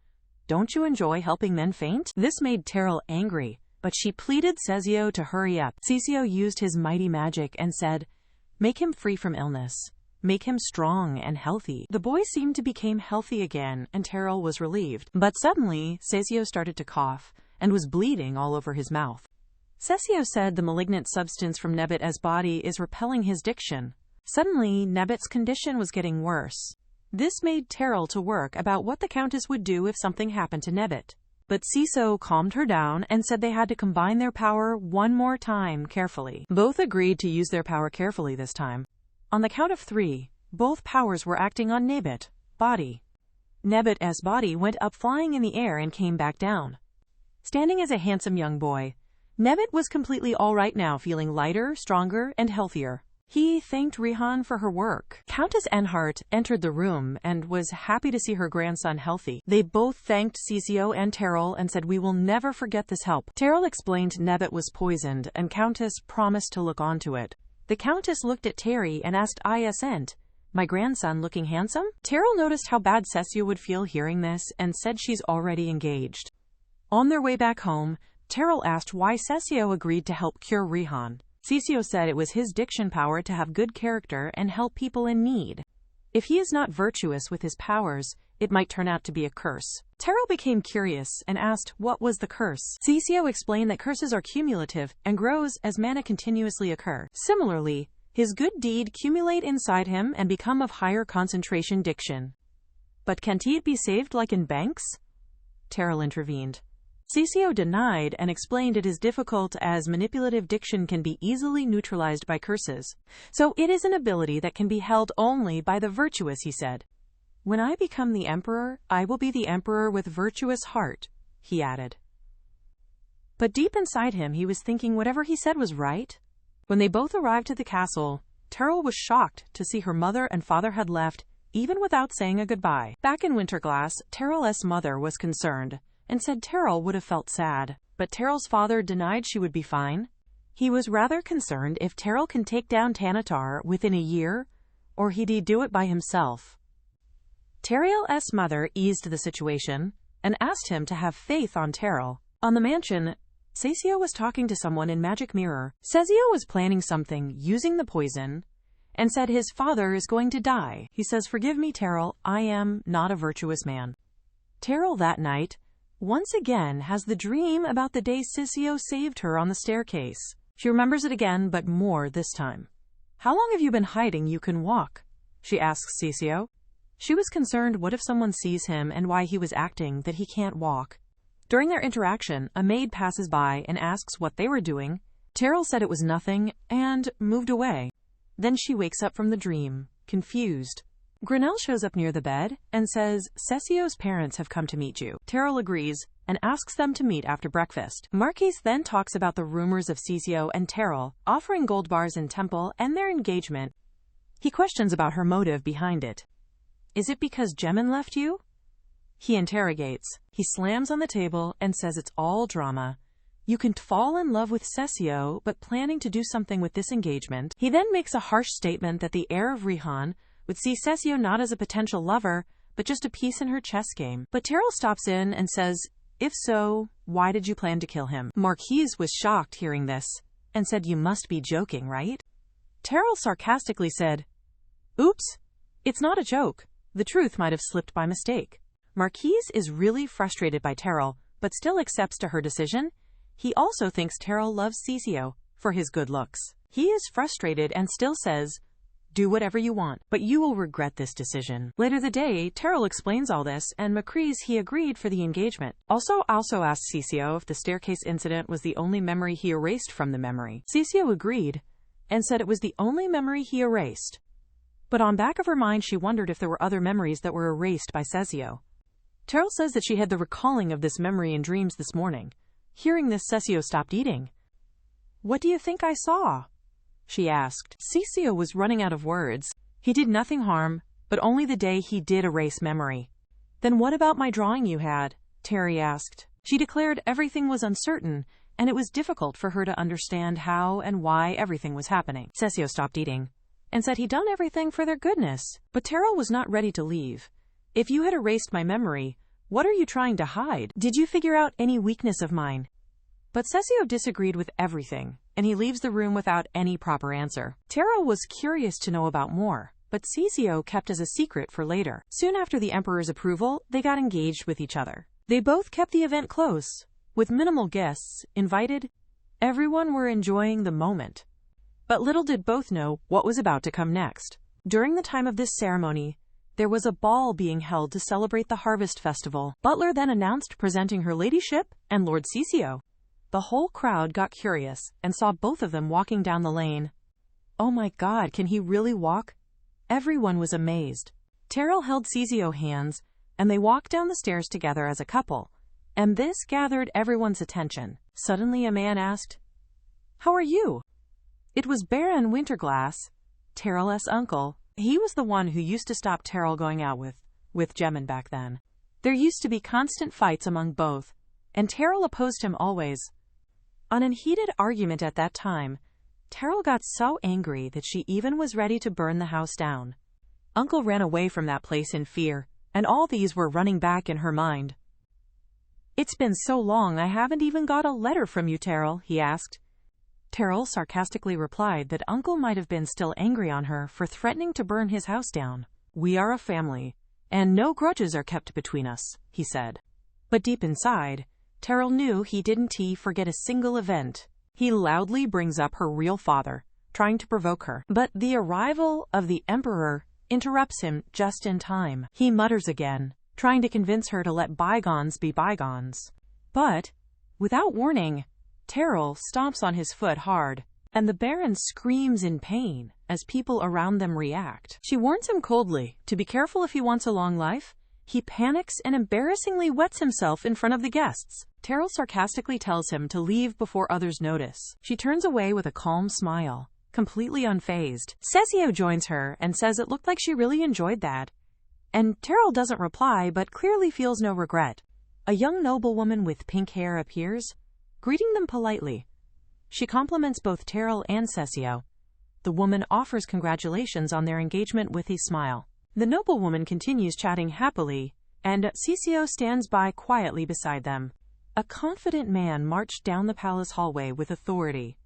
"Don't you enjoy helping men faint?" This made Terrell angry, but she pleaded Cecio to hurry up. Cecio used his mighty magic and said, "Make him free from illness. Make him strong and healthy." The boy seemed to become healthy again, and Terrell was relieved. But suddenly, Cecio started to cough and was bleeding all over his mouth. Cecio said the malignant substance from Nebbit's body is repelling his diction. Suddenly, Nebbit's condition was getting worse. This made Terrell to work about what the Countess would do if something happened to Nebbit. But Cecio calmed her down and said they had to combine their power one more time carefully. Both agreed to use their power carefully this time. On the count of 3, both powers were acting on Nebbit's body. Nebbit's body went up flying in the air and came back down. Standing as a handsome young boy, Nebbit was completely all right now, feeling lighter, stronger, and healthier. He thanked Rihan for her work. Countess Enhart entered the room and was happy to see her grandson healthy. They both thanked Cecio and Terrell and said, "We will never forget this help." Terrell explained Nebbit was poisoned, and Countess promised to look onto it. The Countess looked at Terry and asked Isent, "My grandson looking handsome?" Terrell noticed how bad Cecio would feel hearing this and said she's already engaged. On their way back home, Terrell asked why Cecio agreed to help cure Rihan. Cecio said it was his diction power to have good character and help people in need. If he is not virtuous with his powers, it might turn out to be a curse. Terrell became curious and asked what was the curse. Cecio explained that curses are cumulative and grows as mana continuously occur. Similarly, his good deed accumulate inside him and become of higher concentration diction. But can't it be saved like in banks? Terrell intervened. Cecio denied and explained it is difficult as manipulative diction can be easily neutralized by curses. So it is an ability that can be held only by the virtuous, he said. "When I become the emperor, I will be the emperor with virtuous heart," he added. But deep inside him, he was thinking whatever he said was right. When they both arrived at the castle, Terrell was shocked to see her mother and father had left, even without saying a goodbye. Back in Winterglass, Terrell's mother was concerned and said Terrell would have felt sad, but Terrell's father denied she would be fine. He was rather concerned if Terrell can take down Tanatar within a year, or he'd do it by himself. Terrell's mother eased the situation and asked him to have faith on Terrell. On the mansion, Cecio was talking to someone in Magic Mirror. Cecio was planning something using the poison and said his father is going to die. He says, "Forgive me, Terrell, I am not a virtuous man." Terrell that night once again has the dream about the day Cecio saved her on the staircase. She remembers it again, but more this time. "How long have you been hiding you can walk?" she asks Cecio. She was concerned what if someone sees him and why he was acting that he can't walk. During their interaction, a maid passes by and asks what they were doing. Terrell said it was nothing and moved away. Then she wakes up from the dream, confused. Grinnell shows up near the bed and says, "Cecio's parents have come to meet you." Terrell agrees and asks them to meet after breakfast. Marquise then talks about the rumors of Cecio and Terrell offering gold bars in temple and their engagement. He questions about her motive behind it. "Is it because Gemin left you?" He interrogates. He slams on the table and says it's all drama. You can fall in love with Cecio, but planning to do something with this engagement. He then makes a harsh statement that the heir of Rihan would see Cecio not as a potential lover, but just a piece in her chess game. But Terrell stops in and says, "If so, why did you plan to kill him?" Marquise was shocked hearing this and said, "You must be joking, right?" Terrell sarcastically said, "Oops, it's not a joke. The truth might have slipped by mistake." Marquise is really frustrated by Terrell, but still accepts to her decision. He also thinks Terrell loves Cecio for his good looks. He is frustrated and still says, "Do whatever you want, but you will regret this decision." Later the day, Terrell explains all this, and Marquise he agreed for the engagement. Also asked Cecio if the staircase incident was the only memory he erased from the memory. Cecio agreed and said it was the only memory he erased. But on back of her mind, she wondered if there were other memories that were erased by Cecio. Terrell says that she had the recalling of this memory in dreams this morning. Hearing this, Cecio stopped eating. "What do you think I saw?" she asked. Cecio was running out of words. "He did nothing harm, but only the day he did erase memory." "Then what about my drawing you had?" Terry asked. She declared everything was uncertain, and it was difficult for her to understand how and why everything was happening. Cecio stopped eating and said he'd done everything for their goodness. But Terrell was not ready to leave. "If you had erased my memory, what are you trying to hide? Did you figure out any weakness of mine?" But Cecio disagreed with everything, and he leaves the room without any proper answer. Terrell was curious to know about more, but Cecio kept as a secret for later. Soon after the Emperor's approval, they got engaged with each other. They both kept the event close, with minimal guests invited. Everyone were enjoying the moment. But little did both know what was about to come next. During the time of this ceremony, there was a ball being held to celebrate the Harvest Festival. Butler then announced presenting her ladyship and Lord Cecio. The whole crowd got curious and saw both of them walking down the lane. "Oh my God, can he really walk?" Everyone was amazed. Terrell held Cecio's hands, and they walked down the stairs together as a couple, and this gathered everyone's attention. Suddenly a man asked, "How are you?" It was Baron Winterglass, Terrell's uncle. He was the one who used to stop Terrell going out with Gemin back then. There used to be constant fights among both, and Terrell opposed him always. On a heated argument at that time, Terrell got so angry that she even was ready to burn the house down. Uncle ran away from that place in fear, and all these were running back in her mind. "It's been so long I haven't even got a letter from you, Terrell," he asked. Terrell sarcastically replied that Uncle might have been still angry on her for threatening to burn his house down. "We are a family, and no grudges are kept between us," he said. But deep inside, Terrell knew he didn't forget a single event. He loudly brings up her real father, trying to provoke her. But the arrival of the Emperor interrupts him just in time. He mutters again, trying to convince her to let bygones be bygones. But, without warning, Terrell stomps on his foot hard, and the Baron screams in pain as people around them react. She warns him coldly to be careful if he wants a long life. He panics and embarrassingly wets himself in front of the guests. Terrell sarcastically tells him to leave before others notice. She turns away with a calm smile, completely unfazed. Cecio joins her and says it looked like she really enjoyed that. And Terrell doesn't reply but clearly feels no regret. A young noblewoman with pink hair appears, greeting them politely. She compliments both Terrell and Cecio. The woman offers congratulations on their engagement with a smile. The noblewoman continues chatting happily, and Cecio stands by quietly beside them. A confident man marched down the palace hallway with authority.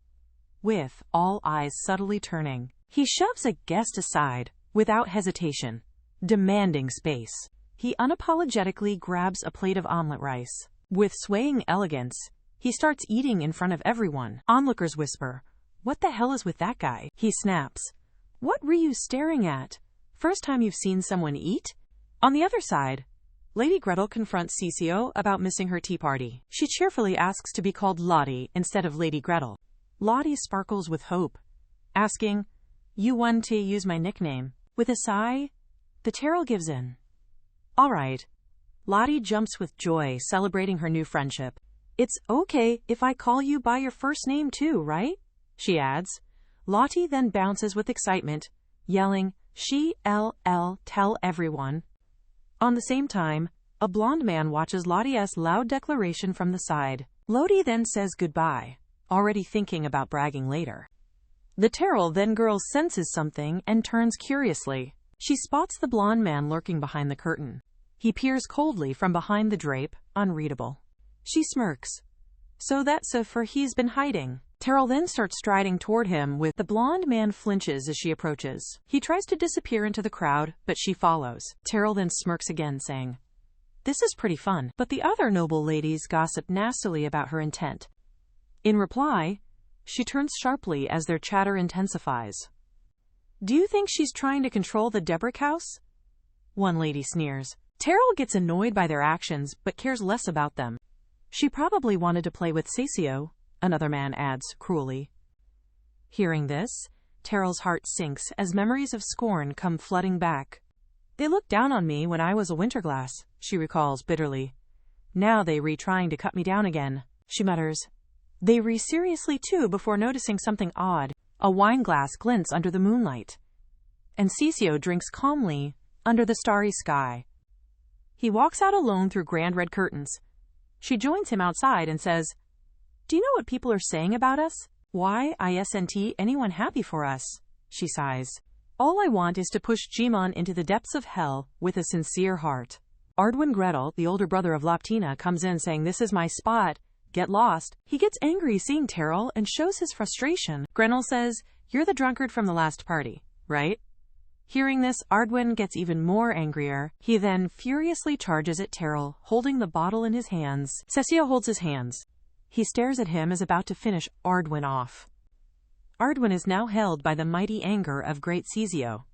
With all eyes subtly turning, he shoves a guest aside, without hesitation, demanding space. He unapologetically grabs a plate of omelet rice. With swaying elegance, he starts eating in front of everyone. Onlookers whisper, "What the hell is with that guy?" He snaps, "What were you staring at? First time you've seen someone eat?" On the other side, Lady Gretel confronts Cecio about missing her tea party. She cheerfully asks to be called Lottie instead of Lady Gretel. Lottie sparkles with hope, asking, "You want to use my nickname?" With a sigh, the Terrell gives in. "All right." Lottie jumps with joy, celebrating her new friendship. "It's okay if I call you by your first name too, right?" she adds. Lottie then bounces with excitement, yelling, "Tell everyone." On the same time, a blonde man watches Lottie's loud declaration from the side. Lottie then says goodbye, already thinking about bragging later. The Terrell then girl senses something and turns curiously. She spots the blonde man lurking behind the curtain. He peers coldly from behind the drape, unreadable. She smirks. "So that's for he's been hiding." Terrell then starts striding toward him with the blonde man flinches as she approaches. He tries to disappear into the crowd, but she follows. Terrell then smirks again, saying, "This is pretty fun." But the other noble ladies gossip nastily about her intent. In reply, she turns sharply as their chatter intensifies. "Do you think she's trying to control the Debrick house?" One lady sneers. Terrell gets annoyed by their actions, but cares less about them. "She probably wanted to play with Cecio," another man adds cruelly. Hearing this, Terrell's heart sinks as memories of scorn come flooding back. "They looked down on me when I was a Winterglass," she recalls bitterly. "Now they trying to cut me down again," she mutters. They seriously too before noticing something odd. A wine glass glints under the moonlight, and Cecio drinks calmly under the starry sky. He walks out alone through grand red curtains. She joins him outside and says, "Do you know what people are saying about us? Why isn't anyone happy for us?" She sighs. "All I want is to push Jimon into the depths of hell with a sincere heart." Ardwin Gretel, the older brother of Laptina, comes in saying, "This is my spot. Get lost." He gets angry seeing Terrell and shows his frustration. Gretel says, "You're the drunkard from the last party, right?" Hearing this, Ardwin gets even more angrier. He then furiously charges at Terrell, holding the bottle in his hands. Cecio holds his hands. He stares at him as about to finish Ardwin off. Ardwin is now held by the mighty anger of great Cecio.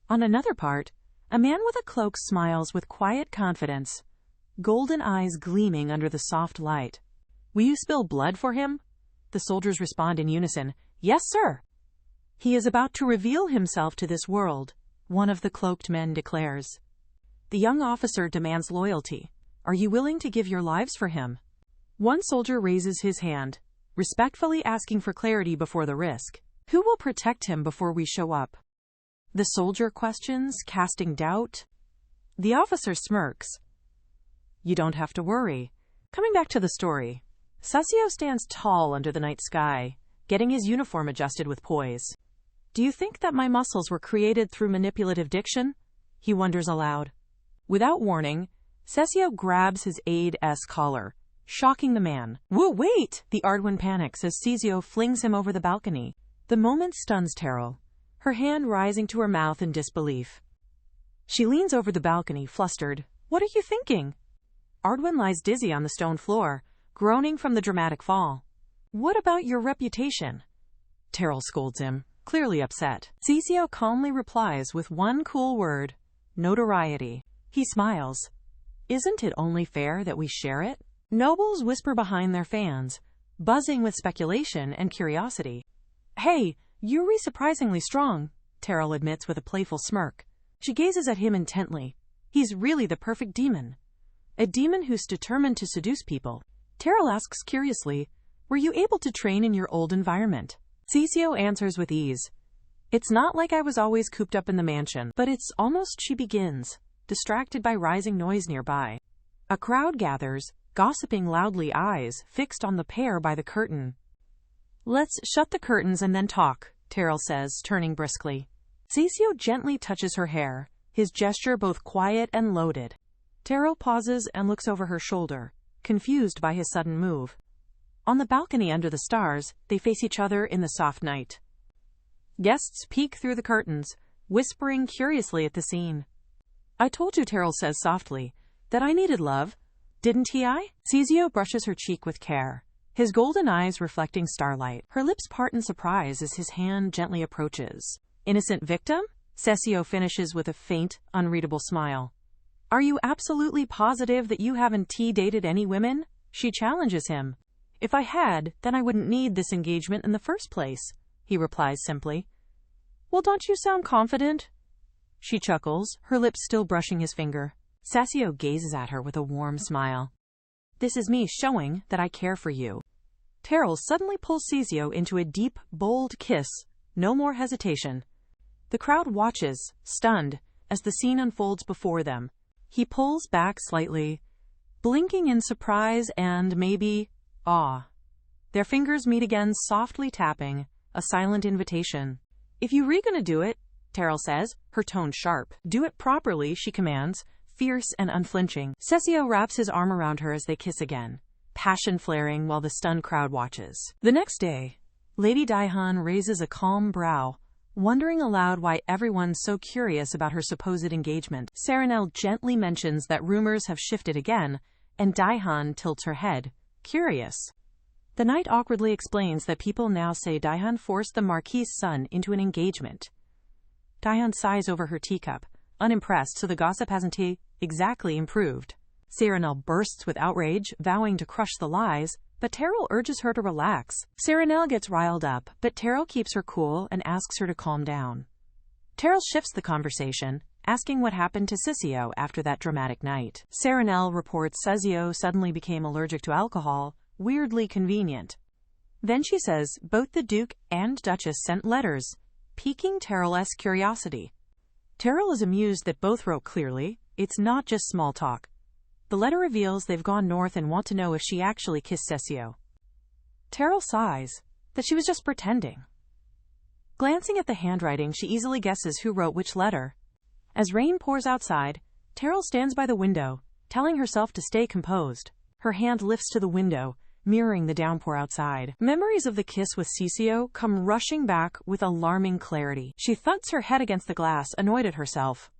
On another part, a man with a cloak smiles with quiet confidence, golden eyes gleaming under the soft light. "Will you spill blood for him?" The soldiers respond in unison, "Yes, sir." "He is about to reveal himself to this world," one of the cloaked men declares. The young officer demands loyalty. "Are you willing to give your lives for him?" One soldier raises his hand, respectfully asking for clarity before the risk. "Who will protect him before we show up?" The soldier questions, casting doubt. The officer smirks. "You don't have to worry." Coming back to the story, Cecio stands tall under the night sky, getting his uniform adjusted with poise. "Do you think that my muscles were created through manipulative diction?" he wonders aloud. Without warning, Cecio grabs his aide's collar, shocking the man. "Whoa, wait!" The Ardwin panics as Cecio flings him over the balcony. The moment stuns Terrell, her hand rising to her mouth in disbelief. She leans over the balcony, flustered. "What are you thinking?" Ardwin lies dizzy on the stone floor, groaning from the dramatic fall. "What about your reputation?" Terrell scolds him, clearly upset. Cecio calmly replies with one cool word, "Notoriety." He smiles. "Isn't it only fair that we share it?" Nobles whisper behind their fans, buzzing with speculation and curiosity. "Hey, you're surprisingly strong," Terrell admits with a playful smirk. She gazes at him intently. He's really the perfect demon. A demon who's determined to seduce people. Terrell asks curiously, "Were you able to train in your old environment?" Cecio answers with ease. "It's not like I was always cooped up in the mansion, but it's almost," she begins, distracted by rising noise nearby. A crowd gathers, gossiping loudly, eyes fixed on the pair by the curtain. "Let's shut the curtains and then talk," Terrell says, turning briskly. Cecio gently touches her hair, his gesture both quiet and loaded. Terrell pauses and looks over her shoulder, confused by his sudden move. On the balcony under the stars, they face each other in the soft night. Guests peek through the curtains, whispering curiously at the scene. "I told you," Terrell says softly, "that I needed love. Didn't I?" Cecio brushes her cheek with care, his golden eyes reflecting starlight. Her lips part in surprise as his hand gently approaches. "Innocent victim?" Cecio finishes with a faint, unreadable smile. "Are you absolutely positive that you haven't dated any women?" She challenges him. "If I had, then I wouldn't need this engagement in the first place," he replies simply. "Well, don't you sound confident?" She chuckles, her lips still brushing his finger. Cecio gazes at her with a warm smile. "This is me showing that I care for you." Terrell suddenly pulls Cecio into a deep, bold kiss. No more hesitation. The crowd watches, stunned, as the scene unfolds before them. He pulls back slightly, blinking in surprise and, maybe, awe. Their fingers meet again, softly tapping, a silent invitation. "If you re gonna do it," Terrell says, her tone sharp. "Do it properly," she commands, fierce and unflinching. Cecio wraps his arm around her as they kiss again, passion flaring while the stunned crowd watches. The next day, Lady Daihan raises a calm brow, wondering aloud why everyone's so curious about her supposed engagement. Serenelle gently mentions that rumors have shifted again, and Daihan tilts her head, curious. The knight awkwardly explains that people now say Daihan forced the Marquis's son into an engagement. Daihan sighs over her teacup, unimpressed, so the gossip hasn't exactly improved. Serenelle bursts with outrage, vowing to crush the lies, but Terrell urges her to relax. Serenelle gets riled up, but Terrell keeps her cool and asks her to calm down. Terrell shifts the conversation, asking what happened to Cecio after that dramatic night. Serenelle reports Cecio suddenly became allergic to alcohol, weirdly convenient. Then she says both the Duke and Duchess sent letters, piquing Terrell's curiosity. Terrell is amused that both wrote clearly, it's not just small talk. The letter reveals they've gone north and want to know if she actually kissed Cecio. Terrell sighs, that she was just pretending. Glancing at the handwriting, she easily guesses who wrote which letter. As rain pours outside, Terrell stands by the window, telling herself to stay composed. Her hand lifts to the window, mirroring the downpour outside. Memories of the kiss with Cecio come rushing back with alarming clarity. She thuds her head against the glass, annoyed at herself.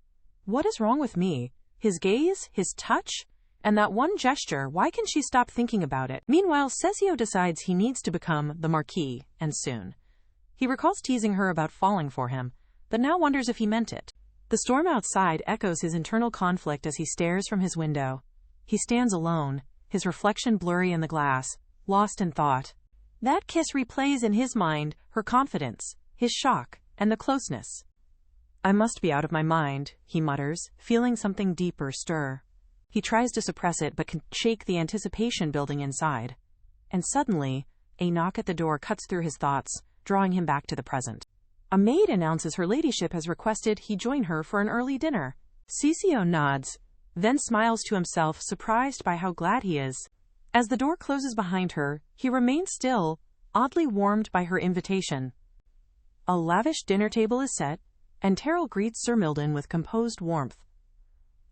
What is wrong with me? His gaze? His touch? And that one gesture, why can she stop thinking about it? Meanwhile, Cecio decides he needs to become the Marquis, and soon. He recalls teasing her about falling for him, but now wonders if he meant it. The storm outside echoes his internal conflict as he stares from his window. He stands alone, his reflection blurry in the glass, lost in thought. That kiss replays in his mind her confidence, his shock, and the closeness. "I must be out of my mind," he mutters, feeling something deeper stir. He tries to suppress it but can shake the anticipation building inside. And suddenly, a knock at the door cuts through his thoughts, drawing him back to the present. A maid announces her ladyship has requested he join her for an early dinner. Cecio nods, then smiles to himself, surprised by how glad he is. As the door closes behind her, he remains still, oddly warmed by her invitation. A lavish dinner table is set, and Terrell greets Sir Mildon with composed warmth.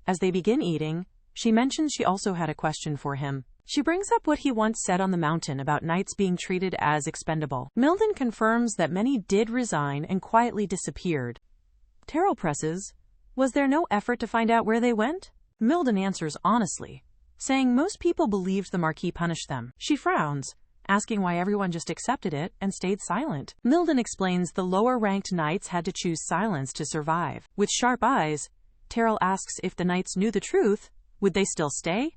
As they begin eating, she mentions she also had a question for him. She brings up what he once said on the mountain about knights being treated as expendable. Mildon confirms that many did resign and quietly disappeared. Terrell presses, was there no effort to find out where they went? Mildon answers honestly, saying most people believed the Marquis punished them. She frowns, asking why everyone just accepted it and stayed silent. Mildon explains the lower-ranked knights had to choose silence to survive. With sharp eyes, Terrell asks if the knights knew the truth, would they still stay?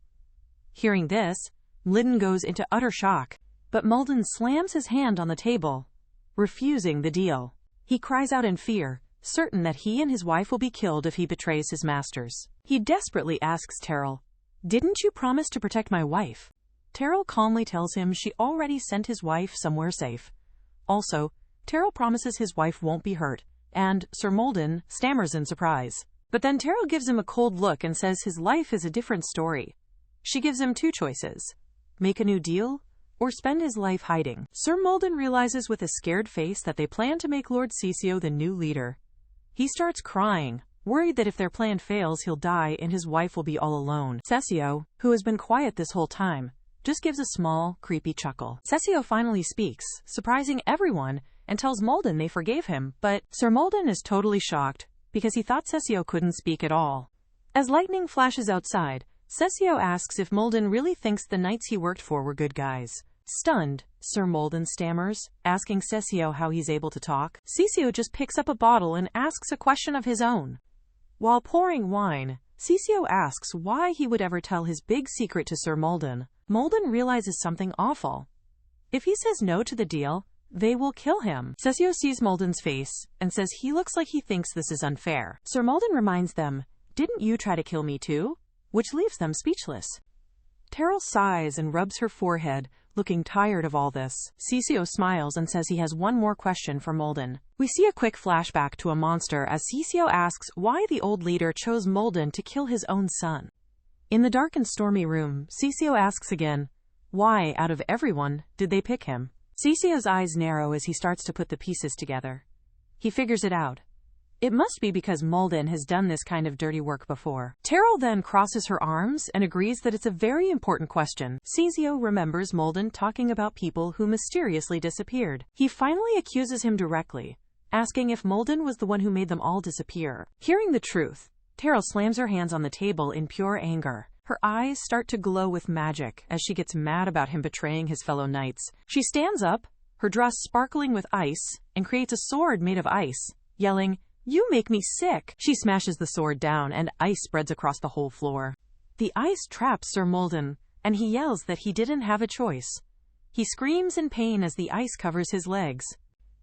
Hearing this, Mildon goes into utter shock, but Mildon slams his hand on the table, refusing the deal. He cries out in fear, certain that he and his wife will be killed if he betrays his masters. He desperately asks Terrell, "Didn't you promise to protect my wife?" Terrell calmly tells him she already sent his wife somewhere safe. Also, Terrell promises his wife won't be hurt, and Sir Mildon stammers in surprise. But then Terrell gives him a cold look and says his life is a different story. She gives him two choices: make a new deal, or spend his life hiding. Sir Malden realizes with a scared face that they plan to make Lord Cecio the new leader. He starts crying, worried that if their plan fails, he'll die and his wife will be all alone. Cecio, who has been quiet this whole time, just gives a small, creepy chuckle. Cecio finally speaks, surprising everyone, and tells Malden they forgave him, but Sir Malden is totally shocked because he thought Cecio couldn't speak at all. As lightning flashes outside, Cecio asks if Malden really thinks the knights he worked for were good guys. Stunned, Sir Malden stammers, asking Cecio how he's able to talk. Cecio just picks up a bottle and asks a question of his own. While pouring wine, Cecio asks why he would ever tell his big secret to Sir Malden. Malden realizes something awful. If he says no to the deal, they will kill him. Cecio sees Malden's face and says he looks like he thinks this is unfair. Sir Malden reminds them, "Didn't you try to kill me too?" which leaves them speechless. Terrell sighs and rubs her forehead, looking tired of all this. Cecio smiles and says he has one more question for Malden. We see a quick flashback to a monster as Cecio asks why the old leader chose Malden to kill his own son. In the dark and stormy room, Cecio asks again, why, out of everyone, did they pick him? Cecio's eyes narrow as he starts to put the pieces together. He figures it out. It must be because Malden has done this kind of dirty work before. Terrell then crosses her arms and agrees that it's a very important question. Cecio remembers Malden talking about people who mysteriously disappeared. He finally accuses him directly, asking if Malden was the one who made them all disappear. Hearing the truth, Terrell slams her hands on the table in pure anger. Her eyes start to glow with magic as she gets mad about him betraying his fellow knights. She stands up, her dress sparkling with ice, and creates a sword made of ice, yelling, "You make me sick!" She smashes the sword down and ice spreads across the whole floor. The ice traps Sir Malden, and he yells that he didn't have a choice. He screams in pain as the ice covers his legs.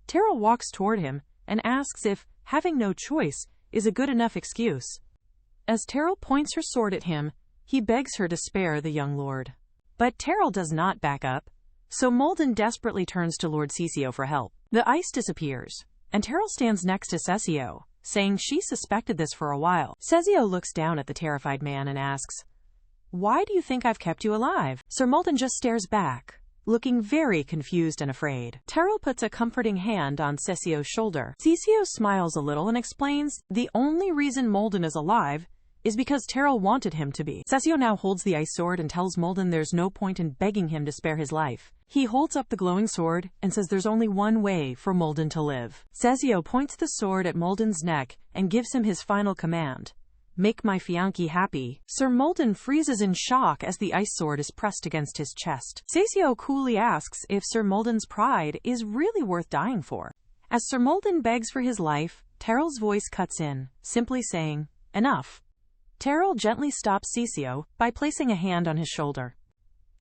Terrell walks toward him and asks if having no choice is a good enough excuse. As Terrell points her sword at him, he begs her to spare the young lord. But Terrell does not back up, so Malden desperately turns to Lord Cecio for help. The ice disappears, and Terrell stands next to Cecio, saying she suspected this for a while. Cecio looks down at the terrified man and asks, "Why do you think I've kept you alive?" Sir Malden just stares back, looking very confused and afraid. Terrell puts a comforting hand on Cecio's shoulder. Cecio smiles a little and explains the only reason Malden is alive is because Terrell wanted him to be. Cecio now holds the ice sword and tells Malden there's no point in begging him to spare his life. He holds up the glowing sword and says there's only one way for Malden to live. Cecio points the sword at Malden's neck and gives him his final command: "Make my fiancé happy." Sir Malden freezes in shock as the ice sword is pressed against his chest. Cecio coolly asks if Sir Malden's pride is really worth dying for. As Sir Malden begs for his life, Terrell's voice cuts in, simply saying, "Enough." Terrell gently stops Cecio by placing a hand on his shoulder.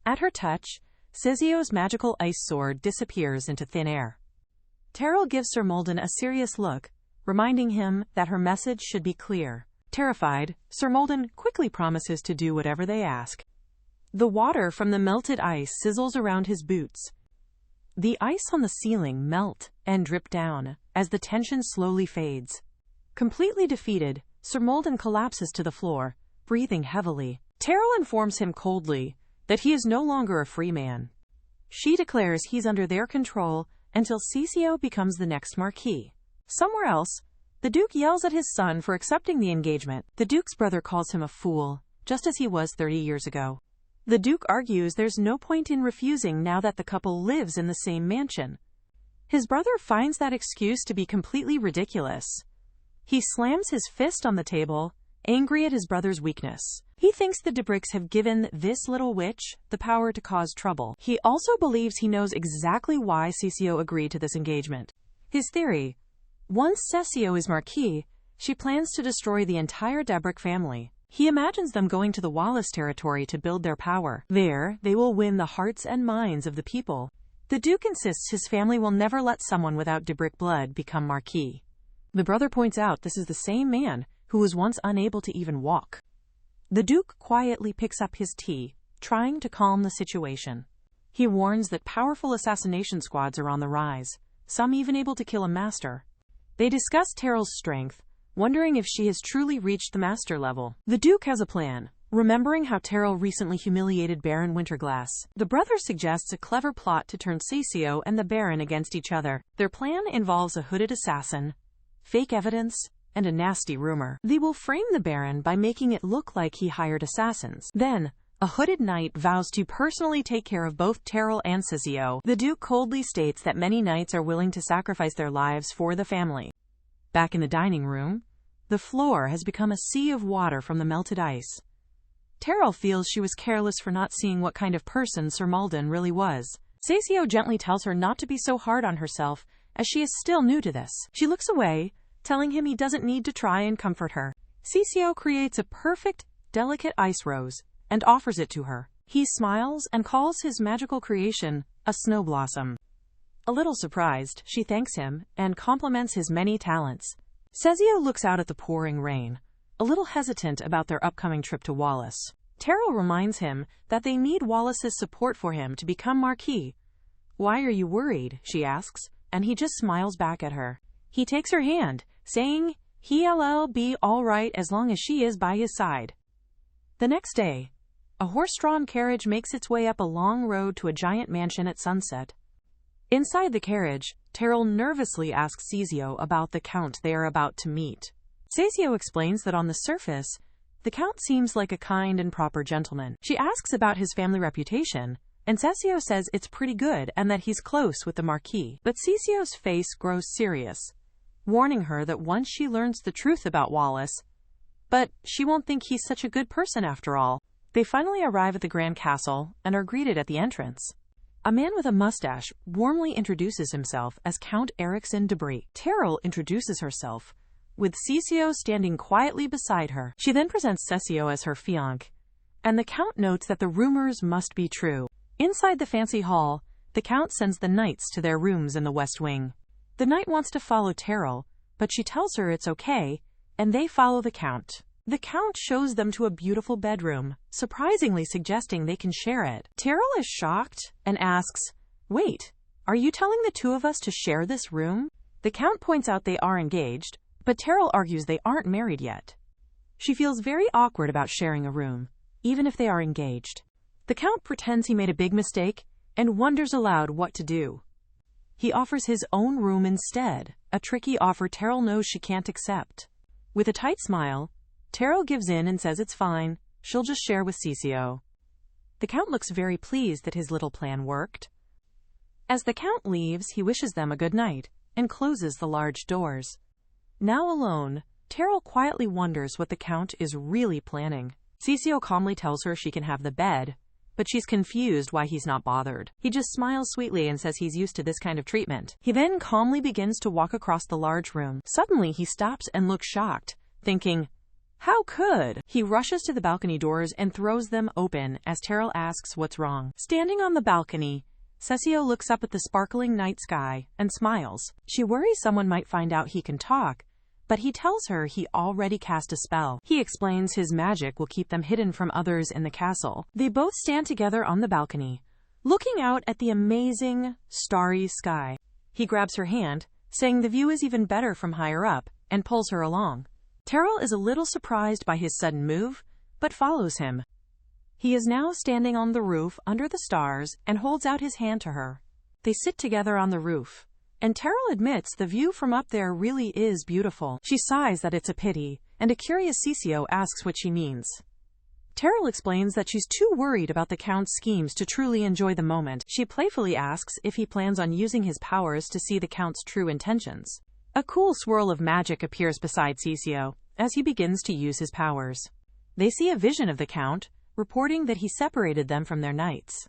At her touch, Cecio's magical ice sword disappears into thin air. Terrell gives Sir Malden a serious look, reminding him that her message should be clear. Terrified, Sir Malden quickly promises to do whatever they ask. The water from the melted ice sizzles around his boots. The ice on the ceiling melt and drip down as the tension slowly fades. Completely defeated, Sir Malden collapses to the floor, breathing heavily. Terrell informs him coldly that he is no longer a free man. She declares he's under their control until Cecio becomes the next Marquis. Somewhere else, the Duke yells at his son for accepting the engagement. The Duke's brother calls him a fool, just as he was 30 years ago. The Duke argues there's no point in refusing now that the couple lives in the same mansion. His brother finds that excuse to be completely ridiculous. He slams his fist on the table, angry at his brother's weakness. He thinks the Debricks have given this little witch the power to cause trouble. He also believes he knows exactly why Cecio agreed to this engagement. His theory: once Cecio is Marquis, she plans to destroy the entire Debrick family. He imagines them going to the Wallace territory to build their power. There, they will win the hearts and minds of the people. The Duke insists his family will never let someone without Debrick blood become Marquis. The brother points out this is the same man who was once unable to even walk. The Duke quietly picks up his tea, trying to calm the situation. He warns that powerful assassination squads are on the rise, some even able to kill a master. They discuss Terrell's strength, wondering if she has truly reached the master level. The Duke has a plan, Remembering how Terrell recently humiliated Baron Winterglass, the brother suggests a clever plot to turn Cecio and the Baron against each other. Their plan involves a hooded assassin, fake evidence, and a nasty rumor. They will frame the Baron by making it look like he hired assassins. Then, a hooded knight vows to personally take care of both Terrell and Cecio. The Duke coldly states that many knights are willing to sacrifice their lives for the family. Back in the dining room, the floor has become a sea of water from the melted ice. Terrell feels she was careless for not seeing what kind of person Sir Malden really was. Cecio gently tells her not to be so hard on herself, as she is still new to this. She looks away, telling him he doesn't need to try and comfort her. Cecio creates a perfect, delicate ice rose and offers it to her. He smiles and calls his magical creation a snow blossom. A little surprised, she thanks him and compliments his many talents. Cecio looks out at the pouring rain, a little hesitant about their upcoming trip to Wallace. Terrell reminds him that they need Wallace's support for him to become Marquis. "Why are you worried?" she asks, and he just smiles back at her. He takes her hand, saying he'll be all right as long as she is by his side. The next day, a horse-drawn carriage makes its way up a long road to a giant mansion at sunset. Inside the carriage, Terrell nervously asks Cecio about the Count they are about to meet. Cecio explains that on the surface, the Count seems like a kind and proper gentleman. She asks about his family reputation, and Cecio says it's pretty good and that he's close with the Marquis. But Cecio's face grows serious, warning her that once she learns the truth about Wallace, but she won't think he's such a good person after all. They finally arrive at the Grand Castle and are greeted at the entrance. A man with a mustache warmly introduces himself as Count Erickson de Brie. Terrell introduces herself, with Cecio standing quietly beside her. She then presents Cecio as her fiancé, and the Count notes that the rumors must be true. Inside the fancy hall, the Count sends the knights to their rooms in the West Wing. The knight wants to follow Terrell, but she tells her it's okay, and they follow the Count. The Count shows them to a beautiful bedroom, surprisingly suggesting they can share it. Terrell is shocked and asks, "Wait, are you telling the two of us to share this room?" The Count points out they are engaged, but Terrell argues they aren't married yet. She feels very awkward about sharing a room, even if they are engaged. The Count pretends he made a big mistake and wonders aloud what to do. He offers his own room instead, a tricky offer Terrell knows she can't accept. With a tight smile, Terrell gives in and says it's fine, she'll just share with Cecio. The Count looks very pleased that his little plan worked. As the Count leaves, he wishes them a good night and closes the large doors. Now alone, Terrell quietly wonders what the Count is really planning. Cecio calmly tells her she can have the bed, but she's confused why he's not bothered. He just smiles sweetly and says he's used to this kind of treatment. He then calmly begins to walk across the large room. Suddenly, he stops and looks shocked, thinking, "How could?" He rushes to the balcony doors and throws them open as Terrell asks what's wrong. Standing on the balcony, Cecio looks up at the sparkling night sky and smiles. She worries someone might find out he can talk, but he tells her he already cast a spell. He explains his magic will keep them hidden from others in the castle. They both stand together on the balcony, looking out at the amazing, starry sky. He grabs her hand, saying the view is even better from higher up, and pulls her along. Terrell is a little surprised by his sudden move, but follows him. He is now standing on the roof under the stars and holds out his hand to her. They sit together on the roof, and Terrell admits the view from up there really is beautiful. She sighs that it's a pity, and a curious Cecio asks what she means. Terrell explains that she's too worried about the Count's schemes to truly enjoy the moment. She playfully asks if he plans on using his powers to see the Count's true intentions. A cool swirl of magic appears beside Cecio as he begins to use his powers. They see a vision of the Count, reporting that he separated them from their knights.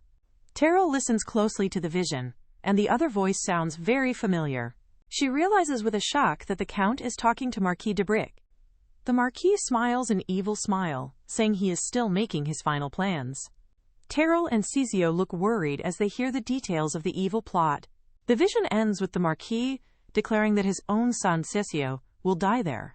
Terrell listens closely to the vision, and the other voice sounds very familiar. She realizes with a shock that the Count is talking to Marquis de Brie. The Marquis smiles an evil smile, saying he is still making his final plans. Terrell and Cecio look worried as they hear the details of the evil plot. The vision ends with the Marquis declaring that his own son Cecio will die there.